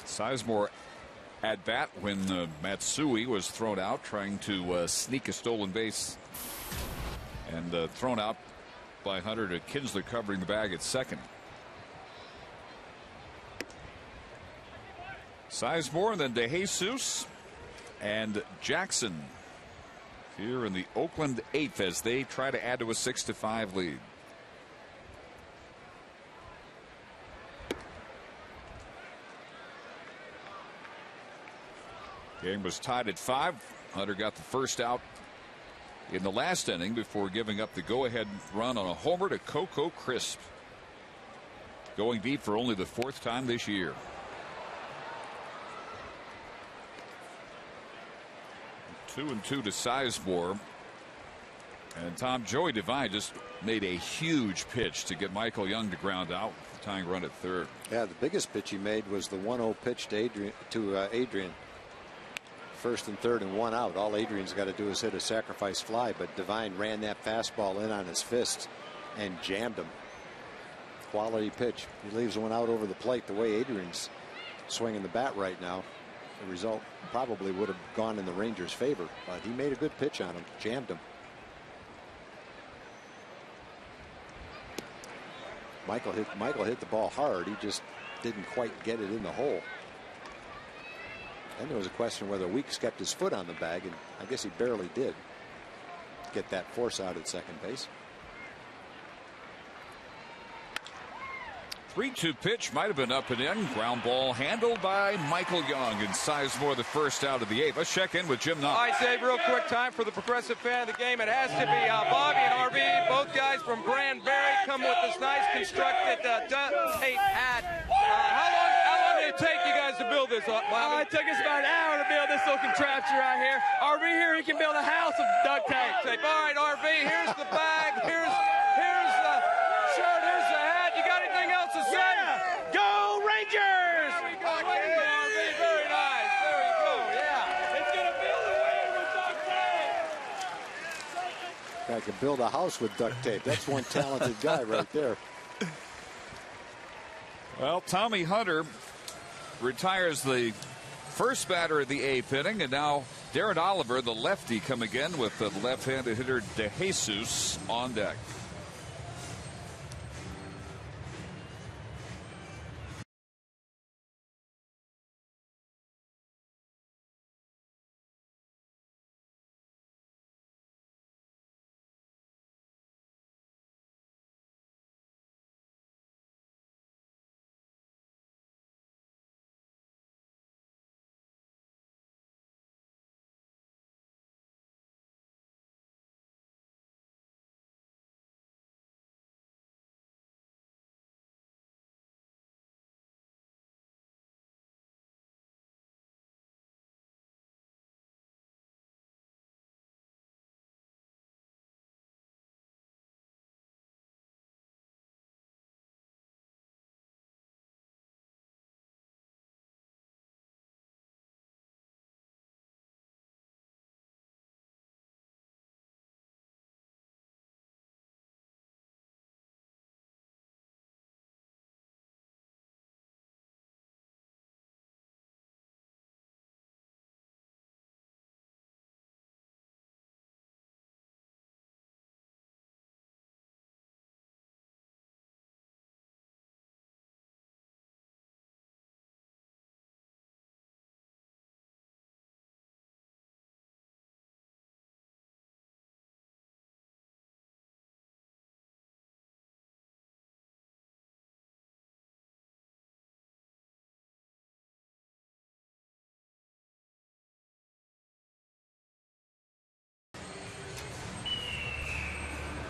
Sizemore at bat when Matsui was thrown out trying to sneak a stolen base, and thrown out by Hunter to Kinsler covering the bag at second. Sizemore, then DeJesus and Jackson here in the Oakland 8th as they try to add to a 6-5 lead. Game was tied at 5. Hunter got the first out in the last inning before giving up the go-ahead run on a homer to Coco Crisp, going deep for only the 4th time this year. Two and two to Sizemore. And Tom, Joey Devine just made a huge pitch to get Michael Young to ground out with the tying run at third. Yeah, the biggest pitch he made was the 1-0 pitch to Adrian. First and third and 1 out. All Adrian's got to do is hit a sacrifice fly, but Devine ran that fastball in on his fist and jammed him. Quality pitch. He leaves one out over the plate. The way Adrian's swinging the bat right now, the result probably would have gone in the Rangers' favor, but he made a good pitch on him, jammed him. Michael hit the ball hard. He just didn't quite get it in the hole. Then there was a question whether Weeks kept his foot on the bag, and I guess he barely did get that force out at second base. 3-2 pitch might have been up and in. Ground ball handled by Michael Young, and Sizemore the first out of the 8th. Let's check in with Jim Knox. All right, Dave, real quick time for the progressive fan of the game. It has to be Bobby and RV, both guys from Granbury, come with this nice constructed duct tape hat. How long did it take you guys to build this, Bobby? It took us about an hour to build this little contraption right here. RV here, he can build a house of duct tape. All right, RV, here's the bag, here's the shirt, here's the hat. You got anything else to say? Yeah. Go Rangers! There we go. RV, very nice. There we go. Yeah. It's gonna build a way with duct tape. Guy can build a house with duct tape. That's one talented guy right there. Well, Tommy Hunter retires the first batter of the 8th inning, and now Darren Oliver, the lefty, come again with the left-handed hitter DeJesus on deck.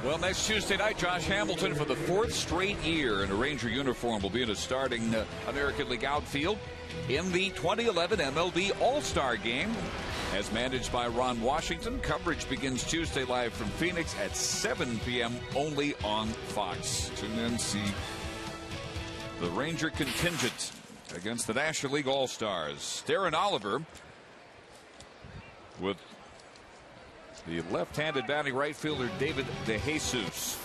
Well, next Tuesday night, Josh Hamilton, for the 4th straight year in a Ranger uniform, will be in a starting American League outfield in the 2011 MLB All-Star Game, as managed by Ron Washington. Coverage begins Tuesday live from Phoenix at 7 p.m. only on Fox. Tune in, see the Ranger contingent against the National League All-Stars. Darren Oliver with The left-handed batting right fielder David DeJesus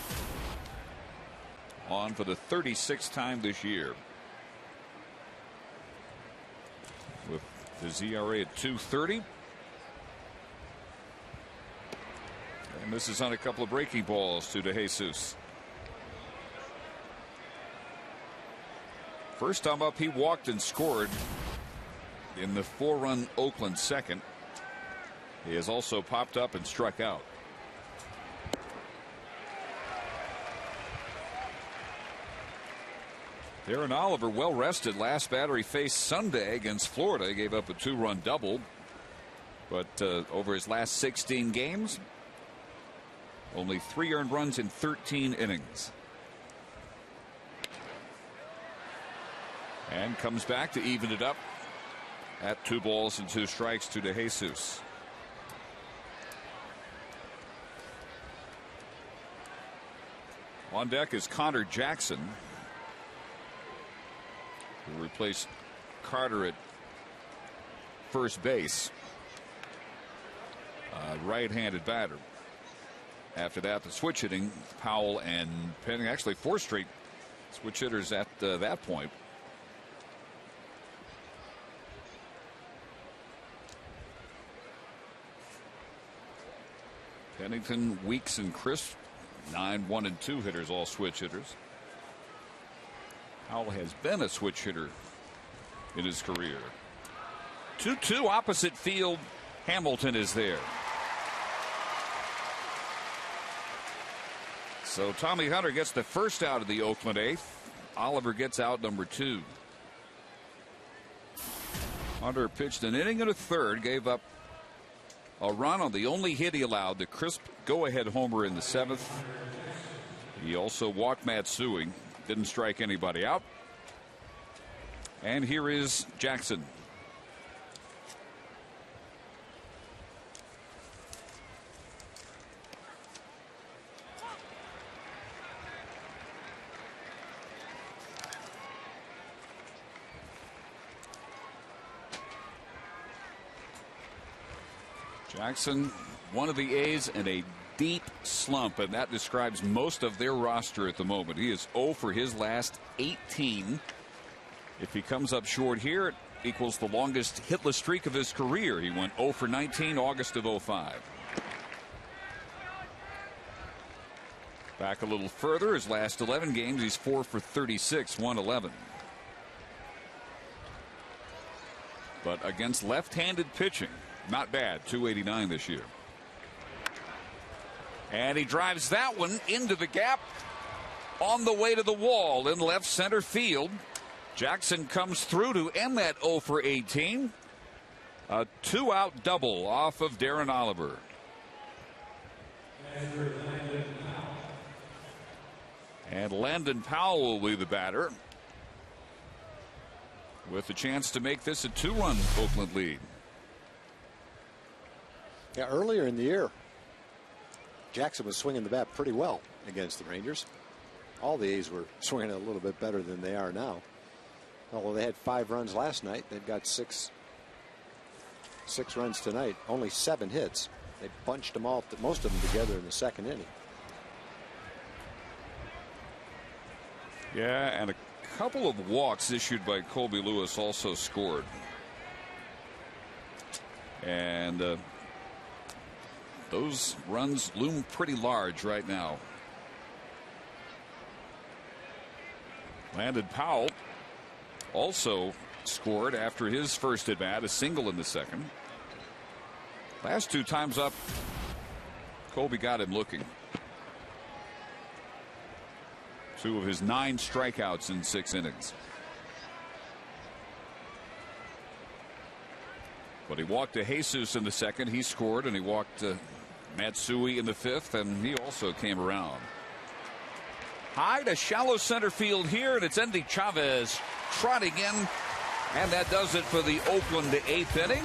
on for the 36th time this year, with his ERA at 2.30. And this is on a couple of breaking balls to DeJesus. First time up, he walked and scored in the 4-run Oakland second. He has also popped up and struck out. Darren Oliver, well rested. Last batter he faced Sunday against Florida. He gave up a 2-run double. But over his last 16 games, only 3 earned runs in 13 innings. And comes back to even it up at 2 balls and 2 strikes to DeJesus. On deck is Connor Jackson, who replaced Carter at first base. Right-handed batter. After that, the switch hitting, Powell and Penning, actually 4 straight switch hitters at that point. Pennington, Weeks, and Crisp, 9, 1, and 2 hitters, all switch hitters. Powell has been a switch hitter in his career. 2-2 opposite field. Hamilton is there. So Tommy Hunter gets the first out of the Oakland 8th. Oliver gets out number 2. Hunter pitched an inning and a third, gave up a run on the only hit he allowed, the crisp go-ahead homer in the 7th. He also walked Matsui, didn't strike anybody out. And here is Jackson. Jackson, one of the A's in a deep slump, and that describes most of their roster at the moment. He is 0 for his last 18. If he comes up short here, it equals the longest hitless streak of his career. He went 0 for 19 August of 05. Back a little further, his last 11 games, he's 4 for 36, 111. But against left-handed pitching, not bad, 289 this year. And he drives that one into the gap on the way to the wall in left center field. Jackson comes through to end that 0 for 18. A 2-out double off of Darren Oliver. And Landon Powell will be the batter, with a chance to make this a 2-run Oakland lead. Yeah, earlier in the year, Jackson was swinging the bat pretty well against the Rangers. All the A's were swinging a little bit better than they are now. Although they had 5 runs last night, they've got six runs tonight. Only 7 hits. They bunched them all, most of them together in the 2nd inning. Yeah, and a couple of walks issued by Colby Lewis also scored. And those runs loom pretty large right now. Landon Powell also scored after his first at bat, a single in the 2nd. Last 2 times up, Colby got him looking. 2 of his 9 strikeouts in 6 innings. But he walked DeJesus in the 2nd. He scored, and he walked Matsui in the 5th, and he also came around. High to shallow center field here, and it's Endy Chavez trotting in, and that does it for the Oakland 8th inning.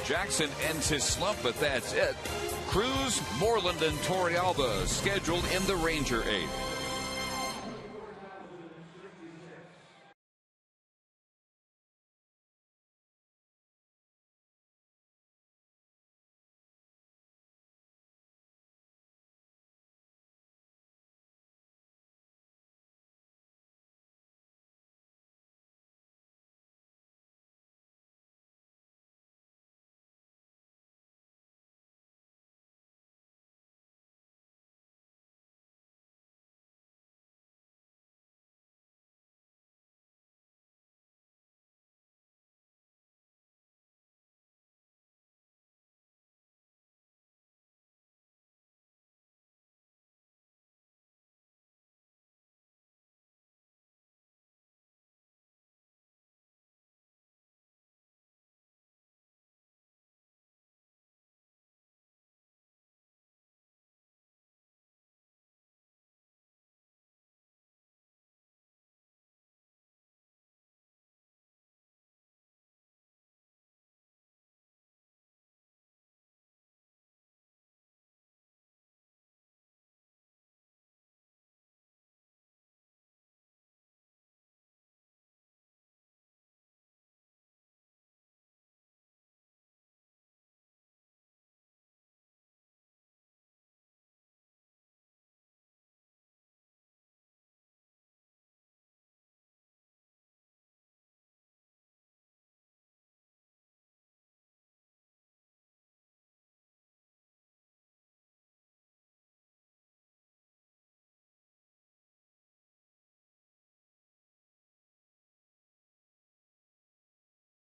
Jackson ends his slump, but that's it. Cruz, Moreland, and Torrealba scheduled in the Ranger 8th.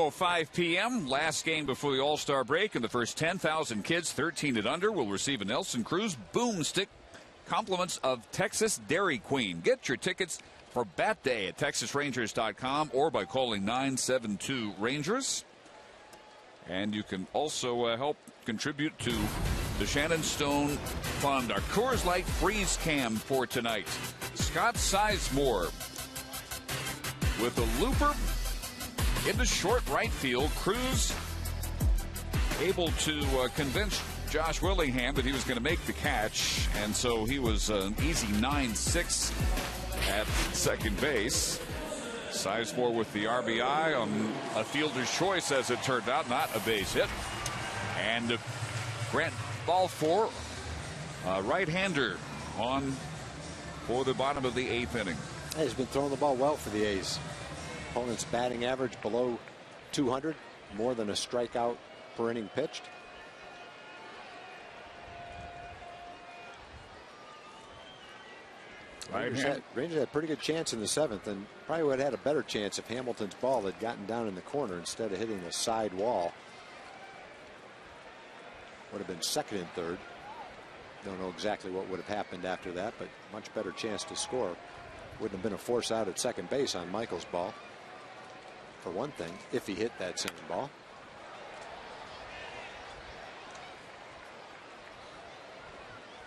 5 p.m. last game before the All-Star break, and the first 10,000 kids 13 and under will receive a Nelson Cruz boomstick, compliments of Texas Dairy Queen. Get your tickets for Bat Day at TexasRangers.com or by calling 972 Rangers. And you can also help contribute to the Shannon Stone Fund, our Coors Light Freeze Cam for tonight. Scott Sizemore with a looper into short right field. Cruz able to convince Josh Willingham that he was going to make the catch, and so he was an easy 9-6 at second base. Sizemore with the RBI on a fielder's choice, as it turned out, not a base hit. And Grant Balfour, right-hander, on for the bottom of the 8th inning. He's been throwing the ball well for the A's. Opponent's batting average below 200, more than a strikeout per inning pitched. Rangers had a pretty good chance in the 7th, and probably would have had a better chance if Hamilton's ball had gotten down in the corner instead of hitting the side wall. Would have been 2nd and 3rd. Don't know exactly what would have happened after that, but much better chance to score. Wouldn't have been a force out at second base on Michael's ball, for one thing, if he hit that same ball.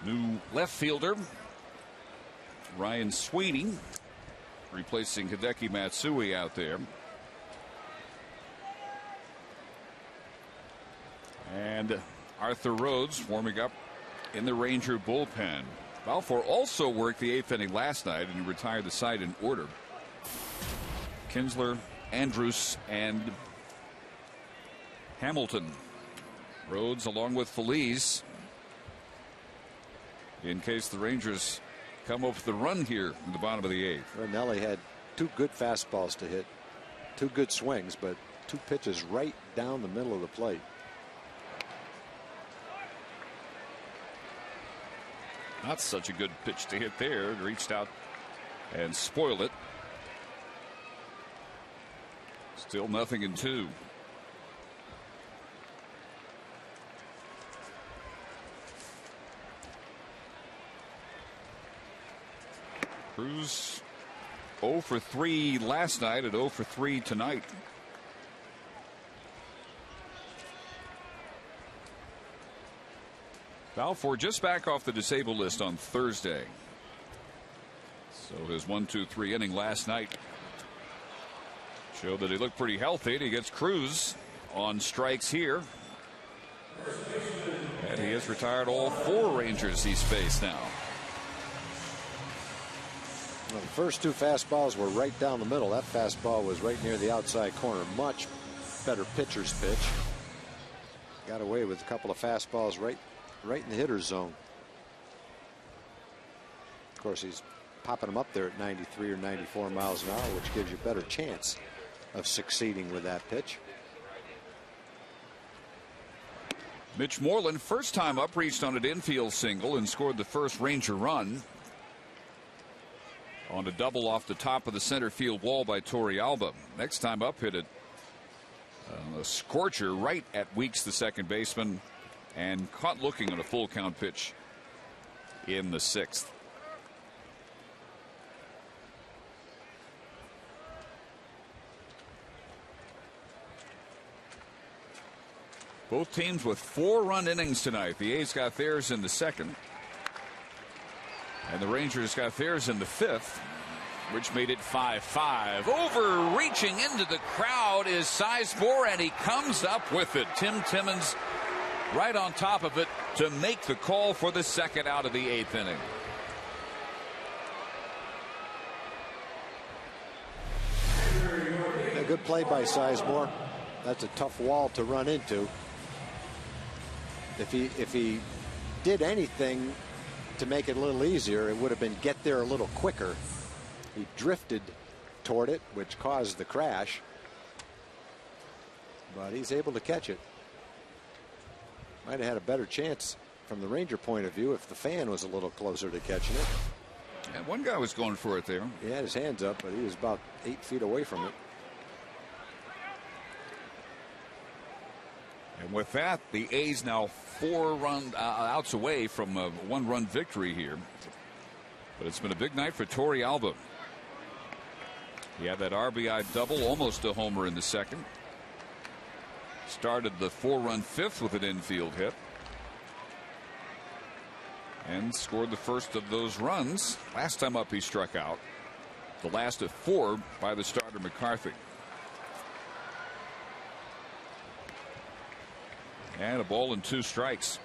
New left fielder Ryan Sweeney replacing Hideki Matsui out there. And Arthur Rhodes warming up in the Ranger bullpen. Balfour also worked the 8th inning last night, and he retired the side in order. Kinsler, Andrus, and Hamilton. Rhodes along with Feliz in case the Rangers come up with the run here in the bottom of the 8th. Ranelli had 2 good fastballs to hit, 2 good swings, but 2 pitches right down the middle of the plate. Not such a good pitch to hit there. It reached out and spoiled it. Still 0-2. Cruz 0 for 3 last night and 0 for 3 tonight. Balfour just back off the disabled list on Thursday. So his 1-2-3 inning last night showed that he looked pretty healthy. And he gets Cruz on strikes here. And he has retired all 4 Rangers he's faced now. Well, the first 2 fastballs were right down the middle. That fastball was right near the outside corner. Much better pitcher's pitch. Got away with a couple of fastballs right in the hitter's zone. Of course, he's popping them up there at 93 or 94 miles an hour, which gives you a better chance of succeeding with that pitch. Mitch Moreland, first time up, reached on an infield single and scored the first Ranger run on a double off the top of the center field wall by Torrealba. Next time up, hit it a scorcher right at Weeks, the second baseman, and caught looking on a full count pitch in the 6th. Both teams with 4-run innings tonight. The A's got theirs in the 2nd. And the Rangers got theirs in the 5th, which made it 5-5. Overreaching into the crowd is Sizemore, and he comes up with it. Tim Timmons right on top of it to make the call for the 2nd out of the 8th inning. A good play by Sizemore. That's a tough wall to run into. If he did anything to make it a little easier, it would have been get there a little quicker. He drifted toward it, which caused the crash, but he's able to catch it. Might have had a better chance from the Ranger point of view if the fan was a little closer to catching it. And one guy was going for it there. He had his hands up, but he was about 8 feet away from it. And with that, the A's now 4 outs away from a 1-run victory here. But it's been a big night for Torey Alba. He had that RBI double, almost a homer in the second. Started the 4-run fifth with an infield hit. And scored the first of those runs. Last time up he struck out. The last of 4 by the starter McCarthy. And a ball and 2 strikes.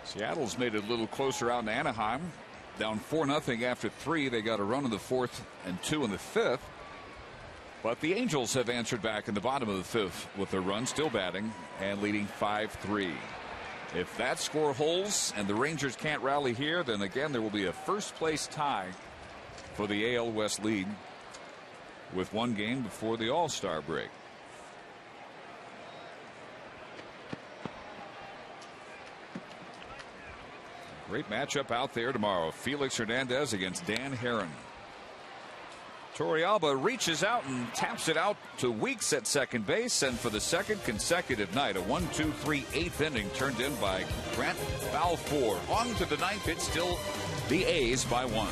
Seattle's made it a little closer out in Anaheim. Down 4-0 after 3. They got a run in the 4th and 2 in the 5th. But the Angels have answered back in the bottom of the 5th with a run, still batting and leading 5-3. If that score holds and the Rangers can't rally here, then again there will be a first-place tie for the AL West lead with 1 game before the All-Star break. Great matchup out there tomorrow. Felix Hernandez against Dan Herron. Torey Alba reaches out and taps it out to Weeks at second base, and for the second consecutive night, a 1-2-3 8th inning turned in by Grant Balfour. On to the 9th. It's still the A's by 1.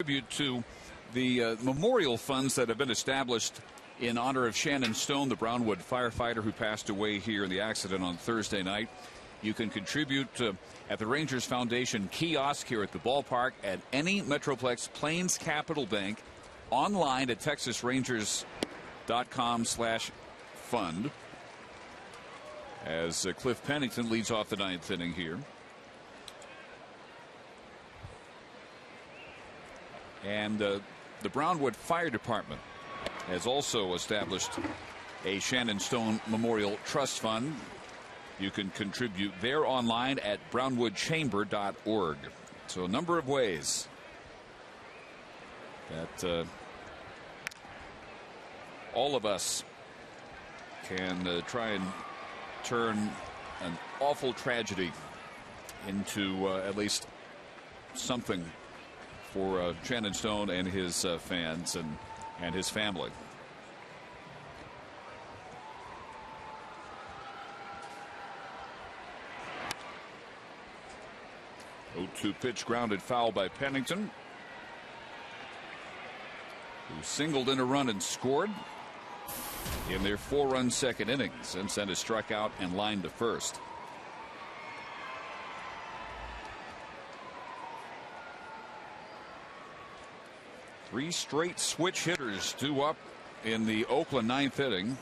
Tribute to the memorial funds that have been established in honor of Shannon Stone, the Brownwood firefighter who passed away here in the accident on Thursday night. You can contribute at the Rangers Foundation kiosk here at the ballpark, at any Metroplex Plains Capital Bank, online at texasrangers.com/fund. As Cliff Pennington leads off the 9th inning here. And the Brownwood Fire Department has also established a Shannon Stone Memorial Trust Fund. You can contribute there online at brownwoodchamber.org. So a number of ways that all of us can try and turn an awful tragedy into at least something for Shannon Stone and his fans and his family. Oh, 0-2 pitch grounded foul by Pennington, who singled in a run and scored in their 4-run second inning. Since then has struck out and lined to first. Three straight switch hitters due up in the Oakland 9th inning.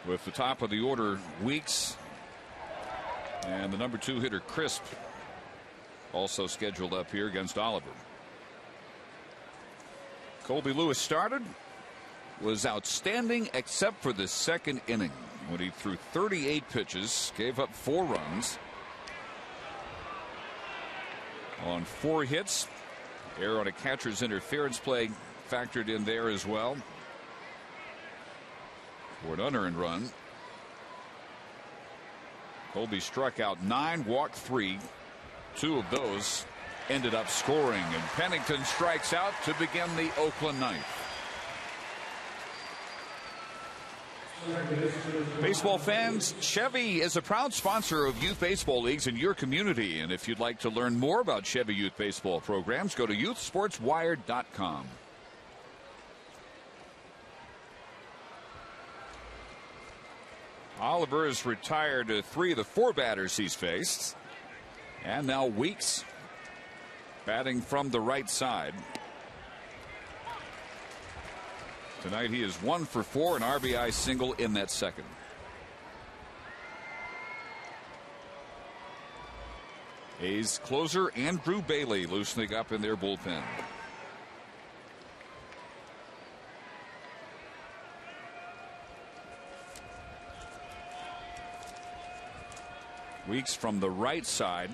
With the top of the order, Weeks And the number 2 hitter, Crisp, also scheduled up here against Oliver. Colby Lewis started, was outstanding except for the second inning when he threw 38 pitches, gave up 4 runs on 4 hits. Error on a catcher's interference play factored in there as well for an unearned run. Colby struck out 9, walked 3. 2 of those ended up scoring, and Pennington strikes out to begin the Oakland ninth. Baseball fans, Chevy is a proud sponsor of youth baseball leagues in your community, and if you'd like to learn more about Chevy youth baseball programs, go to youthsportswire.com. Oliver has retired 3 of the 4 batters he's faced, and now Weeks batting from the right side. Tonight he is 1 for 4, an RBI single in that second. A's closer Andrew Bailey loosening up in their bullpen. Weeks from the right side.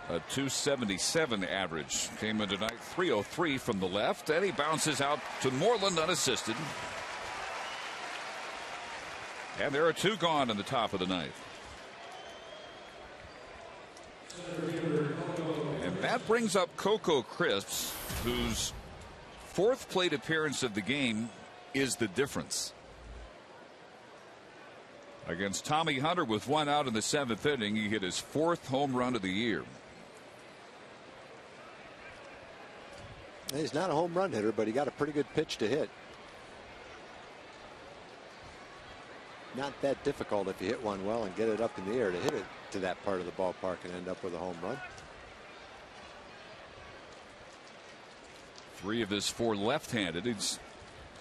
A 277 average. Came in tonight 303 from the left, and he bounces out to Moreland unassisted. And there are 2 gone in the top of the ninth. And that brings up Coco Crisp, whose 4th plate appearance of the game is the difference. Against Tommy Hunter with 1 out in the 7th inning, he hit his 4th home run of the year. He's not a home run hitter, but he got a pretty good pitch to hit. Not that difficult if you hit one well and get it up in the air to hit it to that part of the ballpark and end up with a home run. 3 of his 4 left-handed. He's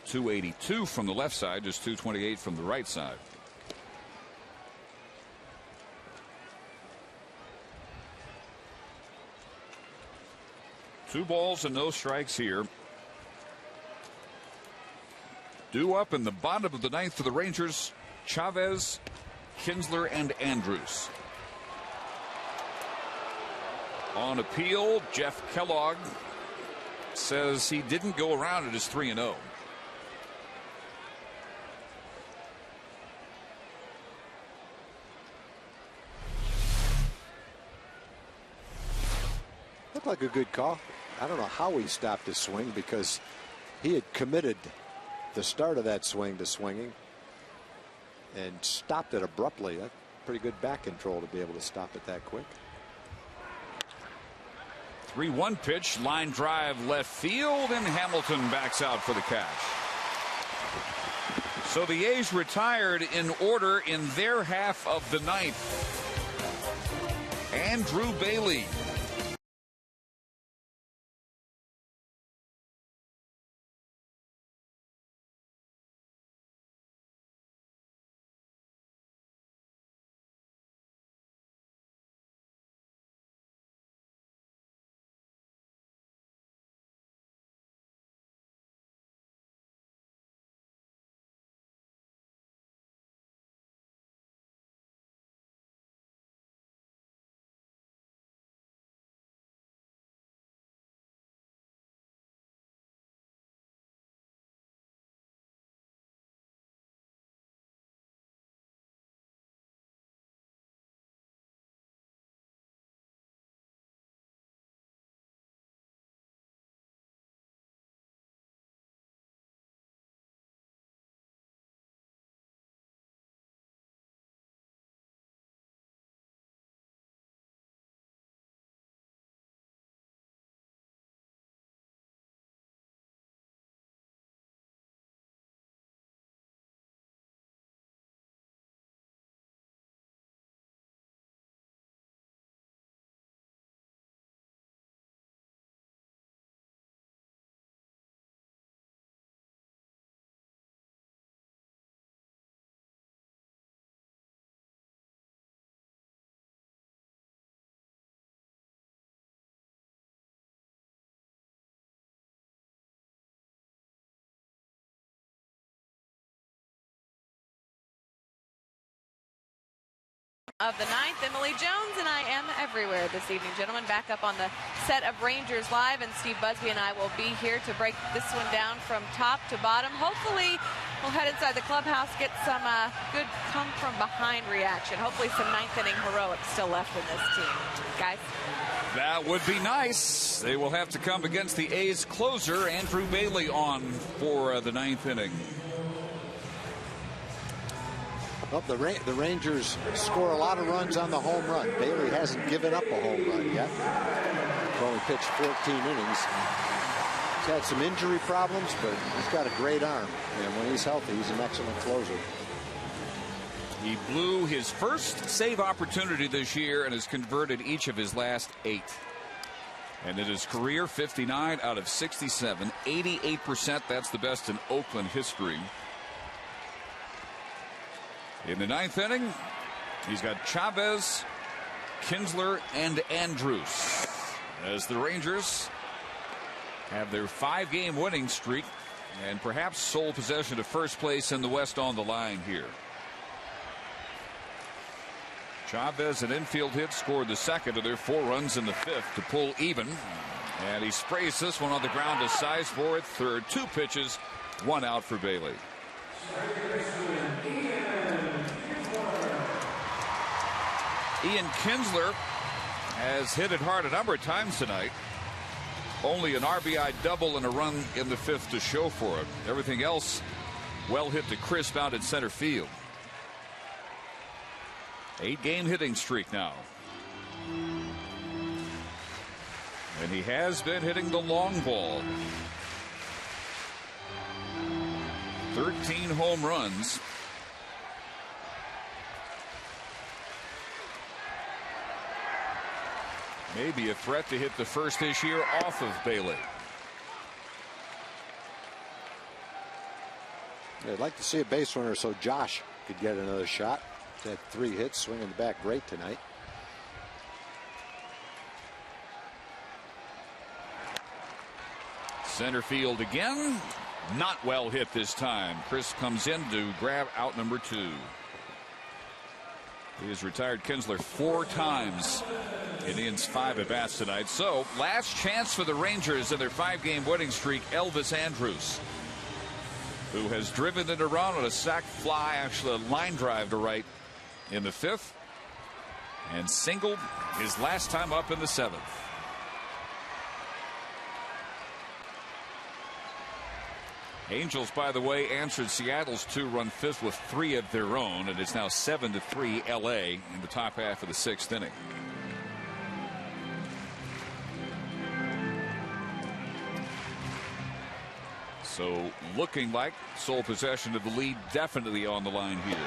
282 from the left side, just 228 from the right side. Two balls and no strikes here. Due up in the bottom of the ninth for the Rangers, Chavez, Kinsler, and Andrews. On appeal, Jeff Kellogg says he didn't go around at his 3-0. Looked like a good call. I don't know how he stopped his swing, because he had committed the start of that swing to swinging and stopped it abruptly. That's pretty good back control to be able to stop it that quick. 3-1 pitch, line drive left field, and Hamilton backs out for the catch. So the A's retired in order in their half of the ninth. Andrew Bailey of the 9th. Emily Jones and I am everywhere this evening, gentlemen. Back up on the set of Rangers Live, and Steve Busby and I will be here to break this one down from top to bottom. Hopefully, we'll head inside the clubhouse, get some good come-from-behind reaction. Hopefully some 9th inning heroics still left in this team. Guys? That would be nice. They will have to come against the A's closer, Andrew Bailey, on for the 9th inning. Well, the Rangers score a lot of runs on the home run. Bailey hasn't given up a home run yet. He's only pitched 14 innings. He's had some injury problems, but he's got a great arm. And when he's healthy, he's an excellent closer. He blew his first save opportunity this year and has converted each of his last 8. And in his career, 59 out of 67, 88%. That's the best in Oakland history. In the 9th inning, he's got Chavez, Kinsler, and Andrews as the Rangers have their 5-game winning streak and perhaps sole possession of first place in the West on the line here. Chavez, an infield hit, scored the second of their 4 runs in the 5th to pull even. And he sprays this one on the ground to size for it. Third, 2 pitches, 1 out for Bailey. Ian Kinsler has hit it hard a number of times tonight. Only an RBI double and a run in the 5th to show for it. Everything else well hit to crisp out in center field. 8-game hitting streak now. And he has been hitting the long ball. 13 home runs. Maybe a threat to hit the first this year off of Bailey. Yeah, I'd like to see a base runner so Josh could get another shot. He's had 3 hits, swinging the bat great tonight. Center field again. Not well hit this time. Chris comes in to grab out number 2. He has retired Kinsler 4 times in Ian's 5 at-bats tonight. So, last chance for the Rangers in their 5-game winning streak, Elvis Andrews, who has driven it around on a sac fly, actually a line drive to right in the 5th, and singled his last time up in the 7th. Angels, by the way, answered Seattle's 2-run 5th with 3 of their own, and it's now 7-3 LA in the top half of the 6th inning. So looking like sole possession of the lead definitely on the line here.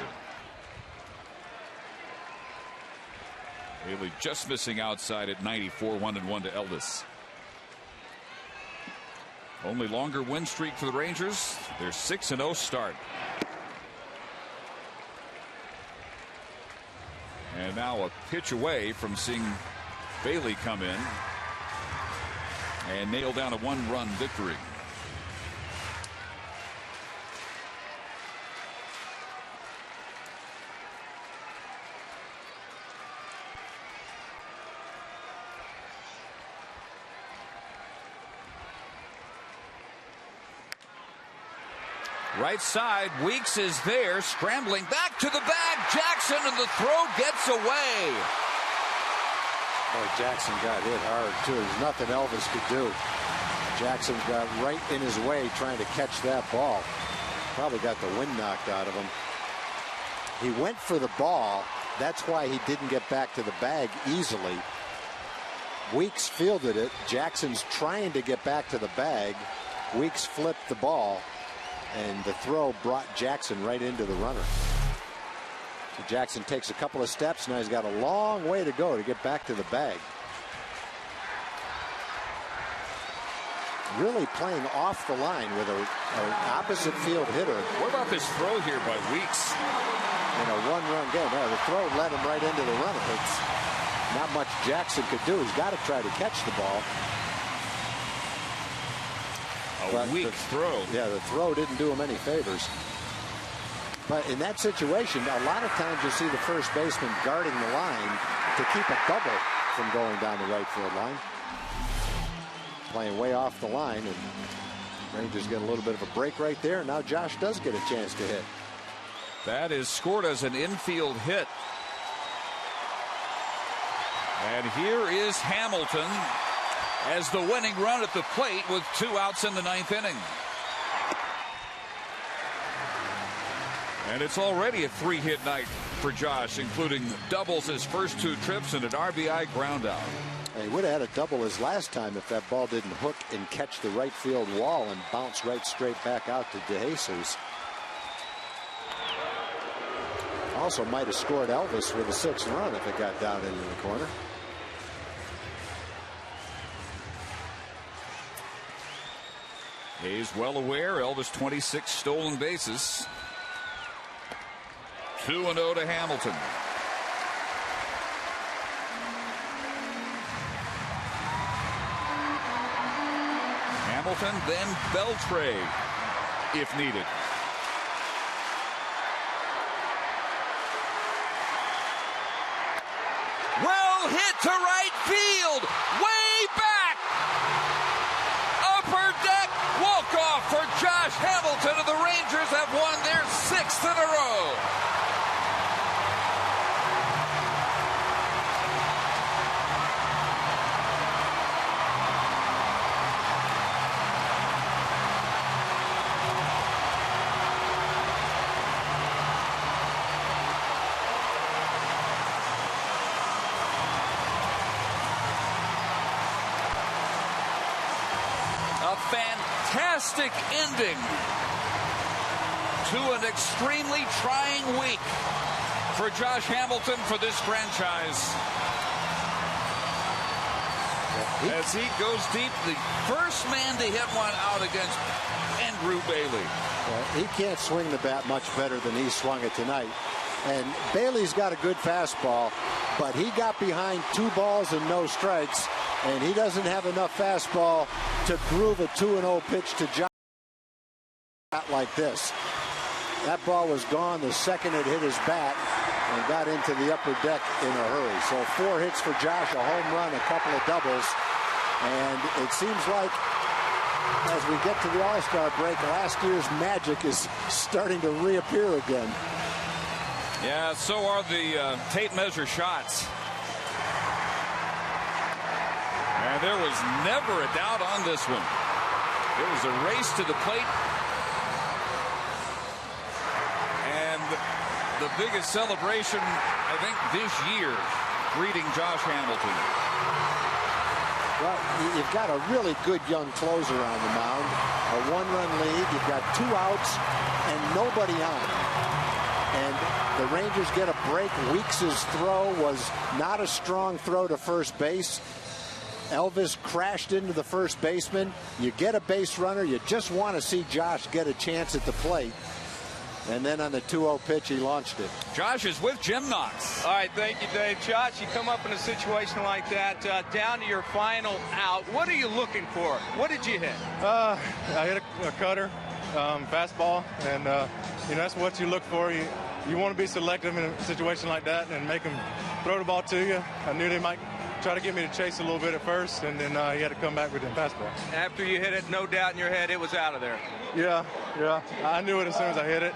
Bailey just missing outside at 94, 1-1 to Elvis. Only longer win streak for the Rangers. Their 6-0 start. And now a pitch away from seeing Bailey come in and nail down a 1-run victory. Right side, Weeks is there, scrambling back to the bag. Jackson, and the throw gets away. Boy, Jackson got hit hard, too. There's nothing Elvis could do. Jackson got right in his way trying to catch that ball. Probably got the wind knocked out of him. He went for the ball. That's why he didn't get back to the bag easily. Weeks fielded it. Jackson's trying to get back to the bag. Weeks flipped the ball, and the throw brought Jackson right into the runner. So Jackson takes a couple of steps. Now he's got a long way to go to get back to the bag. Really playing off the line with an opposite field hitter. What about this throw here by Weeks? In a one-run game. Yeah, the throw led him right into the runner. It's not much Jackson could do. He's got to try to catch the ball. A weak throw. Yeah, the throw didn't do him any favors. But in that situation, a lot of times you see the first baseman guarding the line to keep a double from going down the right field line. Playing way off the line, and Rangers get a little bit of a break right there. Now Josh does get a chance to hit. That is scored as an infield hit. And here is Hamilton as the winning run at the plate with 2 outs in the 9th inning. And it's already a 3-hit night for Josh, including doubles his first 2 trips and an RBI ground out. He would have had a double his last time if that ball didn't hook and catch the right field wall and bounce right straight back out to DeJesus. Also might have scored Elvis with a 6th run if it got down into the corner. Hayes well aware, Elvis 26 stolen bases. 2-0 to Hamilton. Hamilton, then Beltre, if needed. Well hit to right field, way back. Upper deck walk-off for Josh Hamilton, and the Rangers have won their 6th in a row. Fantastic ending to an extremely trying week for Josh Hamilton, for this franchise. As he goes deep, the first man to hit one out against Andrew Bailey. He can't swing the bat much better than he swung it tonight. And Bailey's got a good fastball, but he got behind 2 balls and no strikes, and he doesn't have enough fastball to groove a 2-0 pitch to Josh like this. That ball was gone the second it hit his bat and got into the upper deck in a hurry. So 4 hits for Josh, a home run, a couple of doubles, and it seems like as we get to the All-Star break, last year's magic is starting to reappear again. Yeah, so are the tape measure shots. And there was never a doubt on this one. It was a race to the plate. And the biggest celebration, I think, this year, greeting Josh Hamilton. Well, you've got a really good young closer on the mound. A 1-run lead. You've got 2 outs and nobody on. And the Rangers get a break. Weeks' throw was not a strong throw to first base. Elvis crashed into the first baseman. You get a base runner. You just want to see Josh get a chance at the plate. And then on the 2-0 pitch, he launched it. Josh is with Jim Knox. All right, thank you, Dave. Josh, you come up in a situation like that, down to your final out. What are you looking for? What did you hit? I hit a cutter, fastball, and that's what you look for. You want to be selective in a situation like that and make them throw the ball to you. I knew they might try to get me to chase a little bit at first, and then he had to come back with the fastball. After you hit it, no doubt in your head, it was out of there. Yeah. I knew it as soon as I hit it,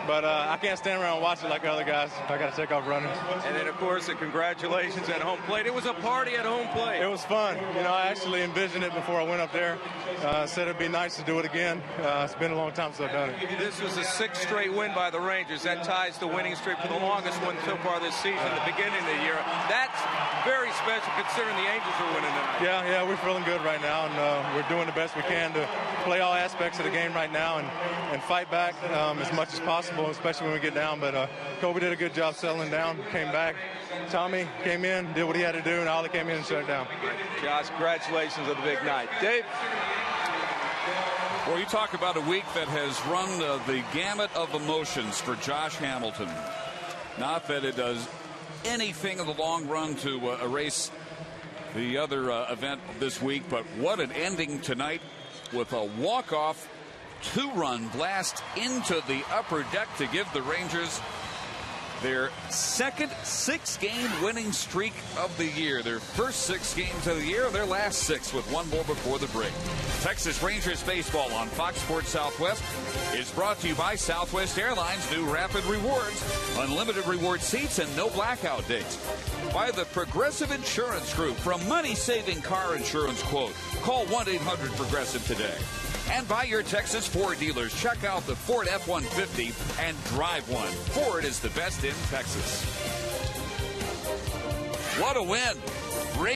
but I can't stand around and watch it like the other guys. I got to take off running. And then, of course, the congratulations at home plate. It was a party at home plate. It was fun. I actually envisioned it before I went up there. Said it'd be nice to do it again. It's been a long time since I've done it. This was a 6th straight win by the Rangers. That ties the winning streak for the longest one so far this season, the beginning of the year. That's very special considering the Angels are winning tonight. Yeah, we're feeling good right now, and we're doing the best we can to play all aspects of the game right now and fight back as much as possible, especially when we get down. But Kobe did a good job settling down, came back. Tommy came in, did what he had to do, and Ollie came in and shut it down. Josh, congratulations on the big night. Dave? Well, you talk about a week that has run the gamut of emotions for Josh Hamilton. Not that it does anything in the long run to erase the other event this week, but what an ending tonight with a walk-off 2-run blast into the upper deck to give the Rangers their second 6-game winning streak of the year. Their first 6 games of the year, their last 6 with one more before the break. Texas Rangers baseball on Fox Sports Southwest is brought to you by Southwest Airlines. New Rapid Rewards, unlimited reward seats, and no blackout dates. By the Progressive Insurance Group, from money-saving car insurance quote. Call 1-800-PROGRESSIVE today. And by your Texas Ford dealers. Check out the Ford F-150 and drive one. Ford is the best in Texas. What a win.